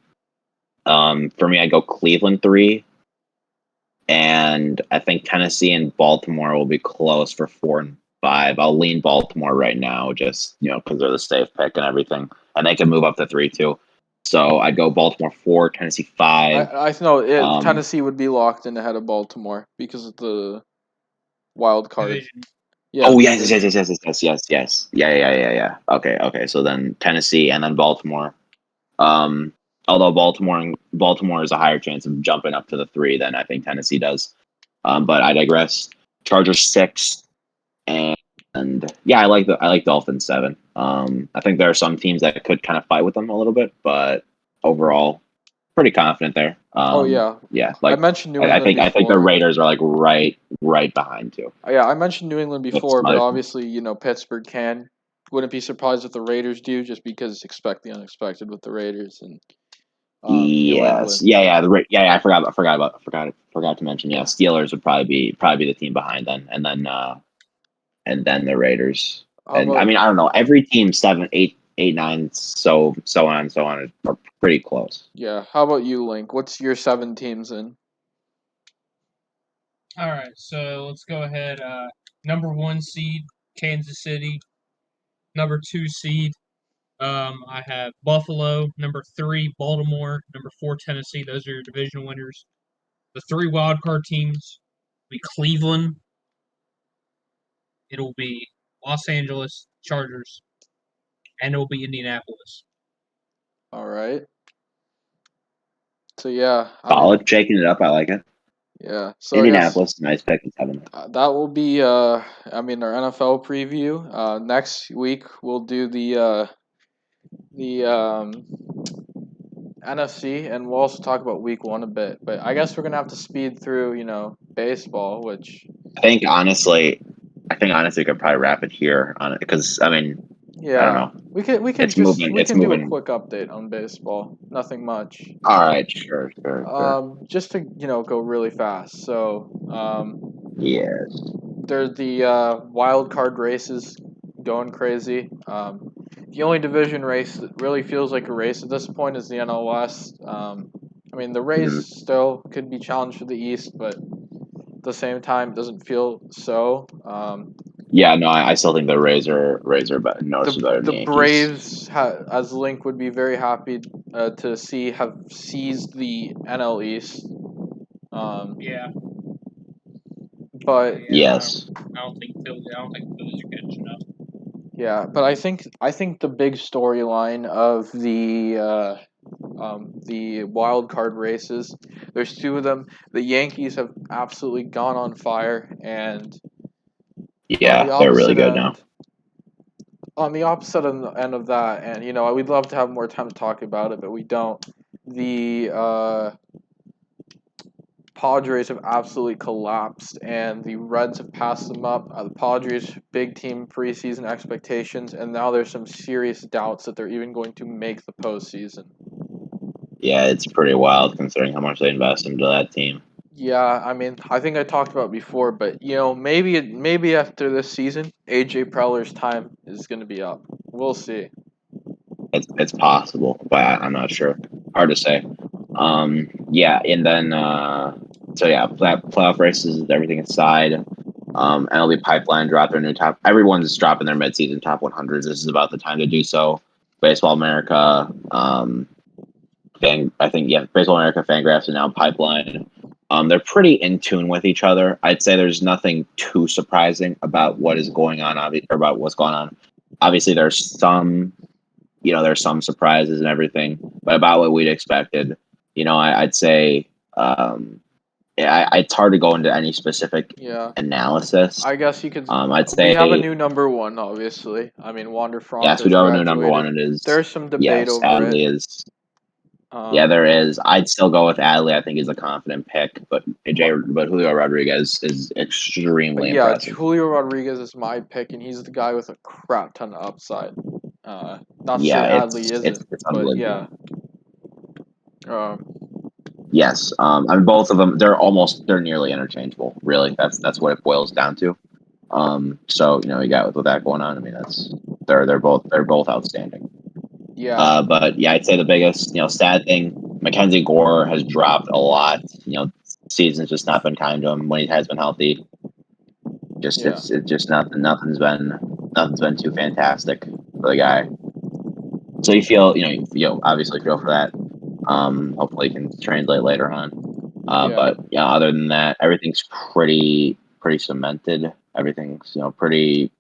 Speaker 3: For me, I go Cleveland 3. And I think Tennessee and Baltimore will be close for 4 and 5. I'll lean Baltimore right now, just because they're the safe pick and everything, and they can move up to 3 too. So I'd go Baltimore 4, Tennessee 5.
Speaker 1: I know Tennessee would be locked in ahead of Baltimore because of the wild card.
Speaker 2: Division.
Speaker 3: Yeah. Oh yes. Yeah. Okay. So then Tennessee and then Baltimore. Although Baltimore is a higher chance of jumping up to the 3 than I think Tennessee does. But I digress. Chargers 6, and yeah, I like Dolphins 7. I think there are some teams that could kind of fight with them a little bit, but overall, pretty confident there. Yeah. Like
Speaker 1: I mentioned New England
Speaker 3: I think the Raiders are like right behind too.
Speaker 1: Yeah, I mentioned New England before, but obviously Pittsburgh wouldn't be surprised if the Raiders do, just because expect the unexpected with the Raiders and.
Speaker 3: Yes. Yeah. I forgot to mention. Yeah, Steelers would probably be the team behind then, and then the Raiders. And I mean, I don't know. Every team 7, 8, 9, so on are pretty close.
Speaker 1: Yeah. How about you, Link? What's your 7 teams in?
Speaker 2: All right, so let's go ahead. Number 1 seed, Kansas City. Number 2 seed, I have Buffalo. Number 3, Baltimore. Number 4, Tennessee. Those are your division winners. The 3 wild card teams will be Cleveland. It'll be Los Angeles Chargers, and it'll be Indianapolis.
Speaker 1: All right. So yeah,
Speaker 3: Solid, shaking it up. I like it.
Speaker 1: Yeah. So
Speaker 3: Indianapolis, nice pick in 7.
Speaker 1: That will be our NFL preview. Next week we'll do the NFC, and we'll also talk about Week 1 a bit. But I guess we're gonna have to speed through, baseball, which
Speaker 3: I think honestly, we could probably wrap it here on it because I don't know.
Speaker 1: We can
Speaker 3: It's moving.
Speaker 1: do a quick update on baseball. Nothing much.
Speaker 3: All right, sure.
Speaker 1: Just to go really fast. So
Speaker 3: Yes.
Speaker 1: there's the wild card races going crazy. The only division race that really feels like a race at this point is the NL West. The race still could be challenged for the East, but at the same time, it doesn't feel so.
Speaker 3: Yeah, no, I still think the Rays are noticeably better than the Yankees.
Speaker 1: Braves, as Link would be very happy to have seized the NL East.
Speaker 2: Yeah.
Speaker 1: But
Speaker 3: yes,
Speaker 2: I don't think Phillies are good enough.
Speaker 1: Yeah, but I think the big storyline of the wild card races, there's 2 of them. The Yankees have absolutely gone on fire, and
Speaker 3: they're really good now.
Speaker 1: On the opposite end of that, and we'd love to have more time to talk about it, but we don't. The Padres have absolutely collapsed, and the Reds have passed them up. The Padres, big team preseason expectations, and now there's some serious doubts that they're even going to make the postseason.
Speaker 3: Yeah, it's pretty wild considering how much they invest into that team.
Speaker 1: Yeah, I think I talked about it before, but maybe after this season, AJ Preller's time is going to be up. We'll see.
Speaker 3: It's possible, but I'm not sure. Hard to say. Yeah, and then playoff races, everything aside. MLB Pipeline dropped their new top. Everyone's dropping their midseason top 100s. This is about the time to do so. Baseball America, Baseball America, Fangraphs, and now Pipeline. They're pretty in tune with each other. I'd say there's nothing too surprising about what is going on, or about what's going on. Obviously, there's some surprises and everything, but about what we'd expected. I'd say, it's hard to go into any specific analysis.
Speaker 1: I guess you could.
Speaker 3: I'd say
Speaker 1: we have a new number 1, obviously. Wander Franco.
Speaker 3: Yes, we do have a new number 1. It is.
Speaker 1: There's some debate over
Speaker 3: Adley
Speaker 1: it.
Speaker 3: Is. There is. I'd still go with Adley. I think he's a confident pick, but Julio Rodriguez is extremely impressive.
Speaker 1: Julio Rodriguez is my pick, and he's the guy with a crap ton of upside. Not to say Adley isn't,
Speaker 3: it's
Speaker 1: but yeah.
Speaker 3: Yes. Both of them. They're nearly interchangeable. Really, that's what it boils down to. So you got with that going on. They're both outstanding.
Speaker 1: Yeah.
Speaker 3: But yeah, I'd say the biggest sad thing, Mackenzie Gore has dropped a lot. Season's just not been kind to him when he has been healthy. It's just nothing's been too fantastic for the guy. So you feel obviously feel for that. Hopefully, it can translate later on. But other than that, everything's pretty cemented. Everything's pretty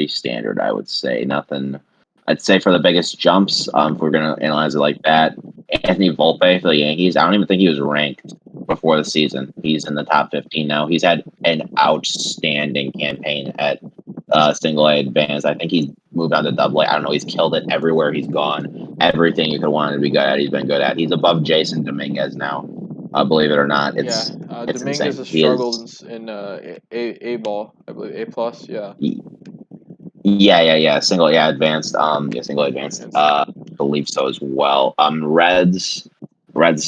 Speaker 3: standard. I would say nothing. I'd say for the biggest jumps, if we're gonna analyze it like that, Anthony Volpe for the Yankees. I don't even think he was ranked before the season. He's in the top 15 now. He's had an outstanding campaign at single A advanced. I think he's moved on to double A. I don't know. He's killed it everywhere he's gone. Everything you could want him to be good at, he's been good at. He's above Jason Dominguez now. Believe it or not, it's
Speaker 1: Dominguez
Speaker 3: insane.
Speaker 1: has struggled in A ball, I believe, A plus. Yeah.
Speaker 3: Yeah. Single advanced. Single advanced. Believe so as well. Reds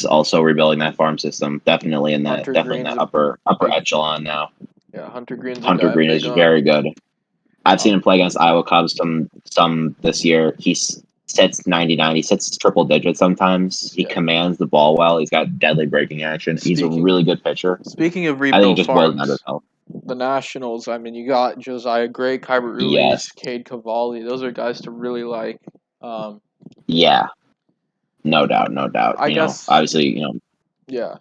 Speaker 3: also rebuilding that farm system. Definitely in that upper echelon now.
Speaker 1: Yeah, Hunter Green
Speaker 3: is very good. I've seen him play against Iowa Cubs some this year. He's sits 99. He sits triple digits sometimes. He commands the ball well. He's got deadly breaking action. He's a really good pitcher.
Speaker 1: Speaking of
Speaker 3: I think it
Speaker 1: rebuild
Speaker 3: just boils down to
Speaker 1: farms,
Speaker 3: health.
Speaker 1: the Nationals, I mean, you got Josiah Gray, Kybert Ruiz,
Speaker 3: Yes.
Speaker 1: Cade Cavalli. Those are guys to really like.
Speaker 3: Yeah. No doubt.
Speaker 1: I guess.
Speaker 3: Obviously,
Speaker 1: Yeah.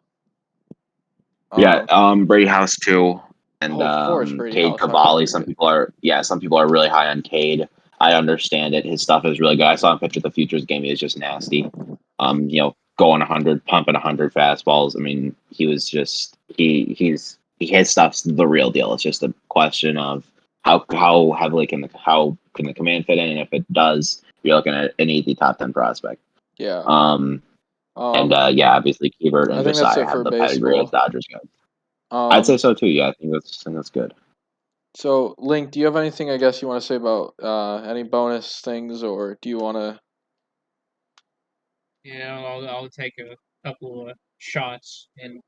Speaker 3: Brady House too. And
Speaker 1: of course, Brady
Speaker 3: Cade
Speaker 1: House. How could
Speaker 3: Cavalli.
Speaker 1: you
Speaker 3: Some
Speaker 1: forget?
Speaker 3: people are really high on Cade. I understand it. His stuff is really good. I saw him pitch at the Futures game. He was just nasty. Going 100, pumping 100 fastballs. I mean, he was just his stuff's the real deal. It's just a question of how heavily can the command fit in, and if it does, you're looking at an easy top 10 prospect.
Speaker 1: Yeah.
Speaker 3: Obviously Keibert and Josiah have the pedigree as Dodgers guys. I'd say so too. Yeah, I think that's good.
Speaker 1: So, Link, do you have anything? I guess you want to say about any bonus things, or do you want to?
Speaker 2: I'll take a couple of shots and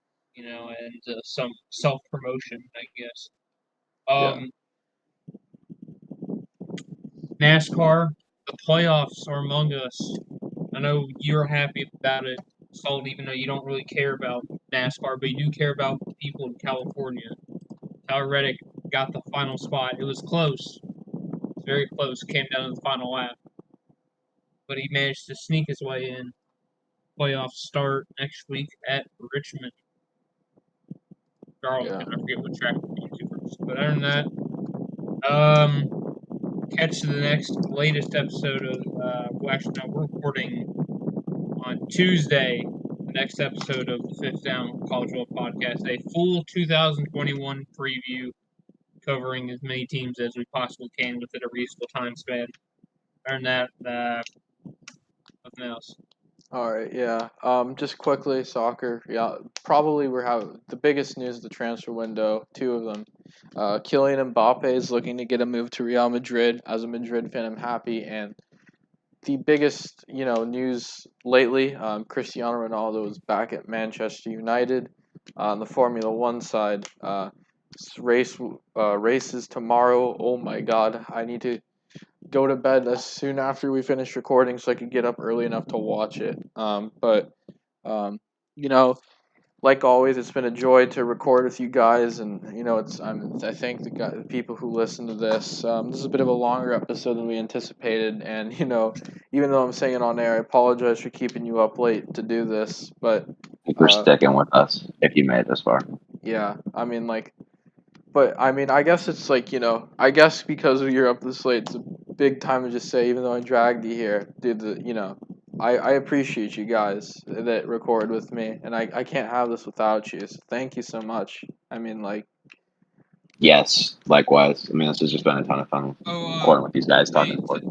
Speaker 2: some self promotion, I guess. NASCAR, the playoffs are among us. I know you're happy about it, Salt, even though you don't really care about NASCAR, but you do care about the people in California. Tyler Reddick got the final spot. It was close. It was very close. Came down to the final lap. But he managed to sneak his way in. Playoffs start next week at Richmond. Darlington. I forget what track we're going to first. But other than that, catch the latest episode of, we're recording on Tuesday, the next episode of the Fifth Down College Football Podcast, a full 2021 preview covering as many teams as we possibly can within a reasonable time span. Other than that, nothing else.
Speaker 1: All right, yeah. Just quickly, soccer. Yeah, probably we're having the biggest news of the transfer window. Two of them. Kylian Mbappe is looking to get a move to Real Madrid. As a Madrid fan, I'm happy. And the biggest, news lately, Cristiano Ronaldo is back at Manchester United on the Formula One side. Races tomorrow. Oh my God, I need to go to bed as soon after we finish recording so I could get up early enough to watch it. You know, like always, it's been a joy to record with you guys, and I thank the people who listen to this. This is a bit of a longer episode than we anticipated, and even though I'm saying it on air, I apologize for keeping you up late to do this, but
Speaker 3: For sticking with us if you made it this far.
Speaker 1: Yeah, I guess it's I guess because you're up this late, it's a big time to just say, even though I dragged you here, dude, I appreciate you guys that record with me, and I can't have this without you, so thank you so much.
Speaker 3: Yes, likewise. This has just been a ton of fun recording with these guys, talking sports.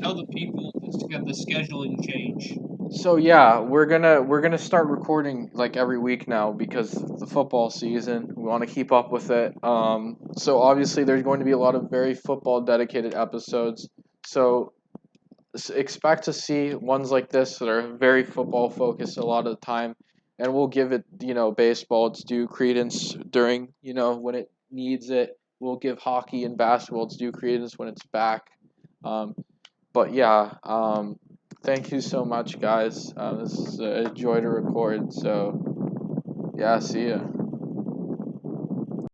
Speaker 2: Tell the people the scheduling change.
Speaker 1: So yeah, we're gonna start recording like every week now because the football season. We want to keep up with it. So obviously there's going to be a lot of very football dedicated episodes. So expect to see ones like this that are very football focused a lot of the time, and we'll give it baseball its due credence during when it needs it. We'll give hockey and basketball its due credence when it's back. But yeah, thank you so much, guys. This is a joy to record. So, yeah, see ya.